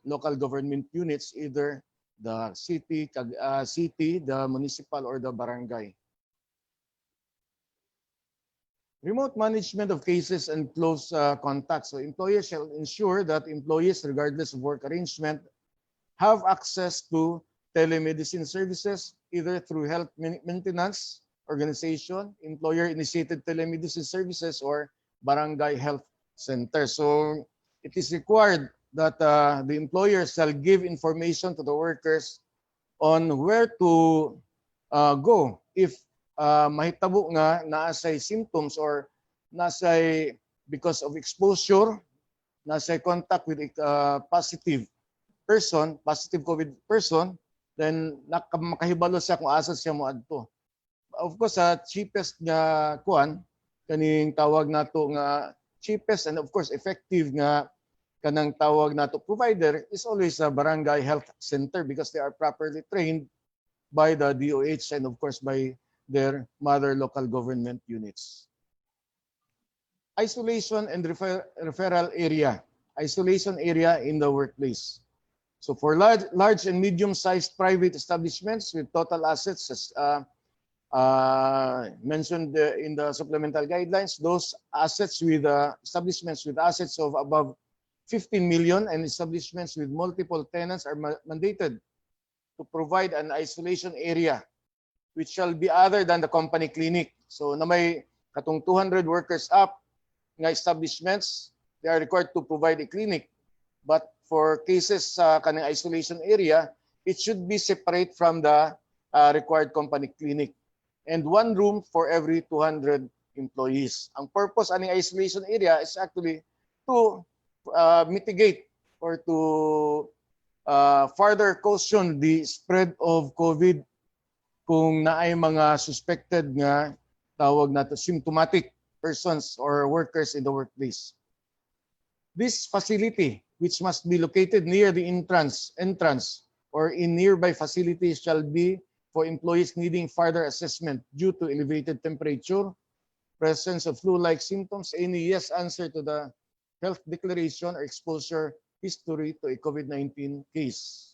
local government units, either the city, the municipal, or the barangay. Remote management of cases and close contacts. So employers shall ensure that employees, regardless of work arrangement, have access to telemedicine services, either through health maintenance organization, employer-initiated telemedicine services, or barangay health center. So it is required that the employer shall give information to the workers on where to go if mahitabo nga naasay symptoms or nasay because of exposure, nasay contact with a positive person, positive COVID person, then makahibalo siya kung asa siya moadto. Of course, cheapest nga kuan kaning tawag nato nga cheapest and of course effective nga kanang tawag nato provider is always a barangay health center because they are properly trained by the DOH and of course by their mother local government units. Isolation and referral area. Isolation area in the workplace. So for large and medium-sized private establishments with total assets as mentioned in the supplemental guidelines, those assets with establishments with assets of above 15 million and establishments with multiple tenants are mandated to provide an isolation area which shall be other than the company clinic. So na may katong 200 workers up nga establishments, they are required to provide a clinic. But for cases sa kaning isolation area, it should be separate from the required company clinic. And one room for every 200 employees. Ang purpose aning isolation area is actually to mitigate or to further caution the spread of COVID kung naay mga suspected nga tawag nato symptomatic persons or workers in the workplace. This facility, which must be located near the entrance or in nearby facilities, shall be for employees needing further assessment due to elevated temperature, presence of flu-like symptoms, any yes answer to the health declaration or exposure history to a COVID-19 case.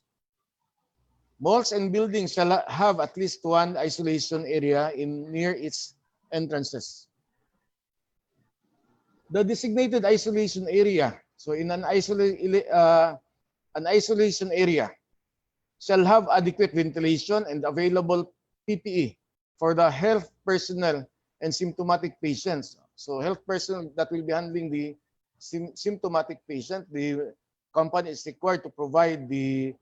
Malls and buildings shall have at least one isolation area near its entrances. The designated isolation area, so in an isolation area, shall have adequate ventilation and available PPE for the health personnel and symptomatic patients. So health personnel that will be handling the symptomatic patient, the company is required to provide the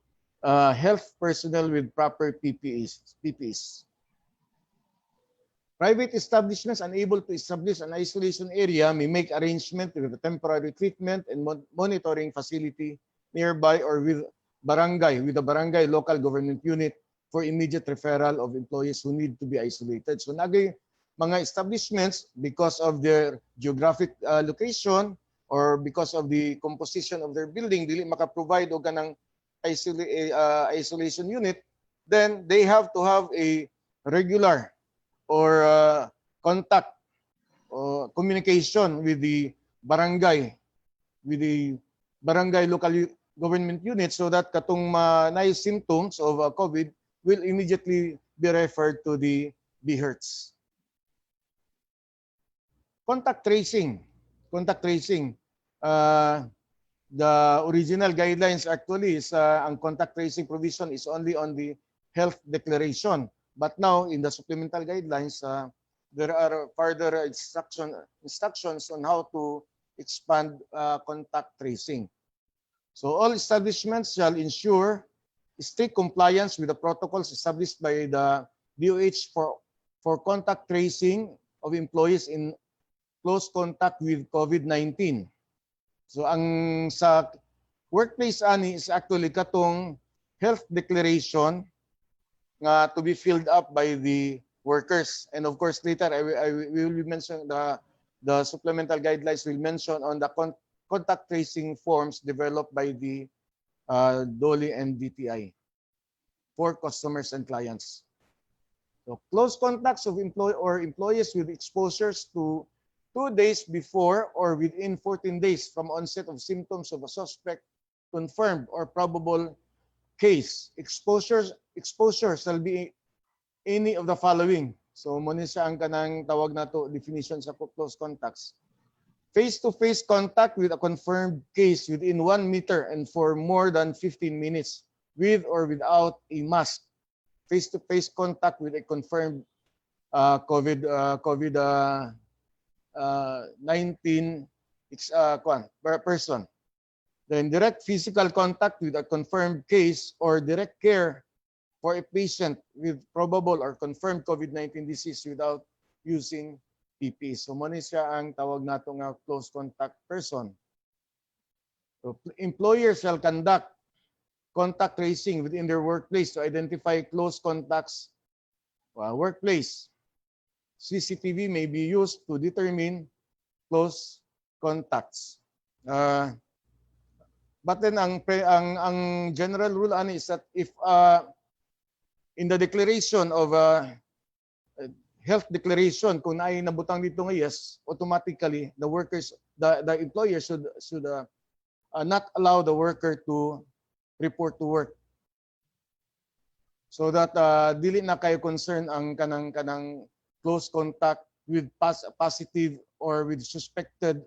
health personnel with proper PPEs. Private establishments unable to establish an isolation area may make arrangement with a temporary treatment and monitoring facility nearby or with a barangay local government unit for immediate referral of employees who need to be isolated. So nagay mga establishments, because of their geographic location or because of the composition of their building, dili maka-provide og kanang isolation unit, then they have to have a regular or contact or communication with the barangay local government unit so that katong nice symptoms of COVID will immediately be referred to the BHERTS. Contact tracing. The original guidelines actually is ang contact tracing provision is only on the health declaration. But now in the supplemental guidelines, there are further instructions on how to expand contact tracing. So all establishments shall ensure strict compliance with the protocols established by the DOH for contact tracing of employees in close contact with COVID-19. So ang sa workplace ani is actually katong health declaration nga to be filled up by the workers. And of course later we will mention the supplemental guidelines will mention on the contact tracing forms developed by the DOLE and DTI for customers and clients. So close contacts of employees with exposures to 2 days before or within 14 days from onset of symptoms of a suspect, confirmed or probable case. Exposure shall be any of the following. So muna siya ang kanang tawag nato definition sa close contacts. Face-to-face contact with a confirmed case within 1 meter and for more than 15 minutes with or without a mask. Face-to-face contact with a confirmed COVID-19 person. Then direct physical contact with a confirmed case or direct care for a patient with probable or confirmed COVID-19 disease without using PPE. So muna siya ang tawag nato nga close contact person. So employers shall conduct contact tracing within their workplace to identify close contacts. Workplace. CCTV may be used to determine close contacts. But then ang general rule ani is that if in the declaration of health declaration kung naay nabutang dito nga yes, automatically the employer should not allow the worker to report to work. So that dili na kayo concern ang kanang close contact with positive or with suspected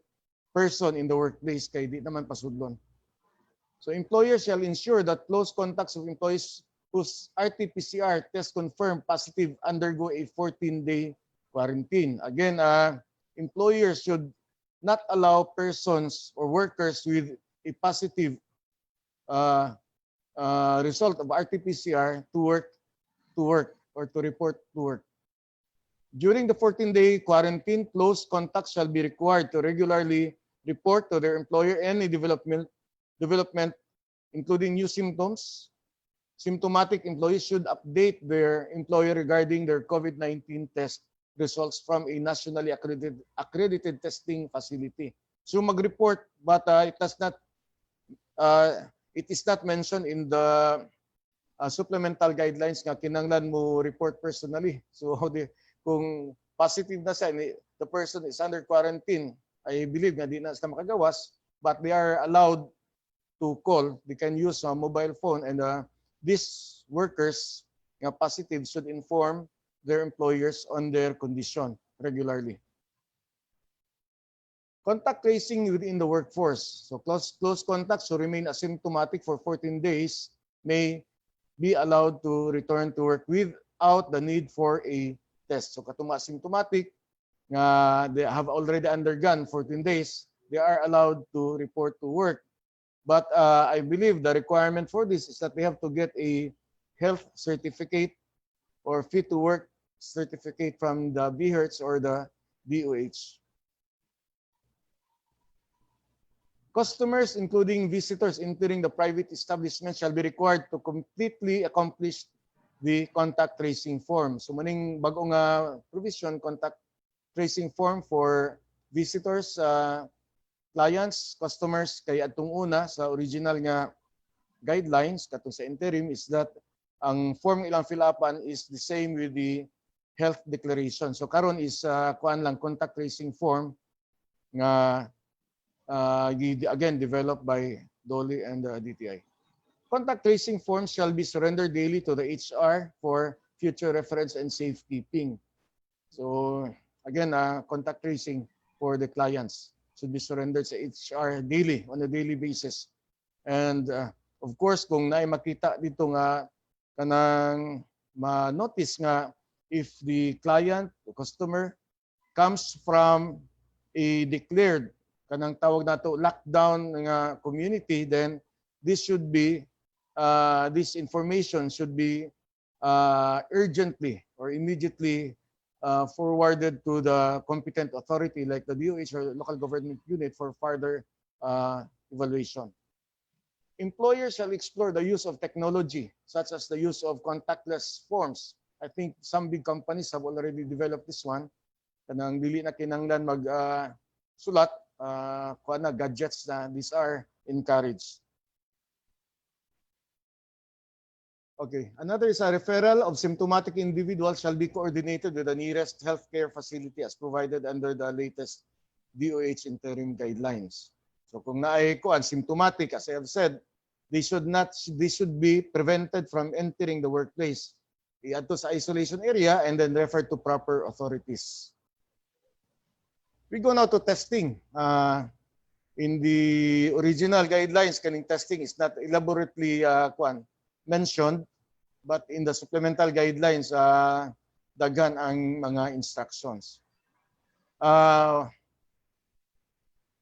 person in the workplace kay di naman pasudlon. So employers shall ensure that close contacts of employees whose RT-PCR test confirmed positive undergo a 14-day quarantine. Again, employers should not allow persons or workers with a positive result of RT-PCR to work or to report to work. During the 14-day quarantine, close contacts shall be required to regularly report to their employer any development, including new symptoms. Symptomatic employees should update their employer regarding their COVID-19 test results from a nationally accredited testing facility. So mag-report, but it is not mentioned in the supplemental guidelines nga kinanglan mo report personally. So kung positive na siya, the person is under quarantine, I believe nga di na sila makagawas, but they are allowed to call. They can use a mobile phone, and these workers nga positive should inform their employers on their condition regularly. Contact tracing within the workforce. So close contacts who remain asymptomatic for 14 days may be allowed to return to work without the need for a test. So katong asymptomatic nga they have already undergone 14 days, they are allowed to report to work. But I believe the requirement for this is that they have to get a health certificate or fit to work certificate from the BHERTS or the DOH. Customers, including visitors entering the private establishment, shall be required to completely accomplish the contact tracing form. So maning bagong provision, contact tracing form for visitors, clients, customers, kaya atong una sa original nga guidelines katong sa interim is that ang form ilang fill upan is the same with the health declaration. So karon is kuan lang contact tracing form nga again developed by DOLE and the DTI. Contact tracing forms shall be surrendered daily to the HR for future reference and safekeeping. So again, contact tracing for the clients should be surrendered sa HR daily, on a daily basis. And of course, kung naay makita dito nga kanang ma-notice nga if the client, the customer, comes from a declared kanang tawag nato lockdown nga community, then this should be, this information should be urgently or immediately forwarded to the competent authority like the DOH or local government unit for further evaluation. Employers shall explore the use of technology, such as the use of contactless forms. I think some big companies have already developed this one. Kanang dili na kinanglan mag sulat, kuha na gadgets na these are encouraged. Okay, another is a referral of symptomatic individuals shall be coordinated with the nearest healthcare facility as provided under the latest DOH interim guidelines. So kung naay kuan symptomatic, as I have said, they should be prevented from entering the workplace. Iadto sa isolation area and then referred to proper authorities. We go now to testing. In the original guidelines, kaning testing is not elaborately mentioned, but in the supplemental guidelines, daghan ang mga instructions.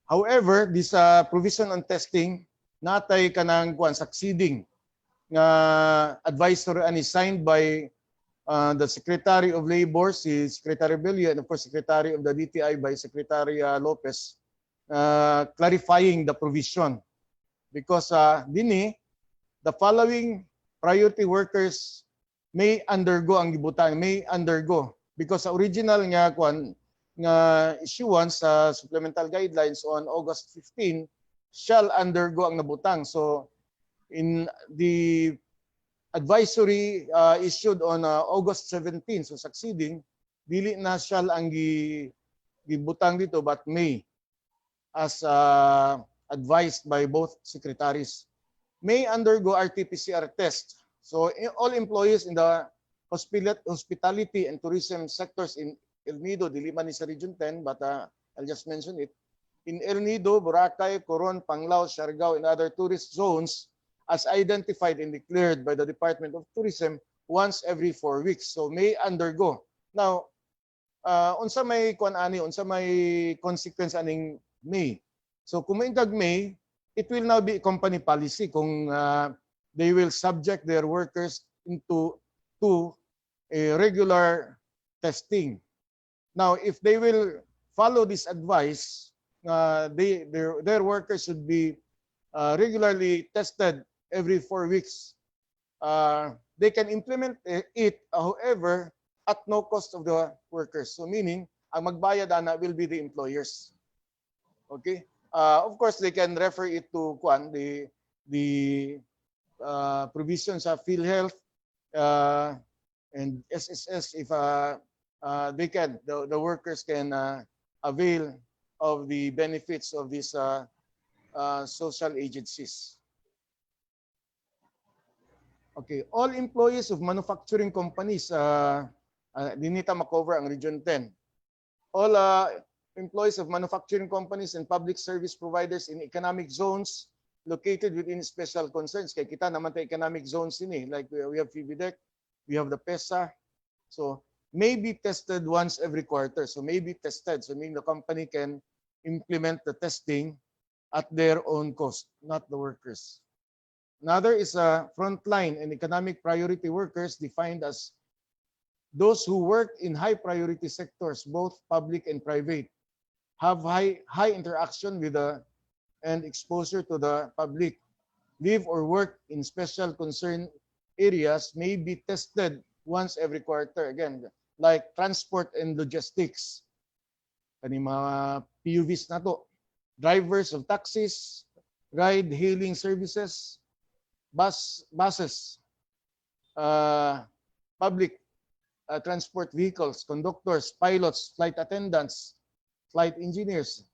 However, this provision on testing, natay kanang succeeding nga advisory and is signed by the Secretary of Labor, si Secretary Bello, and of course Secretary of the DTI by Secretary Lopez, clarifying the provision. Because dini, the following priority workers may undergo ang gibutan, may undergo. Because sa original nga issuance sa supplemental guidelines on August 15, shall undergo ang nabutang. So in the advisory issued on August 17, so succeeding, dili na shall ang gibutang dito but may, as advised by both secretaries. May undergo RT-PCR test. So all employees in the hospitality and tourism sectors in El Nido, dili man ni sa Region 10, but I'll just mention it. In El Nido, Boracay, Coron, Panglao, Siargao, and other tourist zones as identified and declared by the Department of Tourism once every 4 weeks. So may undergo. Now, unsa may unsa may consequence aning may. So kung may may, it will now be company policy kung they will subject their workers to a regular testing. Now, if they will follow this advice, their workers should be regularly tested every 4 weeks. They can implement it, however, at no cost of the workers. So meaning, ang magbayad ana will be the employers. Okay? Of course, they can refer it to the provisions of PhilHealth and SSS if they can, the workers can avail of the benefits of these social agencies. Okay, all employees of manufacturing companies, dinita makover ang Region 10. All employees of manufacturing companies and public service providers in economic zones located within special concerns. Kaya kita naman tayo economic zones ini, like we have FIBIDEC, we have the PESA. So may be tested once every quarter. So may be tested. So meaning the company can implement the testing at their own cost, not the workers. Another is frontline and economic priority workers defined as those who work in high priority sectors, both public and private, have high interaction with and exposure to the public, live or work in special concern areas may be tested once every quarter. Again, like transport and logistics. Kani mga PUVs na to. Drivers of taxis, ride-hailing services, buses, public transport vehicles, conductors, pilots, flight attendants, flight engineers,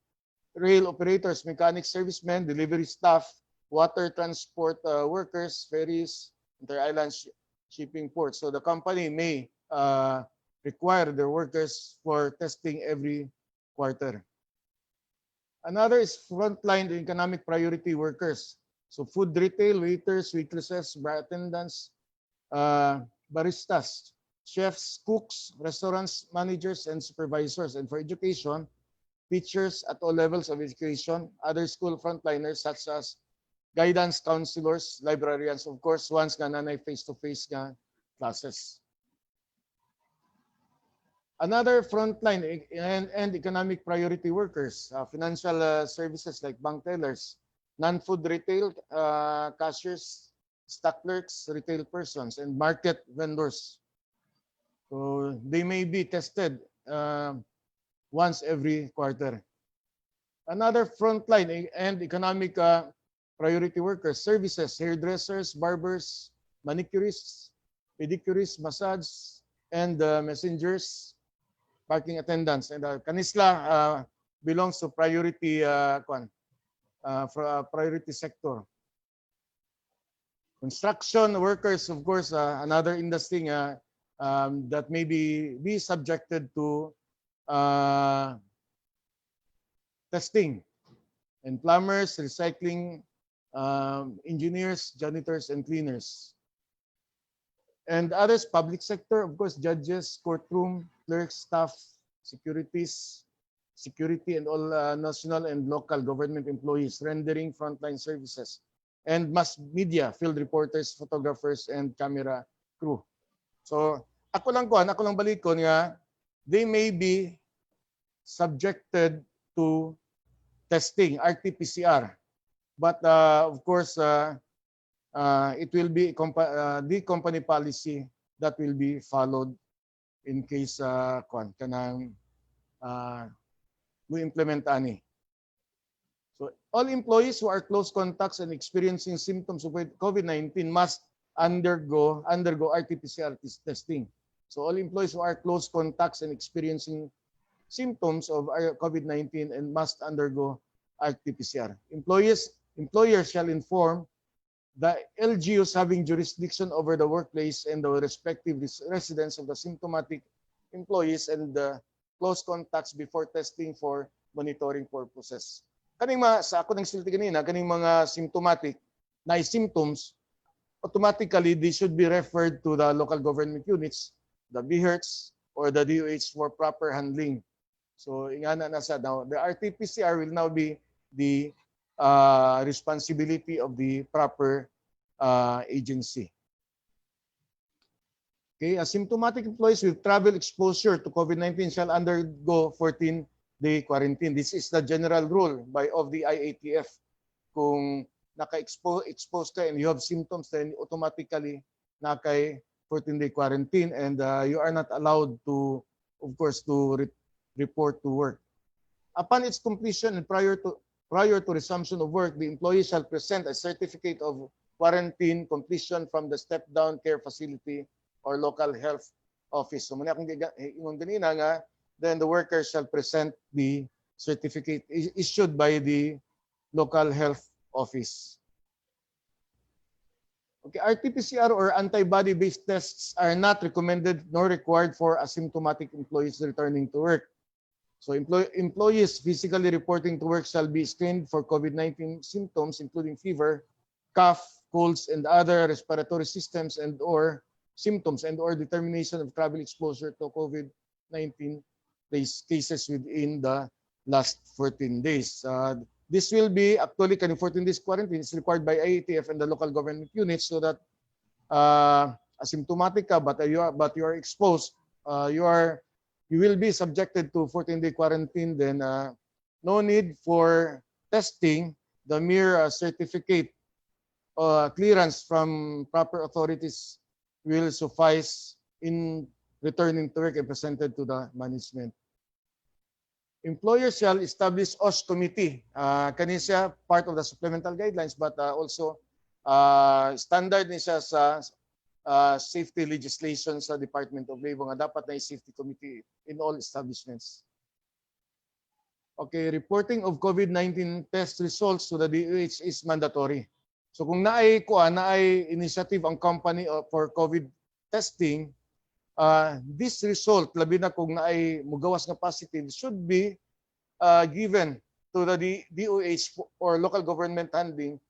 rail operators, mechanic servicemen, delivery staff, water transport workers, ferries, inter-island shipping ports. So the company may require their workers for testing every quarter. Another is frontline economic priority workers. So food retail, waiters, waitresses, bar attendants, baristas, chefs, cooks, restaurants, managers, and supervisors. And for education, teachers at all levels of education, other school frontliners such as guidance counselors, librarians, of course, once nga nanay face-to-face nga classes. Another frontline and economic priority workers, financial services like bank tellers, non-food retail cashiers, stock clerks, retail persons, and market vendors. So they may be tested once every quarter. Another frontline and economic priority workers, services, hairdressers, barbers, manicurists, pedicurists, massage, and messengers, parking attendants. And kanisla belongs to priority priority sector. Construction workers, of course, another industry that may be subjected to testing. And plumbers, recycling, engineers, janitors, and cleaners. And others, public sector, of course, judges, courtroom, clerks, staff, security, and all national and local government employees rendering frontline services. And mass media, field reporters, photographers, and camera crew. So, ako lang balikon nga, they may be subjected to testing, RT-PCR. But of course, it will be the company policy that will be followed in case kanang we implement ani. So all employees who are close contacts and experiencing symptoms of COVID-19 must undergo RT-PCR testing. So all employees who are close contacts and experiencing symptoms of COVID-19 and must undergo RT-PCR. Employers shall inform the LGUs having jurisdiction over the workplace and the respective residents of the symptomatic employees and the close contacts before testing for monitoring purposes. Kaning sa ako ng silti kanina, kaning mga symptomatic na symptoms, automatically they should be referred to the local government units, the BHERTs, or the DOH for proper handling. So ingana na sa now, the RT-PCR will now be the responsibility of the proper agency. Okay, asymptomatic employees with travel exposure to COVID-19 shall undergo 14-day quarantine. This is the general rule of the IATF. Kung naka-expose ka and you have symptoms, then automatically naka 14-day quarantine, and you are not allowed to, of course, to report to work. Upon its completion and prior to resumption of work, the employee shall present a certificate of quarantine completion from the step-down care facility or local health office. So muna akong ingon ganina nga, then the worker shall present the certificate issued by the local health office. Okay, RT-PCR or antibody-based tests are not recommended nor required for asymptomatic employees returning to work. So employees physically reporting to work shall be screened for COVID-19 symptoms, including fever, cough, colds, and other respiratory systems and or symptoms and or determination of travel exposure to COVID-19 cases within the last 14 days. This will be actually 14 days quarantine is required by IATF and the local government units, so that asymptomatic but you are exposed, you will be subjected to 14-day quarantine. Then no need for testing. The mere certificate clearance from proper authorities will suffice in returning to work and presented to the management. Employers shall establish OSH committee. Kanisa part of the supplemental guidelines, but also standard ni siya sa safety legislation sa Department of Labor nga dapat na safety committee in all establishments. Okay, reporting of COVID-19 test results to the DOH is mandatory. So kung naay initiative ang company for COVID testing, this result, labi na kung naay mugawas nga positive, should be given to the DOH or local government handling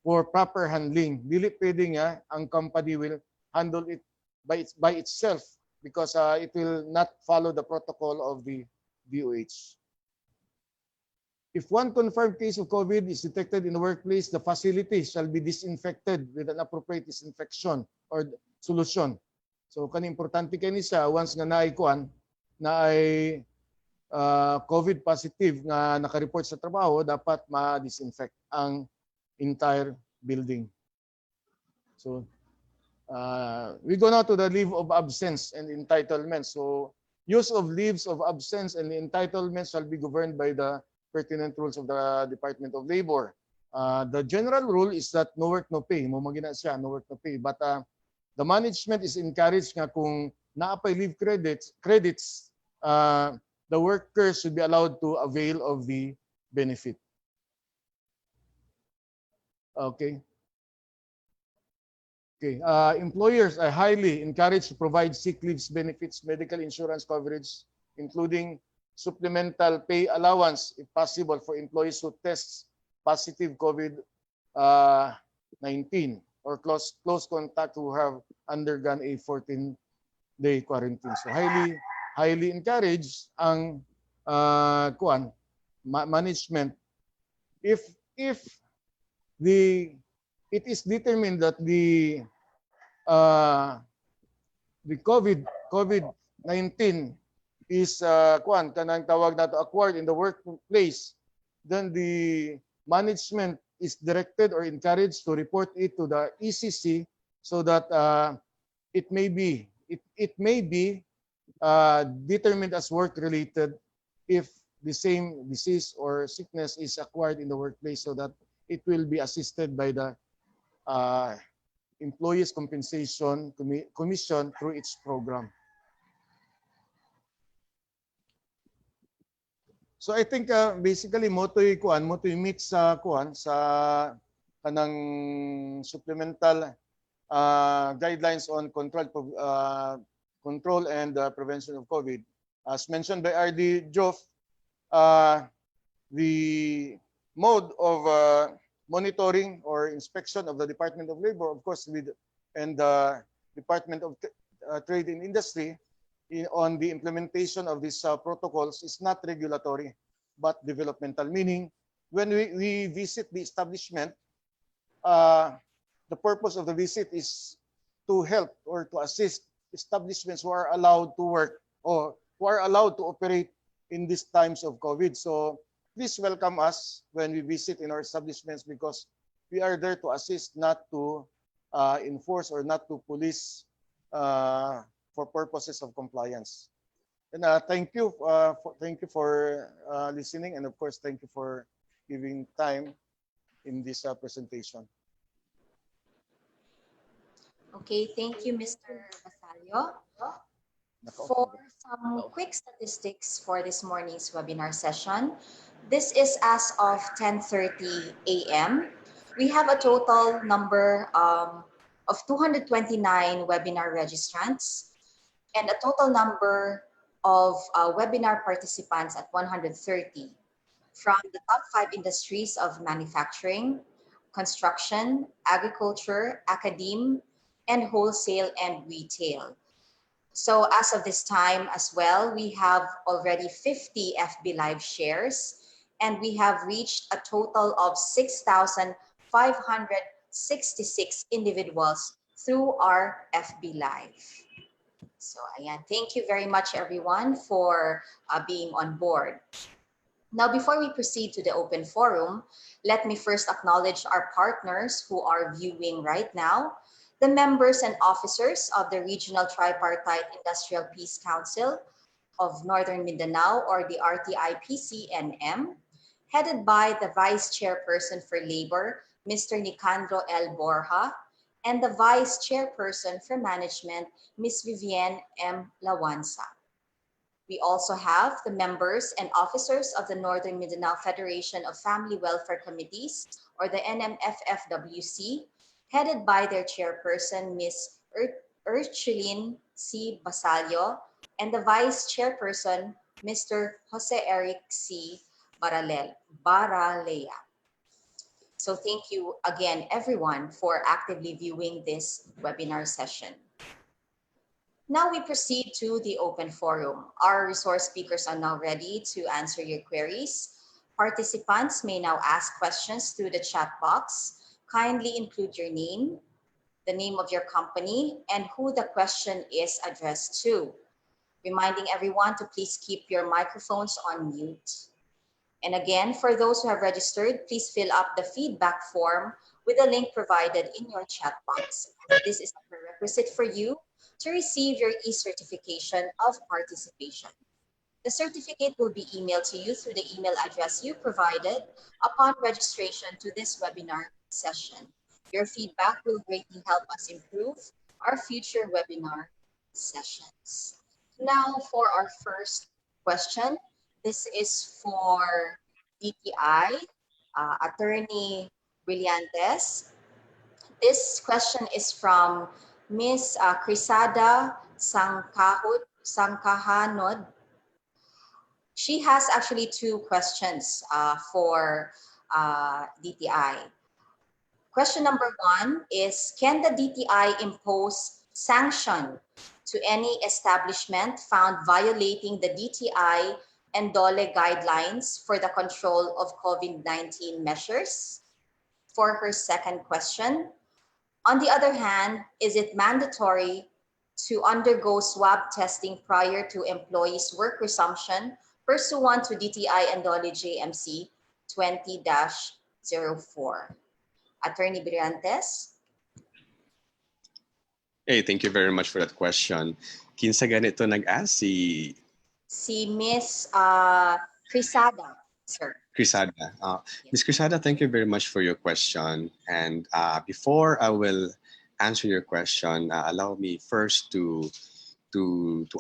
for proper handling. Dili pwede nga ang company will handle it by itself because it will not follow the protocol of the DOH. If one confirmed case of COVID is detected in the workplace, the facility shall be disinfected with an appropriate disinfection or solution. So kani importante kani siya once nga naay kuan na ay COVID positive nga naka-report sa trabaho, dapat ma-disinfect ang entire building. So we go now to the leave of absence and entitlement. So use of leaves of absence and entitlement shall be governed by the pertinent rules of the Department of Labor. The general rule is that no work, no pay. Mo magina siya, no work, no pay. But the management is encouraged nga kung naapay leave credits, the workers should be allowed to avail of the benefit. Okay. Okay. Employers are highly encouraged to provide sick leaves benefits, medical insurance coverage, including supplemental pay allowance, if possible, for employees who test positive COVID-19 or close contact who have undergone a 14-day quarantine. So highly encouraged ang management if it is determined that the COVID-19 is kanang tawag nato acquired in the workplace, then the management is directed or encouraged to report it to the ECC so that it may be determined as work related if the same disease or sickness is acquired in the workplace, so that it will be assisted by the Employees Compensation Commission through its program. So I think basically motoy meet sa kanang supplemental guidelines on control and prevention of COVID. As mentioned by RD Joff, the mode of monitoring or inspection of the Department of Labor, of course, and the Department of Trade and Industry on the implementation of these protocols is not regulatory but developmental, meaning when we visit the establishment, the purpose of the visit is to help or to assist establishments who are allowed to work or who are allowed to operate in these times of COVID. So please welcome us when we visit in our establishments, because we are there to assist, not to enforce or not to police for purposes of compliance. And thank you for listening, and of course thank you for giving time in this presentation. Okay, thank you, Mr. Vasallo. For some quick statistics for this morning's webinar session, this is as of 10:30 a.m. We have a total number of 229 webinar registrants and a total number of webinar participants at 130 from the top 5 industries of manufacturing, construction, agriculture, academe, and wholesale and retail. So as of this time as well, we have already 50 FB Live shares, and we have reached a total of 6,566 individuals through our FB Live. So ayan, thank you very much everyone for being on board. Now, before we proceed to the open forum, let me first acknowledge our partners who are viewing right now, the members and officers of the Regional Tripartite Industrial Peace Council of Northern Mindanao, or the RTI-PCNM, headed by the Vice Chairperson for Labor, Mr. Nicandro L. Borja, and the Vice Chairperson for Management, Ms. Vivienne M. Lawanza. We also have the members and officers of the Northern Mindanao Federation of Family Welfare Committees, or the NMFFWC, headed by their chairperson, Ms. Urchilin C. Vasallo, and the Vice Chairperson, Mr. Jose Eric C. Baralea. So thank you again, everyone, for actively viewing this webinar session. Now we proceed to the open forum. Our resource speakers are now ready to answer your queries. Participants may now ask questions through the chat box. Kindly include your name, the name of your company, and who the question is addressed to. Reminding everyone to please keep your microphones on mute. And again, for those who have registered, please fill up the feedback form with the link provided in your chat box. This is a prerequisite for you to receive your e-certification of participation. The certificate will be emailed to you through the email address you provided upon registration to this webinar session. Your feedback will greatly help us improve our future webinar sessions. Now for our first question. This is for DTI, Attorney Brillantes. This question is from Ms. Crisada Sangkahanod. She has actually two questions for DTI. Question number one is, can the DTI impose sanction to any establishment found violating the DTI and DOLE guidelines for the control of COVID-19 measures? For her second question, on the other hand, is it mandatory to undergo swab testing prior to employees' work resumption pursuant to DTI and DOLE JMC 20-04? Attorney Brillantes. Hey, thank you very much for that question. Kinsa ganito nag-ask si Miss Crisada, sir. Crisada. Ms. Crisada, thank you very much for your question. And before I will answer your question, allow me first to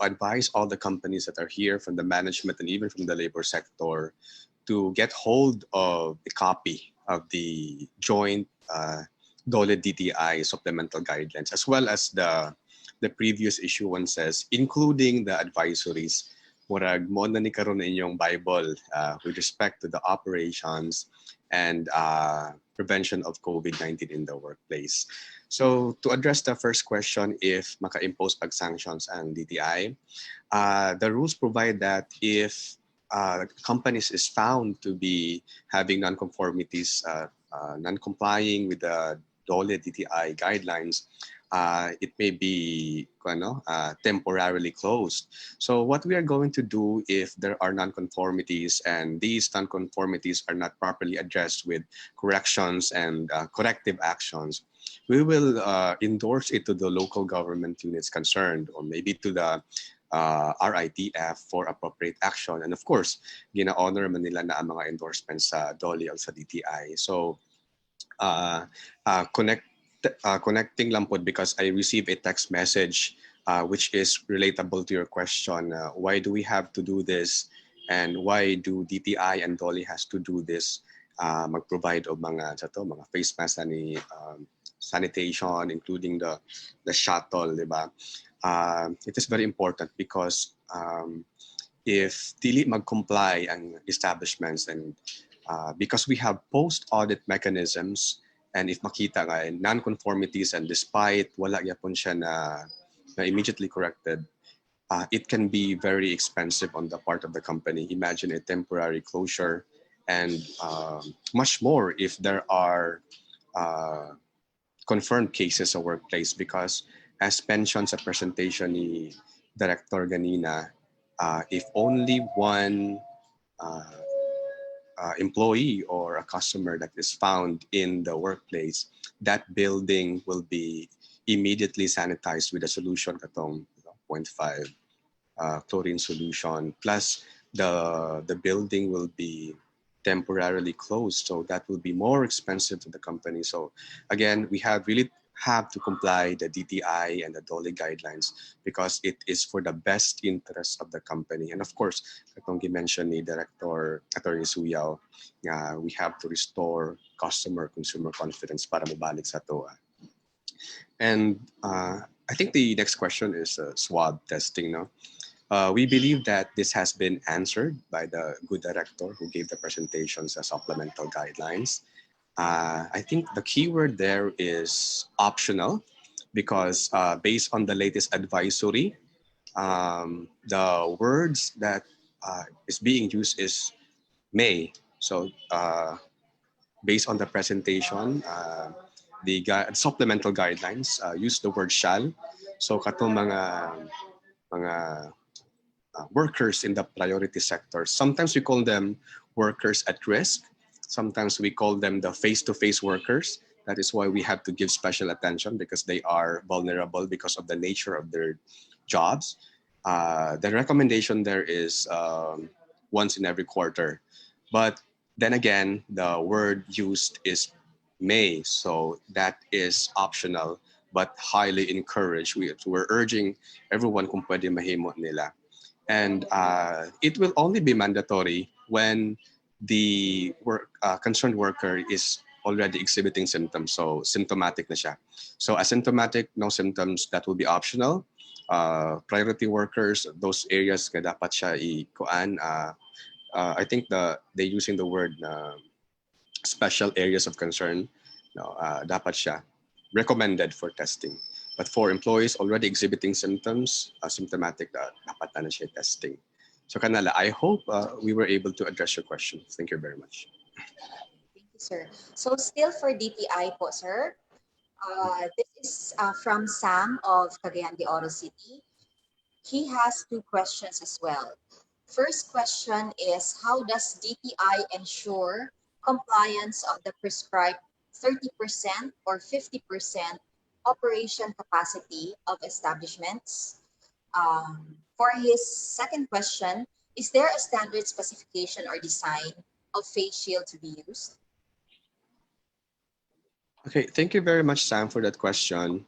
advise all the companies that are here from the management and even from the labor sector to get hold of a copy of the joint DOLE DTI supplemental guidelines, as well as the previous issuances, including the advisories. Murag mo na ni karon inyong Bible with respect to the operations and prevention of COVID-19 in the workplace. So to address the first question, if maka-impose pag sanctions ang DTI, the rules provide that if companies is found to be having non-conformities, non-complying with the DOLE DTI guidelines, it may be temporarily closed. So what we are going to do if there are non-conformities and these non-conformities are not properly addressed with corrections and corrective actions, we will endorse it to the local government units concerned, or maybe to the IATF for appropriate action. And of course, gina-honor man nila na ang mga endorsements sa DOLE o sa DTI. So connecting lang po, because I received a text message which is relatable to your question. Why do we have to do this? And why do DTI and DOLE has to do this? Mag-provide of mga face mask ni sanitation, including the shuttle, diba? It is very important because if dili mag-comply ang establishments, and because we have post-audit mechanisms, and if makita nga non-conformities and despite wala yapon siya na immediately corrected, it can be very expensive on the part of the company. Imagine a temporary closure, and much more if there are confirmed cases of workplace, because as mentioned sa presentation ni Director ganina, if only one employee or a customer that is found in the workplace, that building will be immediately sanitized with a solution katong 0.5 chlorine solution, plus the building will be temporarily closed, so that will be more expensive to the company. So again, we really have to comply the DTI and the DOLE guidelines because it is for the best interest of the company. And of course, katong mentioned ni Director Attorney Suyao, we have to restore consumer confidence para mabalik sa TOA. And I think the next question is swab testing. No? We believe that this has been answered by the good director who gave the presentations as supplemental guidelines. I think the keyword there is optional, because based on the latest advisory, the words that is being used is may So based on the presentation, the supplemental guidelines use the word shall. So katong mga workers in the priority sector, sometimes we call them workers at risk. Sometimes we call them the face-to-face workers. That is why we have to give special attention because they are vulnerable because of the nature of their jobs. The recommendation there is once in every quarter. But then again, the word used is may, so that is optional but highly encouraged. We're urging everyone kung pwede mahimo nila. And it will only be mandatory when the concerned worker is already exhibiting symptoms, so symptomatic na siya. So asymptomatic, no symptoms, that will be optional. Priority workers, those areas nga dapat siya ikuan. I think they using the word special areas of concern. No, dapat siya recommended for testing. But for employees already exhibiting symptoms, symptomatic, dapat na siya testing. So kanala, I hope we were able to address your question. Thank you very much. Thank you, sir. So still for DTI po, sir. This is from Sam of Cagayan de Oro City. He has two questions as well. First question is, how does DTI ensure compliance of the prescribed 30% or 50% operation capacity of establishments? For his second question, is there a standard specification or design of face shield to be used? Okay, thank you very much, Sam, for that question.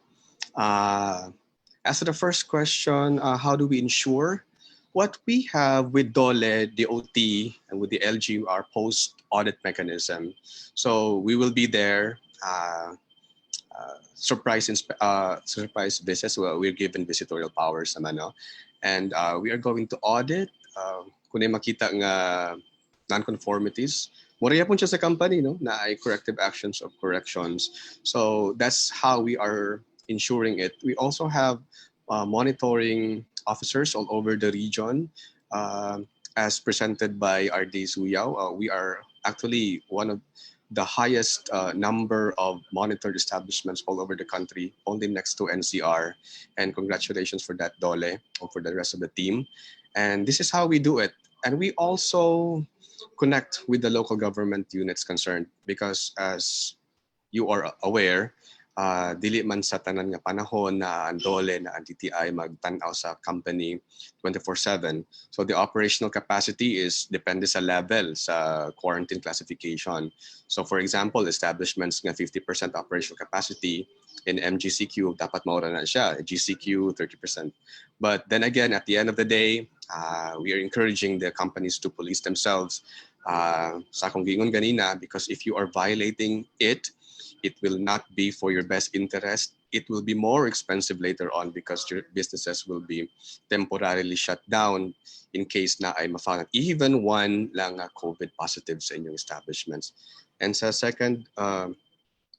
As to the first question, how do we ensure? What we have with DOLE, DOT, and with the LG, our post-audit mechanism. So we will be there, surprise visits. Well, we're given visitorial powers naman, no? And we are going to audit. Kung makita nga non-conformities, moriya po siya sa company, no? Na ay corrective actions of corrections. So that's how we are ensuring it. We also have monitoring officers all over the region, as presented by RD Suyao. We are actually one of the highest number of monitored establishments all over the country, only next to NCR. And congratulations for that, DOLE, and for the rest of the team. And this is how we do it. And we also connect with the local government units concerned because, as you are aware, dili man sa tanan nga panahon na ang DOLE na ang DTI magtanaw sa company 24/7. So the operational capacity is depende sa level sa quarantine classification. So for example, establishments nga 50% operational capacity in MGCQ, dapat maura na siya, GCQ 30%. But then again, at the end of the day, we are encouraging the companies to police themselves sa akong gingon ganina, because if you are violating it, it will not be for your best interest. It will be more expensive later on because your businesses will be temporarily shut down in case na ay ma-found even one lang COVID positive sa inyong establishments. And sa second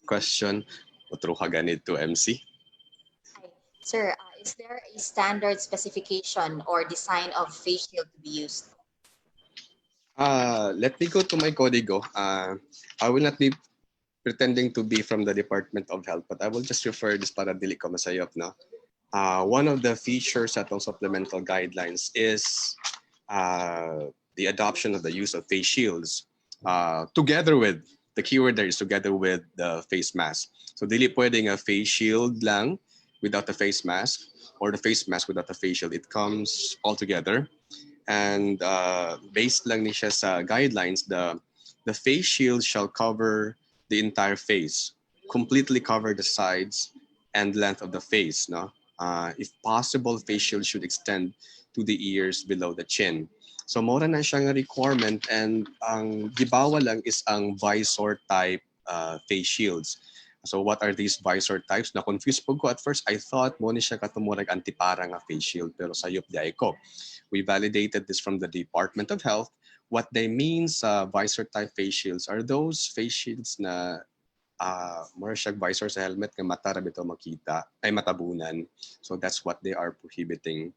question, otro ka ganito, MC? Sir, is there a standard specification or design of face shield to be used? Let me go to my código. I will not be pretending to be from the Department of Health, but I will just refer this para dili ko masayop, no? One of the features at those supplemental guidelines is the adoption of the use of face shields together with, the keyword there is together with the face mask. So dili pwedeng a face shield lang without a face mask or the face mask without a face shield. It comes all together. And based lang ni siya sa guidelines, the face shield shall cover the entire face, completely cover the sides and length of the face. No, if possible, face shield should extend to the ears below the chin. So mora na siyang requirement, and ang gibawa lang is ang visor type face shields. So what are these visor types? Na-confuse po ko at first. I thought mo ni siya katumurag antipara nga face shield, pero sayop di ay ko. We validated this from the Department of Health. What they mean sa visor type face shields are those face shields na more siya visor sa helmet nga mata ra bitaw makita ay matabunan. So that's what they are prohibiting.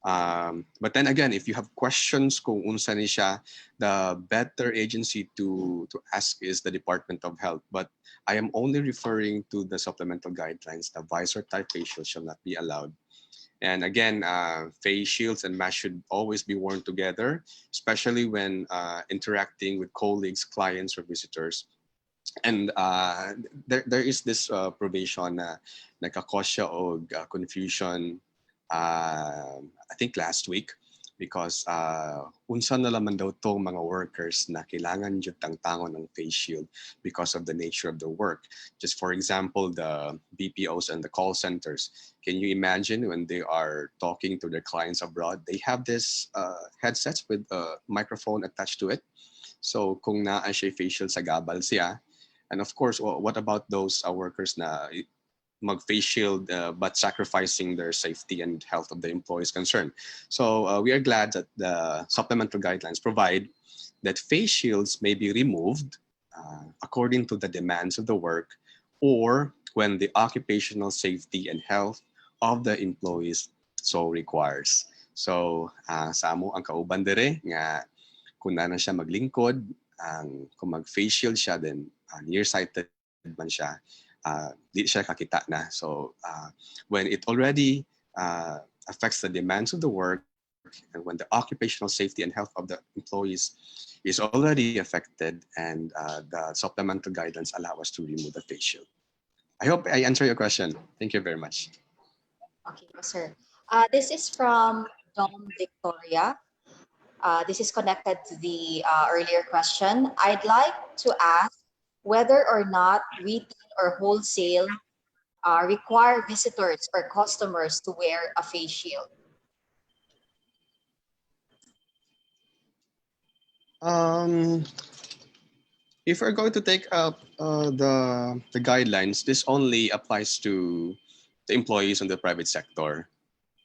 But then again, if you have questions kung unsa ni siya, the better agency to ask is the Department of Health. But I am only referring to the supplemental guidelines. The visor type facial shall not be allowed. And again, face shields and masks should always be worn together, especially when interacting with colleagues, clients, or visitors. And there is this provision na nagkakos siya og confusion I think last week, because unsa na laman daw tong mga workers na kailangan jud tangtangon ng face shield because of the nature of the work. Just for example, the BPOs and the call centers. Can you imagine when they are talking to their clients abroad, they have this headsets with a microphone attached to it. So kung naa siya face shield sa gabal siya. And of course, what about those workers na mag-face shield but sacrificing their safety and health of the employees concerned? So we are glad that the supplemental guidelines provide that face shields may be removed according to the demands of the work or when the occupational safety and health of the employees so requires. So sa amo ang kauban dire nga kung na siya maglingkod, kung mag-face shield siya, then nearsighted man siya, di siya kakita na. So when it already affects the demands of the work and when the occupational safety and health of the employees is already affected, and the supplemental guidelines allow us to remove the face shield. I hope I answer your question. Thank you very much. Okay, sir. This is from Dom Victoria. This is connected to the earlier question. I'd like to ask whether or not retail or wholesale require visitors or customers to wear a face shield. If we're going to take up the guidelines, this only applies to the employees in the private sector.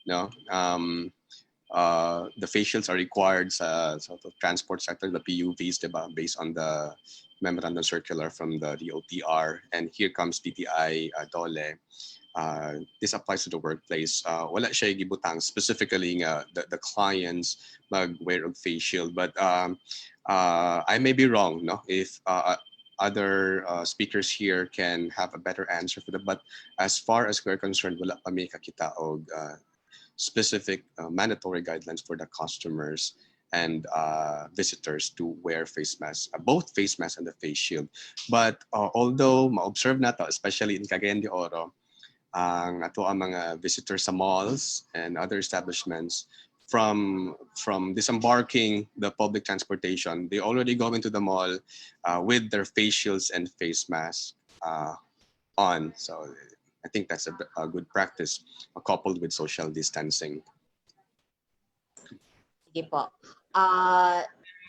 No, the face shields are required sa sort of transport sector, the PUVs, diba, based on the memorandum circular from the DOTR. And here comes DTI DOLE. This applies to the workplace. Wala siya gibutang specifically nga the clients mag-wear of face shield, but I may be wrong, no? If other speakers here can have a better answer for that. But as far as we're concerned, wala pa may kakita og specific mandatory guidelines for the customers and visitors to wear face masks, both face masks and the face shield. But although ma-observe nato, especially in Cagayan de Oro, ang ato ang mga visitors sa malls and other establishments, from disembarking the public transportation, they already go into the mall with their face shields and face masks on. So I think that's a good practice coupled with social distancing. Sige po.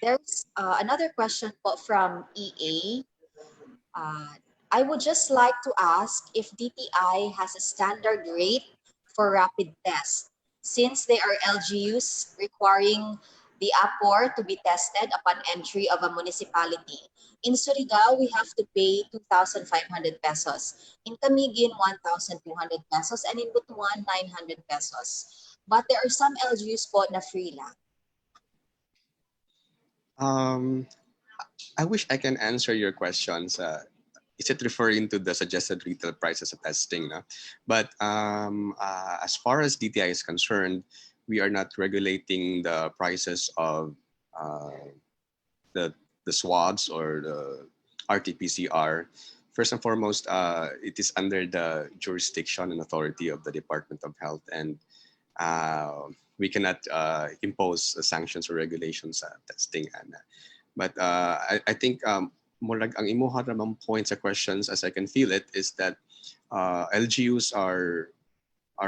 There's another question po from EA. I would just like to ask if DTI has a standard rate for rapid tests, since they are LGUs requiring the APOR to be tested upon entry of a municipality. In Surigao, we have to pay 2,500 pesos. In Camiguin, 1,200 pesos. And in Butuan, 900 pesos. But there are some LGUs po na free lang. I wish I can answer your questions. Is it referring to the suggested retail prices of testing? No? But as far as DTI is concerned, we are not regulating the prices of the swabs or the RT-PCR. First and foremost, it is under the jurisdiction and authority of the Department of Health, and we cannot impose sanctions or regulations testing. But I think more like ang imuha ramang points or questions, as I can feel it, is that LGUs are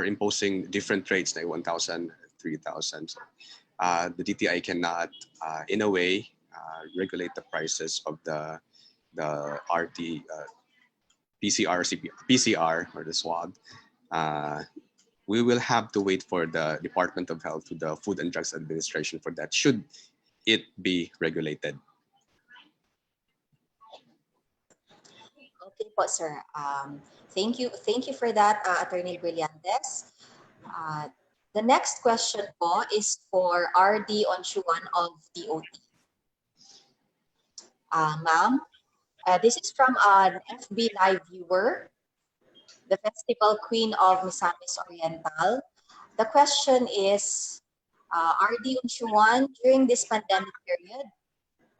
imposing different rates, like 1,000, 3,000. So, the DTI cannot, in a way, regulate the prices of the RT, PCR or the swab. We will have to wait for the Department of Health, to the Food and Drugs Administration, for that, should it be regulated. Okay po, sir. Thank you for that, Attorney Brillantes. The next question po is for RD Unchuan of DOT. Ma'am, this is from an FB Live viewer, the Festival Queen of Misamis Oriental. The question is, RD Unchuan, during this pandemic period,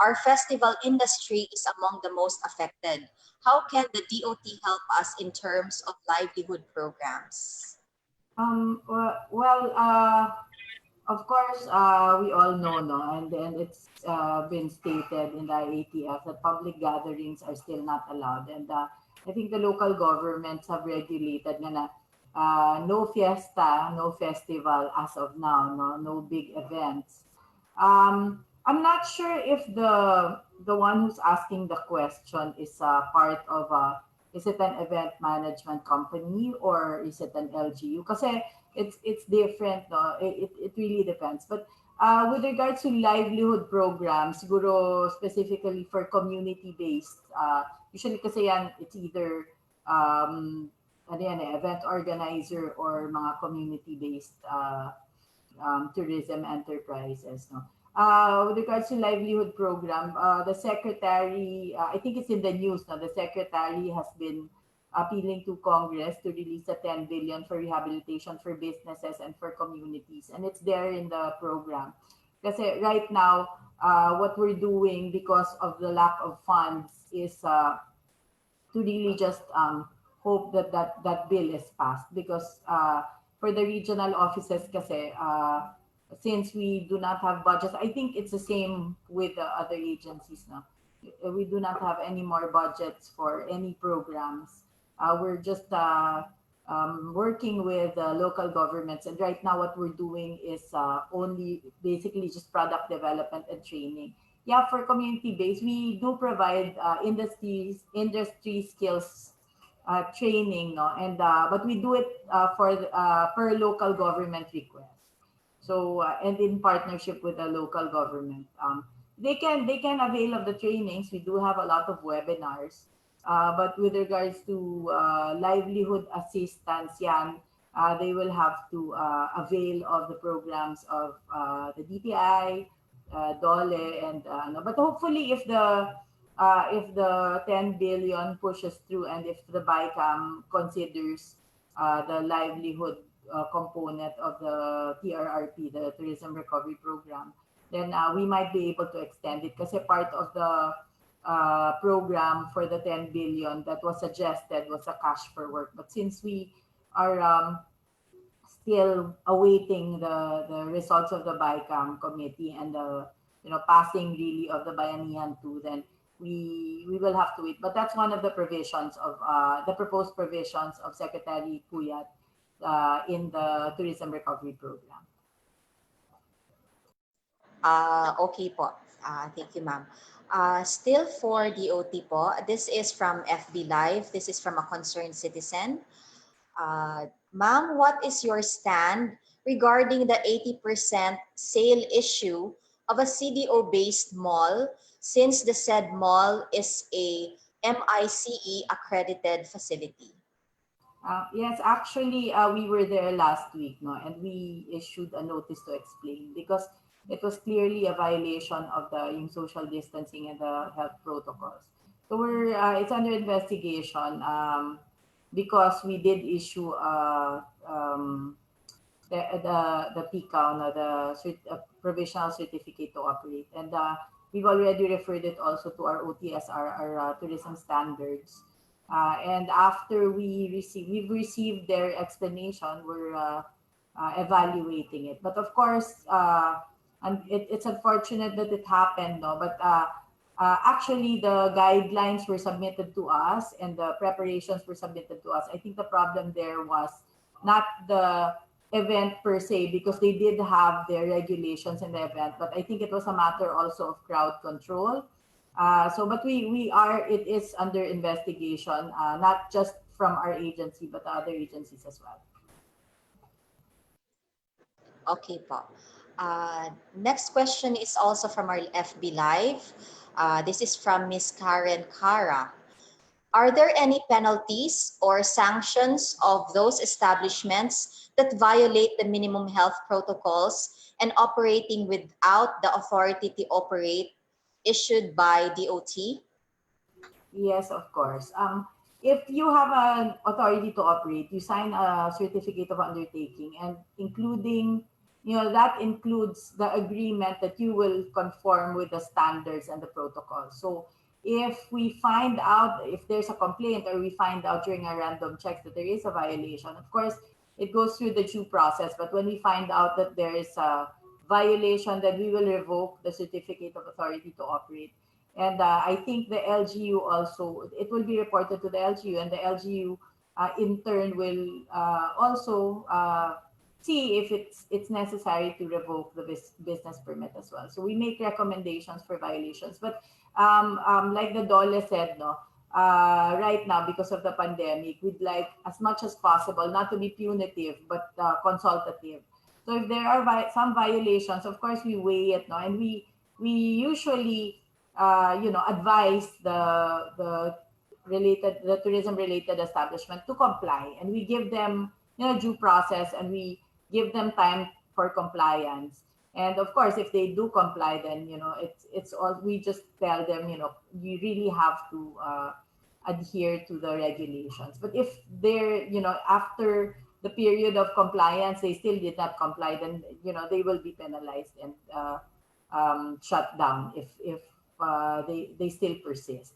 our festival industry is among the most affected. How can the DOT help us in terms of livelihood programs? Of course, we all know, no, and then it's been stated in the IATF that public gatherings are still not allowed. And I think the local governments have regulated na no fiesta, no festival as of now, no big events. I'm not sure if the one who's asking the question is part of is it an event management company or is it an LGU? Kasi it's different, no? It really depends. But with regards to livelihood programs, siguro specifically for community-based, usually kasi yan, it's either event organizer or mga community-based tourism enterprises. No? With regards to livelihood program, the secretary, I think it's in the news now, the secretary has been appealing to Congress to release a 10 billion for rehabilitation for businesses and for communities. And it's there in the program. Kasi right now, what we're doing because of the lack of funds is to really just hope that that bill is passed. Because for the regional offices kasi, since we do not have budgets, I think it's the same with the other agencies now. We do not have any more budgets for any programs. We're just working with local governments. And right now what we're doing is only basically just product development and training. Yeah, for community-based, we do provide industry skills training, no? And but we do it per local government request. So and in partnership with the local government, they can avail of the trainings. We do have a lot of webinars, but with regards to livelihood assistance, they will have to avail of the programs of the DTI, DOLE, and but hopefully if the 10 billion pushes through and if the BICAM considers the livelihood component of the TRRP, the Tourism Recovery Program, then we might be able to extend it kasi part of the program for the 10 billion that was suggested was a cash for work. But since we are still awaiting the results of the BICAM committee and the passing really of the Bayanihan 2, then we will have to wait. But that's one of the provisions of the proposed provisions of Secretary Puyat in the Tourism Recovery Program. Okay po. Thank you, ma'am. Still for DOT po, this is from FB Live. This is from a concerned citizen. Ma'am, what is your stand regarding the 80% sale issue of a CDO-based mall since the said mall is a MICE accredited facility? Yes, actually, we were there last week, no, and we issued a notice to explain because it was clearly a violation of the social distancing and the health protocols. So it's under investigation because we did issue the PCAO, the provisional certificate to operate, and we've already referred it also to our OTSR, our tourism standards. And after we've received their explanation, we're evaluating it. But of course, and it's unfortunate that it happened, no? But actually, the guidelines were submitted to us and the preparations were submitted to us. I think the problem there was not the event per se, because they did have their regulations in the event, but I think it was a matter also of crowd control. But it is under investigation, not just from our agency, but other agencies as well. Okay po. Next question is also from our FB Live. This is from Miss Karen Cara. Are there any penalties or sanctions of those establishments that violate the minimum health protocols and operating without the authority to operate issued by DOT? Yes, of course. If you have an authority to operate, you sign a certificate of undertaking, and including, that includes the agreement that you will conform with the standards and the protocol. So if we find out, if there's a complaint, or we find out during our random checks that there is a violation, of course, it goes through the due process. But when we find out that there is a violation, then we will revoke the certificate of authority to operate. And I think the LGU also, it will be reported to the LGU, and the LGU in turn will also see if it's necessary to revoke the business permit as well. So we make recommendations for violations. But like the DOLE said, no, right now, because of the pandemic, we'd like as much as possible not to be punitive, but consultative. So if there are some violations, of course, we weigh it, no, and we usually advise the tourism related establishment to comply, and we give them due process, and we give them time for compliance. And of course, if they do comply, then it's all, we just tell them you really have to adhere to the regulations. But if they're after the period of compliance they still did not comply, then they will be penalized and shut down if they still persist.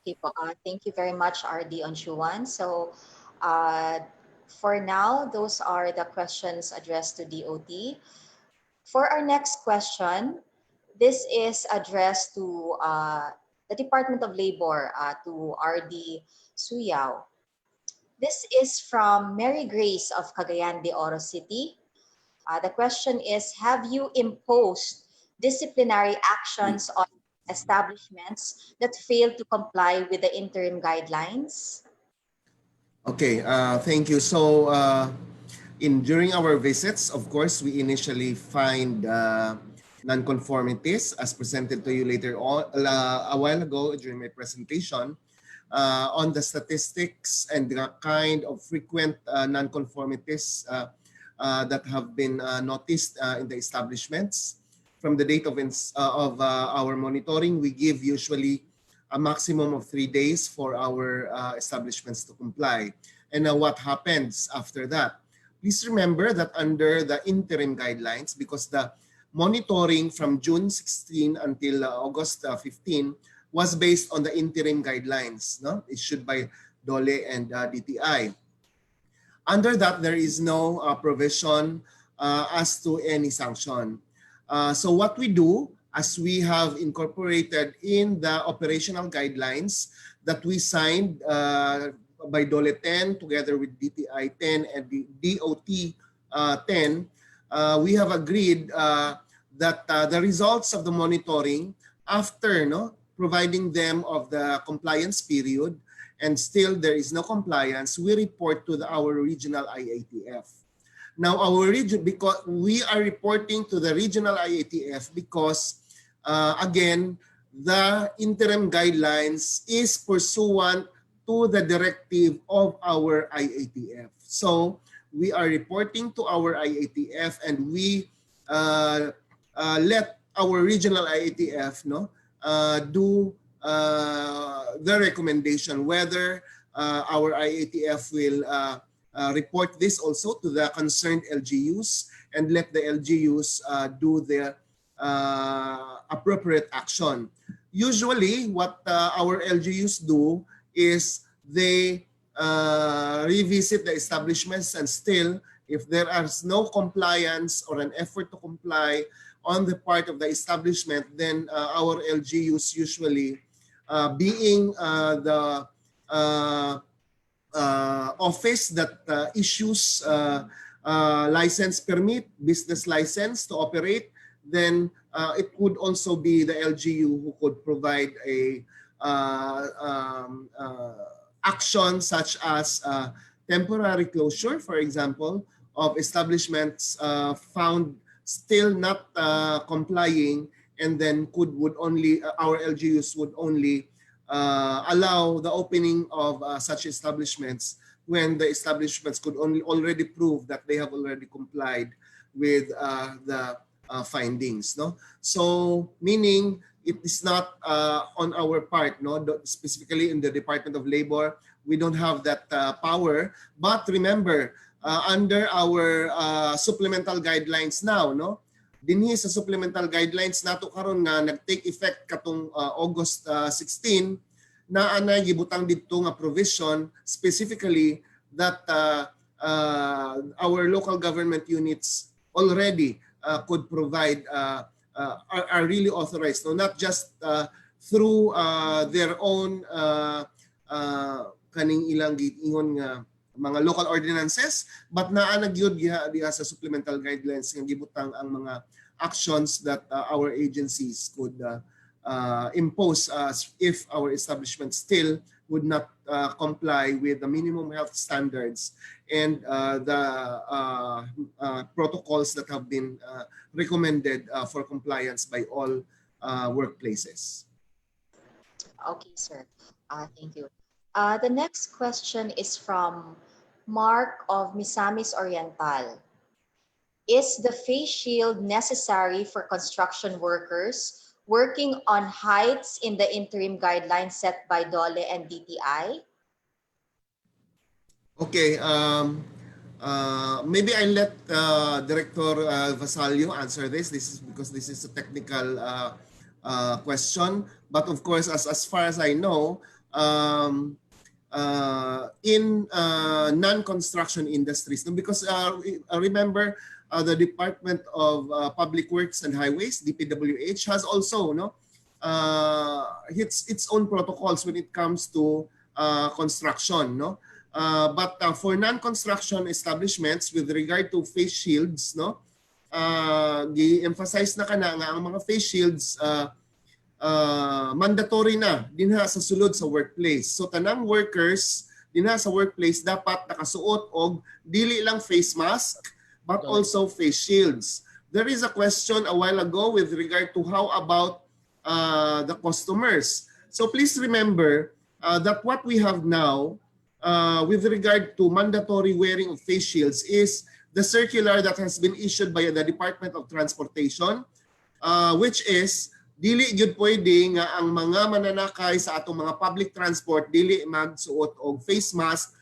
Okay, thank you very much, RD Unchuan. So for now, those are the questions addressed to DOT. For our next question, this is addressed to the Department of Labor, to RD Suyao. This is from Mary Grace of Cagayan de Oro City. The question is, have you imposed disciplinary actions on establishments that fail to comply with the interim guidelines? Okay, thank you. So during our visits, of course, we initially find nonconformities as presented to you later on a while ago during my presentation on the statistics and the kind of frequent nonconformities that have been noticed in the establishments. From the date of our monitoring, we give usually a maximum of 3 days for our establishments to comply. And what happens after that? Please remember that under the interim guidelines, because the monitoring from June 16 until August 15 was based on the interim guidelines issued by DOLE and DTI. Under that, there is no provision as to any sanction. So what we do, as we have incorporated in the operational guidelines that we signed by DOLE 10 together with DTI 10 and the DOT 10, we have agreed that the results of the monitoring after providing them of the compliance period and still there is no compliance, we report to our regional IATF. Now, our region, because we are reporting to the regional IATF because, again, the interim guidelines is pursuant to the directive of our IATF. So we are reporting to our IATF and we let our regional IATF do the recommendation whether our IATF will report this also to the concerned LGUs and let the LGUs do their appropriate action. Usually what our LGUs do is they revisit the establishments, and still if there is no compliance or an effort to comply on the part of the establishment, then our LGUs usually being the office that issues license permit, business license to operate, then it could also be the LGU who could provide a action such as temporary closure, for example, of establishments found still not complying, and then our LGUs would only allow the opening of such establishments when the establishments could already prove that they have already complied with the findings. No, so meaning it is not on our part. No, specifically in the Department of Labor, we don't have that power. But remember, under our supplemental guidelines now, no, dinhi sa supplemental guidelines nato karon nga nag-take effect katong August 16 na anay gibutang didto nga provision specifically that our local government units already could provide are really authorized, no, not just through their own kaning ilang giingon nga mga local ordinances, but naa nagyud diha sa supplemental guidelines nga gibutang ang mga actions that our agencies could impose if our establishment still would not comply with the minimum health standards and the protocols that have been recommended for compliance by all workplaces. Okay, sir. Thank you. The next question is from Mark of Misamis Oriental. Is the face shield necessary for construction workers working on heights in the interim guidelines set by DOLE and DTI? Okay, maybe I'll let Director Vasallo answer this. This is because this is a technical question. But of course, as far as I know, in non-construction industries, because remember, the Department of Public Works and Highways, DPWH, has also its own protocols when it comes to construction. No, but for non-construction establishments, with regard to face shields, no, gi-emphasize na kana nga ang mga face shields mandatory na dinha sa sulod sa workplace. So tanang workers dinha sa workplace dapat nakasuot og dili lang face mask but also face shields. There is a question a while ago with regard to how about the customers. So please remember that what we have now with regard to mandatory wearing of face shields is the circular that has been issued by the Department of Transportation, which is dili gyud pwede nga ang mga mananakay sa atong mga public transport dili magsuot og face mask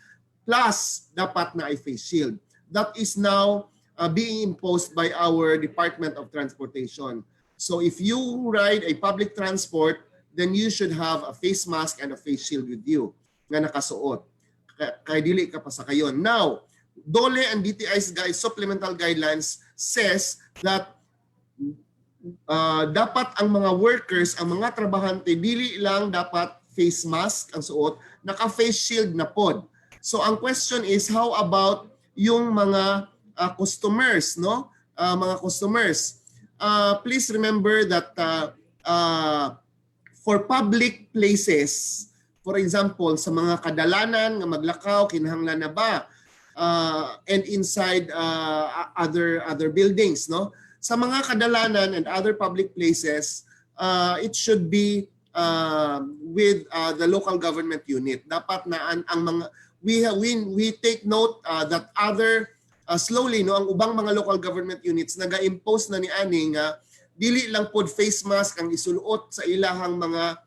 plus dapat na ay face shield. That is now being imposed by our Department of Transportation. So if you ride a public transport, then you should have a face mask and a face shield with you nga nakasuot. Kay dili ka pa sa kayon. Now, DOLE and DTI's supplemental guidelines says that dapat ang mga workers, ang mga trabahante, dili lang dapat face mask ang suot, naka-face shield na pod. So ang question is, how about yung mga customers, no? Mga customers. Please remember that for public places, for example, sa mga kadalanan nga maglakaw, kinahanglan na ba? And inside other buildings, no? Sa mga kadalanan and other public places, it should be with the local government unit. Dapat na ang mga we take note that other slowly, no, ang ubang mga local government units naga-impose na ni ani nga dili lang pod face mask ang isuluot sa ilahang mga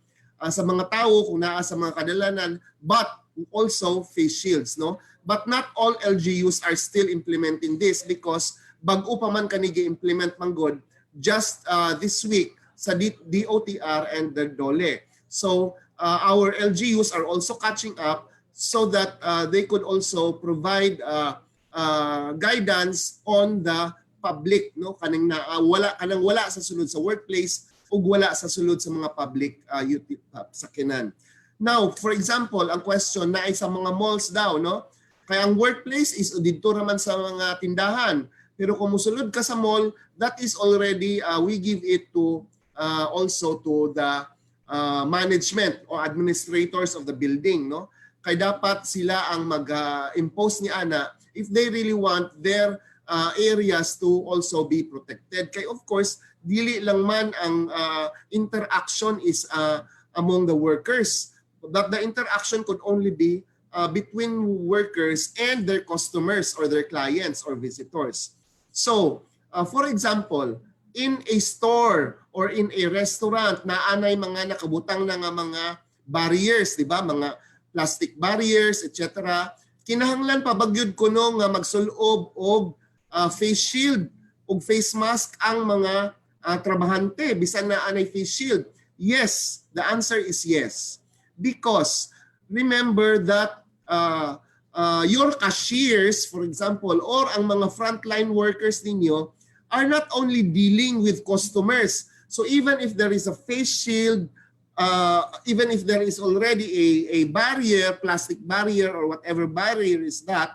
sa mga tao kung naa sa mga kadalanan, but also face shields, no? But not all LGUs are still implementing this because bag-o pa man kani gi-implement manggod just this week sa DOTR and the DOLE. So our LGUs are also catching up so that they could also provide guidance on the public, no, kaning wala sa sulod sa workplace ug wala sa sulod sa mga public sakyanan. Now, for example, ang question na ay sa mga malls daw, no? Kaya ang workplace is didto raman sa mga tindahan. Pero kung musulod ka sa mall, that is already we give it to also to the management or administrators of the building, no? Kaya dapat sila ang mag-impose ni ana if they really want their areas to also be protected. Kaya of course, dili lang man ang interaction is among the workers, that the interaction could only be between workers and their customers or their clients or visitors. So, for example, in a store or in a restaurant na anay mga nakabutang na nga mga barriers, di ba? Mga plastic barriers, etc. Kinahanglan pa bagyod kuno nga magsulob og face shield og face mask ang mga trabahante bisan na anay face shield. Yes, the answer is yes. Because remember that your cashiers, for example, or ang mga frontline workers ninyo are not only dealing with customers. So even if there is a face shield, even if there is already a barrier, plastic barrier or whatever barrier is that,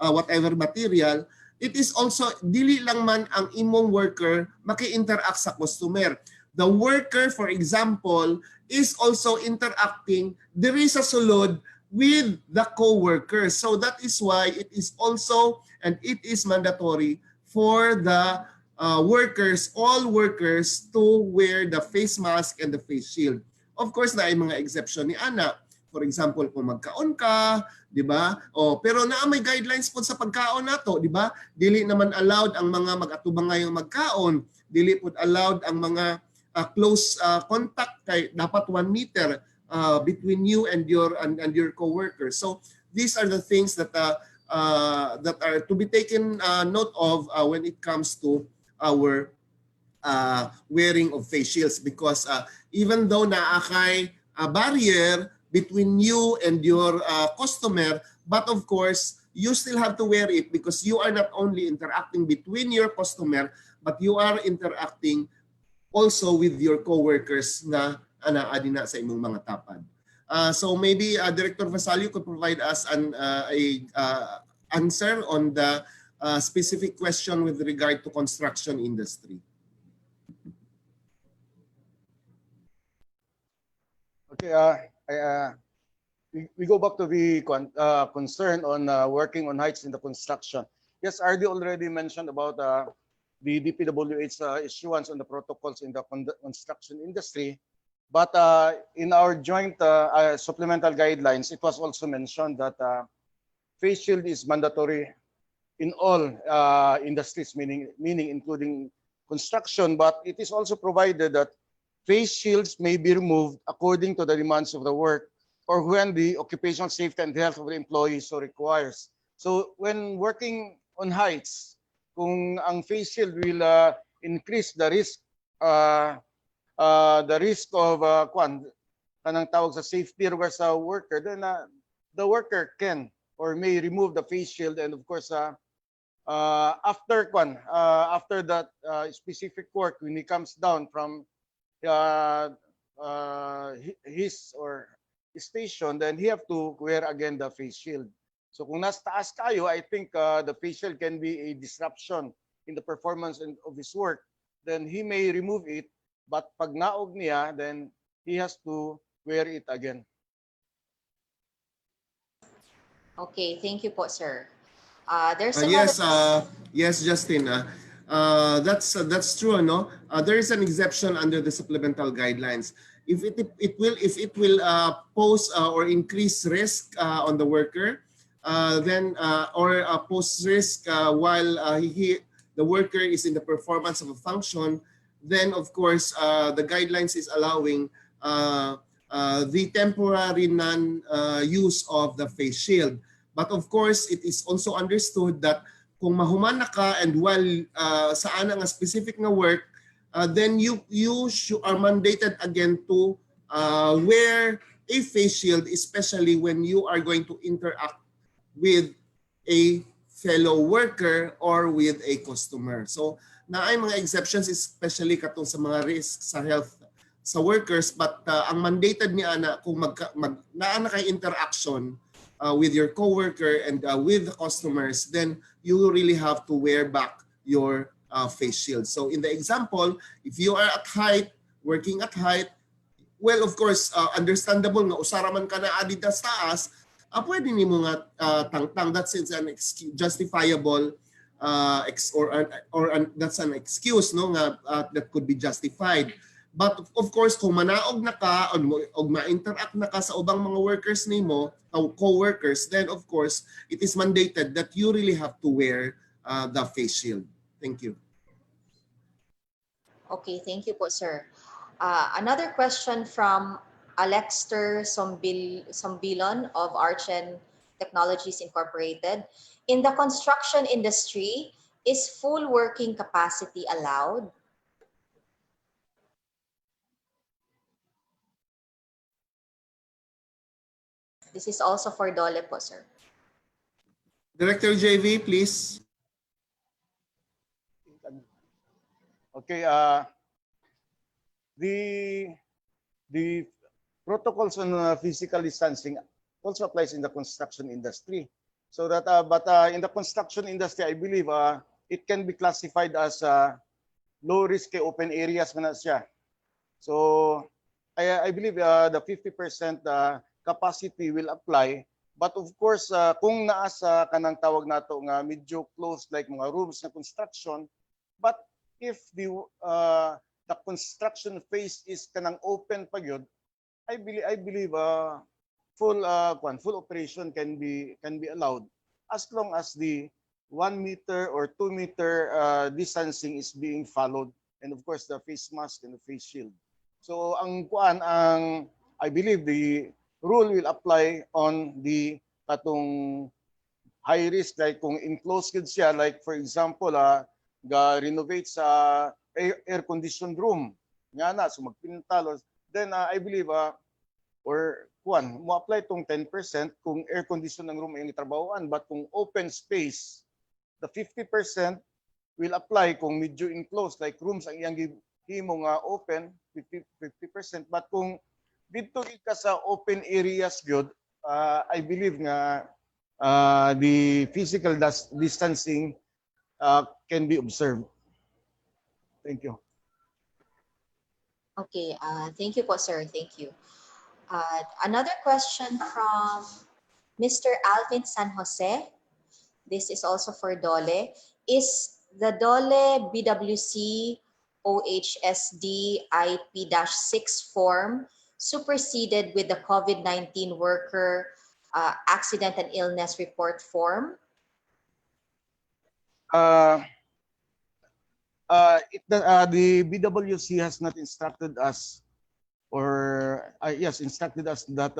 whatever material, it is also dili lang man ang imong worker maki-interact sa customer. The worker, for example, is also interacting diri sa sulod with the co-workers. So that is why it is also and it is mandatory for the workers, all workers, to wear the face mask and the face shield. Of course, na ay mga exception ni Ana. For example, kung magkaon ka, di ba? Pero na may guidelines po sa pagkaon nato, di ba? Dili naman allowed ang mga mag-atubang ngayong magkaon. Dili po allowed ang mga close contact, kay dapat 1 meter between you and your co-workers. So these are the things that are to be taken note of when it comes to our wearing of face shields, because even though naakay barrier between you and your customer, but of course you still have to wear it because you are not only interacting between your customer, but you are interacting also with your co-workers na anaadi na sa imong mga tapad. So maybe Director Vasallo could provide us an answer on the specific question with regard to construction industry. Okay, we go back to the concern on working on heights in the construction. Yes, RD already mentioned about the DPWH issuance on the protocols in the construction industry. But in our joint supplemental guidelines, it was also mentioned that face shield is mandatory in all industries, meaning including construction. But it is also provided that face shields may be removed according to the demands of the work or when the occupational safety and health of the employee so requires. So when working on heights, kung ang face shield will increase the risk of kanang tawag sa safety risk sa worker, then the worker can or may remove the face shield, and of course after that specific work, when he comes down from his or his station, then he have to wear again the face shield. So kung nasa taas kayo, I think the face shield can be a disruption in the performance of his work. Then he may remove it, but pag naog niya, then he has to wear it again. Okay, thank you po, sir. There's yes, Justin. That's true, no? There is an exception under the supplemental guidelines. If it will pose or increase risk on the worker, then or pose risk while the worker is in the performance of a function, then of course the guidelines is allowing the temporary non-use of the face shield. But of course, it is also understood that kung mahuman na ka and while sa ana nga specific na work, then you are mandated again to wear a face shield, especially when you are going to interact with a fellow worker or with a customer. So naay mga exceptions, especially katong sa mga risk sa health sa workers, but ang mandated ni ana kung naana kay interaction with your coworker and with the customers, then you really have to wear back your face shield. So in the example, if you are at height, working at height, well, of course, understandable nga usara man ka na adidas taas, pwede nimo nga tangtang. That's an justifiable or that's an excuse, no, nga that could be justified. But of course, kung manaog na ka o ma-interact na ka sa ubang mga workers nimo, co-workers, then of course, it is mandated that you really have to wear the face shield. Thank you. Okay, thank you po, sir. Another question from Alexter Sombilon of Archen Technologies Incorporated. In the construction industry, is full working capacity allowed? This is also for DOLE po, sir. Director JV, please. Okay, the protocols on physical distancing also applies in the construction industry. So that, in the construction industry, I believe it can be classified as low risk open areas na siya. So I believe the 50% capacity will apply. But of course, kung naasa kanang tawag nato nga medyo closed like mga rooms na construction, but if the construction phase is kanang open pa yun, I believe full operation can be allowed as long as the 1 meter or 2 meter distancing is being followed, and of course the face mask and the face shield. So I believe the rule will apply on the katong high risk, like kung enclosed siya, like for example renovate sa air conditioned room nga na, so magpintalos, then I believe mo apply tong 10% kung air conditioned ang room ang itrabahoan, but kung open space, the 50% will apply kung medyo enclosed like rooms ang iyang himo nga open, 50%. But kung dito ka sa open areas gyud, I believe nga the physical distancing can be observed. Thank you. Okay, thank you po, sir. Thank you. Another question from Mr. Alvin San Jose. This is also for DOLE. Is the DOLE BWC OHSD IP-6 form superseded with the COVID-19 worker accident and illness report form? The BWC has not instructed us, or instructed us that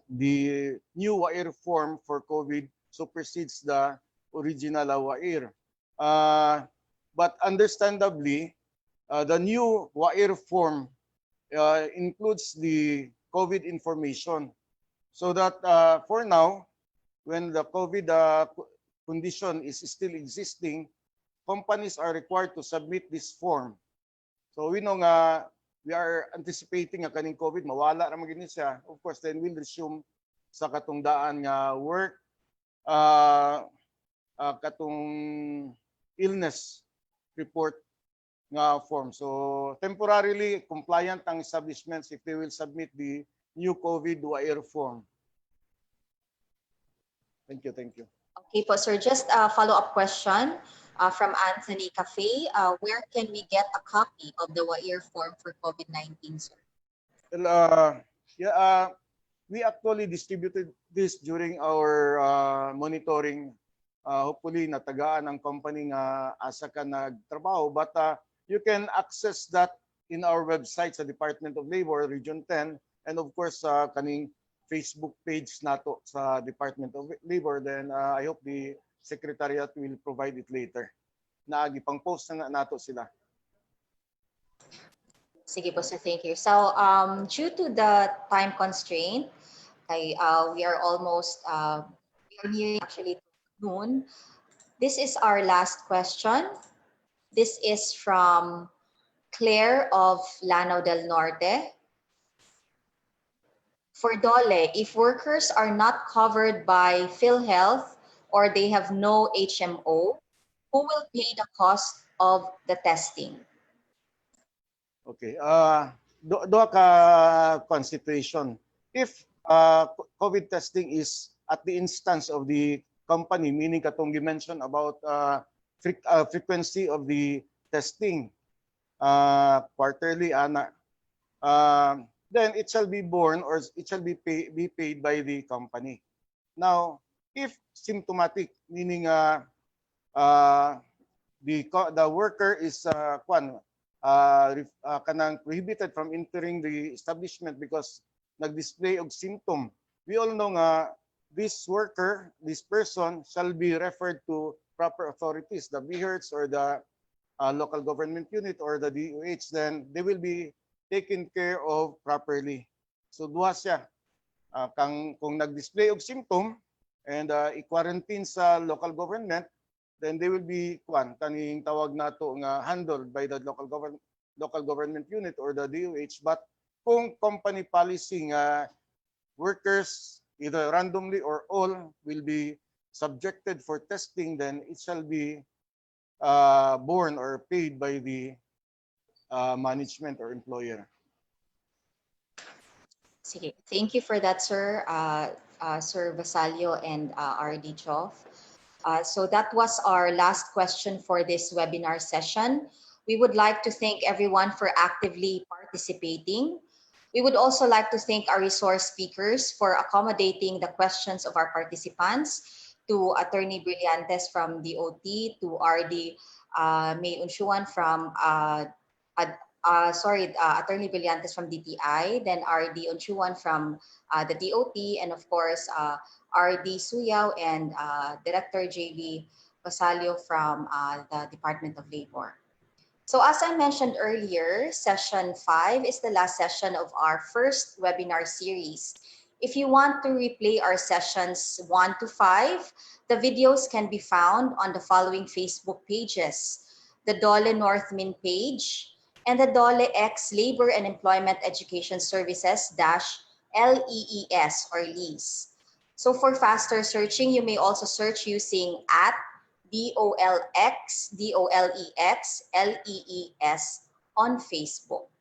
the new WAIR form for COVID supersedes the original WAIR. But understandably, the new WAIR form includes the COVID information, so that for now, when the COVID condition is still existing, companies are required to submit this form. So we know nga, we are anticipating nga kaning COVID mawala ra magini siya. Of course, then we'll resume sa katungdaan nga work, katong illness report nga form. So temporarily compliant ang establishments if they will submit the new COVID WAIR form. Thank you, thank you. Okay po, sir. Just a follow-up question from Anthony Cafe. Where can we get a copy of the WAIR form for COVID-19, sir? Well, we actually distributed this during our monitoring. Hopefully, natagaan ang company nga asa ka nagtrabaho. But you can access that in our website sa Department of Labor, Region 10, and of course, kaning Facebook page nato sa Department of Labor. Then I hope the Secretariat will provide it later. Naagipang post na nato sila. Sige po, sir. Thank you. So, due to the time constraint, we are almost, we are nearing actually noon. This is our last question. This is from Claire of Lanao del Norte. For DOLE, if workers are not covered by PhilHealth or they have no HMO, who will pay the cost of the testing? Okay. Doa ka situation. If COVID testing is at the instance of the company, meaning katong you mentioned about frequency of the testing, quarterly, then it shall be borne or it shall be paid by the company. Now, if symptomatic, meaning the worker is kanang prohibited from entering the establishment because nag-display og symptom, we all know nga this worker, this person shall be referred to proper authorities, the BHERTS or the local government unit or the DOH, then they will be taken care of properly. So duha siya. Kung nag-display og symptom and i-quarantine sa local government, then they will be kaning tawag nato nga handled by the local government unit or the DOH. But kung company policy nga workers either randomly or all will be subjected for testing, then it shall be borne or paid by the management or employer. Sige. Thank you for that, sir. Sir Vasallo and RD Joff. So that was our last question for this webinar session. We would like to thank everyone for actively participating. We would also like to thank our resource speakers for accommodating the questions of our participants, to Attorney Brillantes from DOT, to RD May Unchuan from Attorney Brillantes from DTI, then RD Unchuan from the DOT, and of course RD Suyao and Director JV Vasallo from the Department of Labor. So as I mentioned earlier, session 5 is the last session of our first webinar series. If you want to replay our sessions 1 to 5, the videos can be found on the following Facebook pages: the DOLE NorthMin page and the DOLE-X Labor and Employment Education Services -LEES or LEES. So for faster searching, you may also search using @DOLX, DOLEX, LEES on Facebook.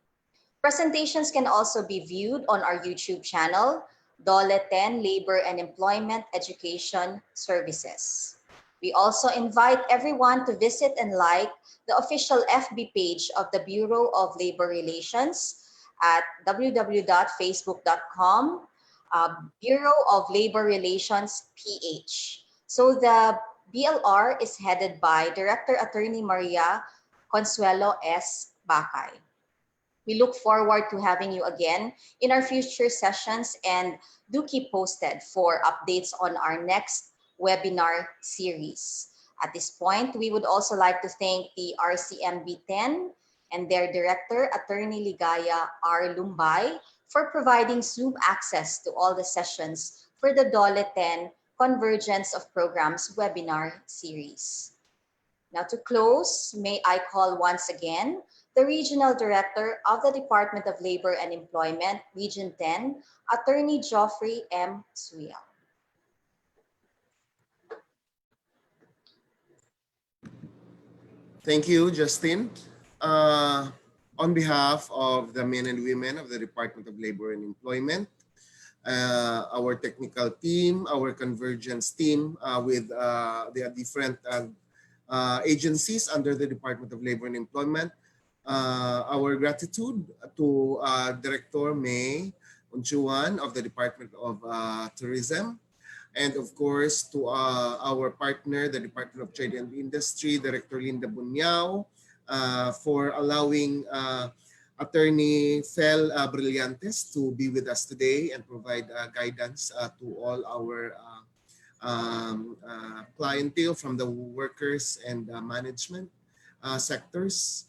Presentations can also be viewed on our YouTube channel, DOLE 10 Labor and Employment Education Services. We also invite everyone to visit and like the official FB page of the Bureau of Labor Relations at www.facebook.com, Bureau of Labor Relations PH. So the BLR is headed by Director Attorney Maria Consuelo S. Bacay. We look forward to having you again in our future sessions, and do keep posted for updates on our next webinar series. At this point, we would also like to thank the RCMB 10 and their Director, Attorney Ligaya R. Lumbay, for providing Zoom access to all the sessions for the DOLE 10 Convergence of Programs webinar series. Now to close, may I call once again the Regional Director of the Department of Labor and Employment, Region 10, Attorney Joffrey M. Suyao. Thank you, Justin. On behalf of the men and women of the Department of Labor and Employment, our technical team, our Convergence team with the different agencies under the Department of Labor and Employment, our gratitude to Director May Unchuan of the Department of Tourism, and of course to our partner, the Department of Trade and Industry, Director Linda Bunyao, for allowing Attorney Fel Brillantes to be with us today and provide guidance to all our clientele from the workers and management sectors.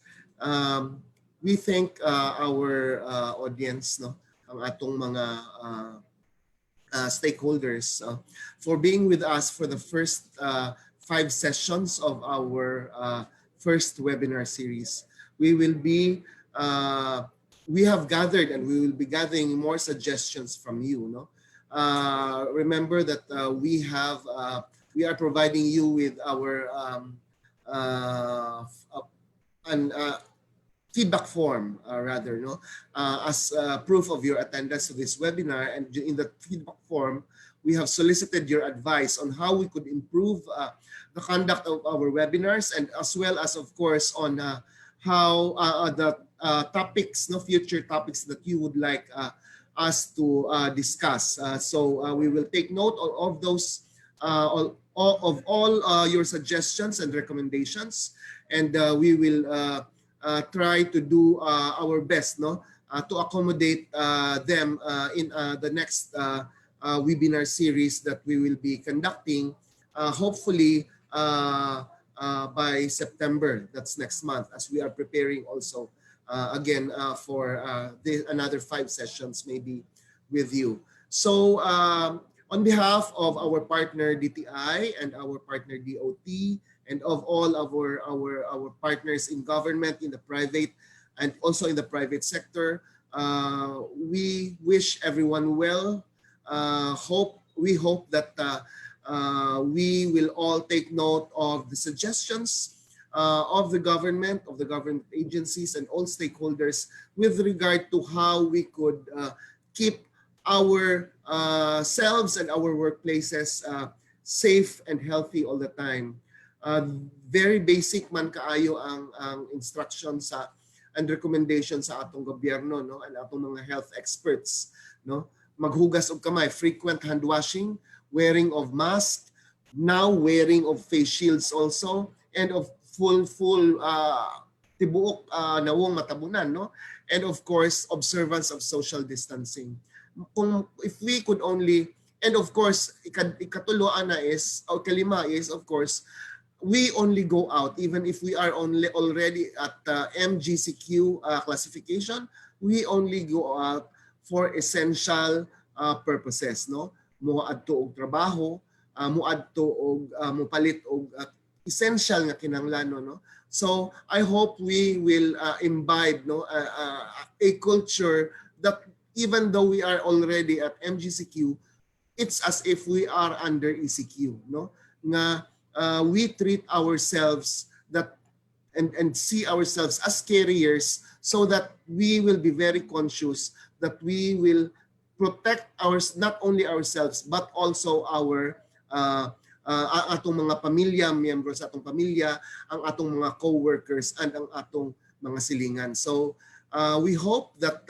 We thank our audience, no, ang atong mga stakeholders for being with us for the first 5 sessions of our first webinar series. We will be we have gathered and we will be gathering more suggestions from you. No, remember that we are providing you with our feedback form, rather, no, as proof of your attendance to this webinar. And in the feedback form, we have solicited your advice on how we could improve the conduct of our webinars, and as well as, of course, on how the topics, no, future topics that you would like us to discuss. So we will take note of those, of all your suggestions and recommendations, and we will try to do our best, no, to accommodate them in the next webinar series that we will be conducting, hopefully by September. That's next month, as we are preparing also again for another 5 sessions maybe with you. So on behalf of our partner DTI and our partner DOT and of all our partners in government, in the private, and also in the private sector, we wish everyone well. We hope that we will all take note of the suggestions of the government agencies, and all stakeholders with regard to how we could keep our selves and our workplaces safe and healthy all the time. Very basic man kaayo ang instruction sa and recommendation sa atong gobyerno, no, and atong mga health experts, no. Maghugas og kamay, frequent hand washing, wearing of mask, now wearing of face shields also, and of full tibuok nawong matabunan, no, and of course observance of social distancing. If we could only, and of course ikatuloan na is, o kalima is, of course, we only go out even if we are already at MGCQ classification. We only go out for essential purposes, no. Moadto og trabaho, moadto og mopalit og essential nga kinahanglan, no. So I hope we will imbibe, no, a culture that even though we are already at MGCQ, it's as if we are under ECQ, no. Nga we treat ourselves that and see ourselves as carriers, so that we will be very conscious that we will protect not only ourselves but also our atong mga pamilya, miyembro sa atong pamilya, ang atong mga co-workers, and ang atong mga silingan. So we hope that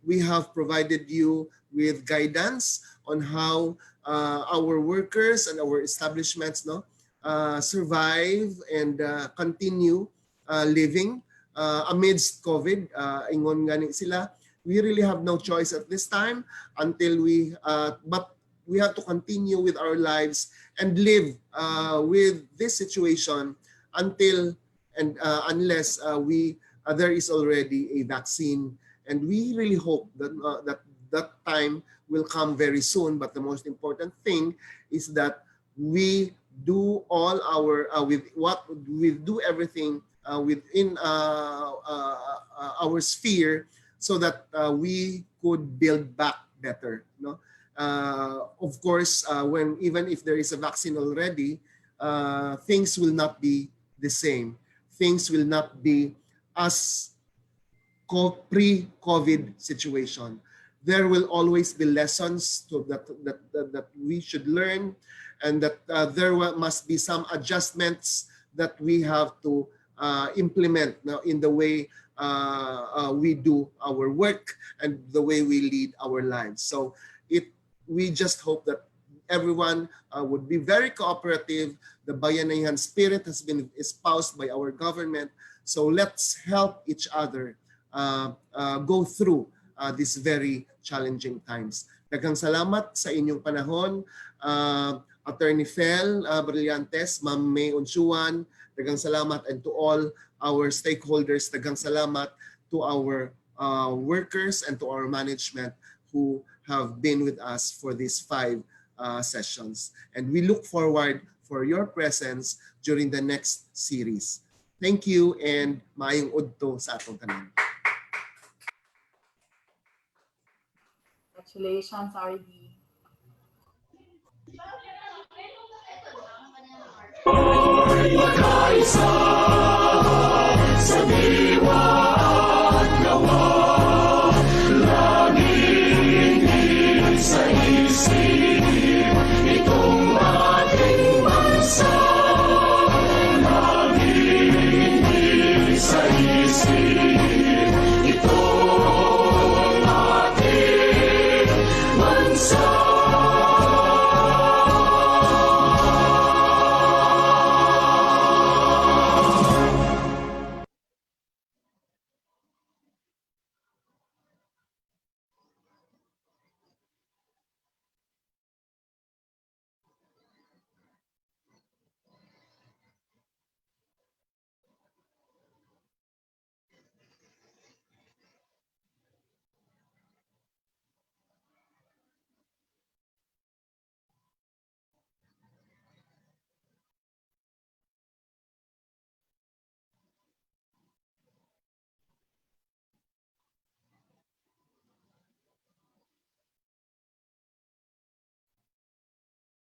we have provided you with guidance on how our workers and our establishments, no, survive and continue living amidst COVID. Ingon gani sila, we really have no choice at this time until but we have to continue with our lives and live with this situation until and unless there is already a vaccine, and we really hope that that time will come very soon. But the most important thing is that we do all our we do everything within our sphere, so that we could build back better, no. Of course, even if there is a vaccine already, things will not be the same. Things will not be as pre-COVID situation. There will always be lessons that we should learn, and that there must be some adjustments that we have to implement now in the way we do our work and the way we lead our lives. So we just hope that everyone would be very cooperative. The bayanihan spirit has been espoused by our government. So let's help each other go through these very challenging times. Daghang salamat sa inyong panahon, Attorney Fel Brillantes, Ma'am May Unchuan. Daghang salamat, and to all our stakeholders, daghang salamat to our workers and to our management who have been with us for these 5 sessions. And we look forward for your presence during the next series. Thank you, and maayong udto sa atong tanan. Congratulations, RD. Magkaisa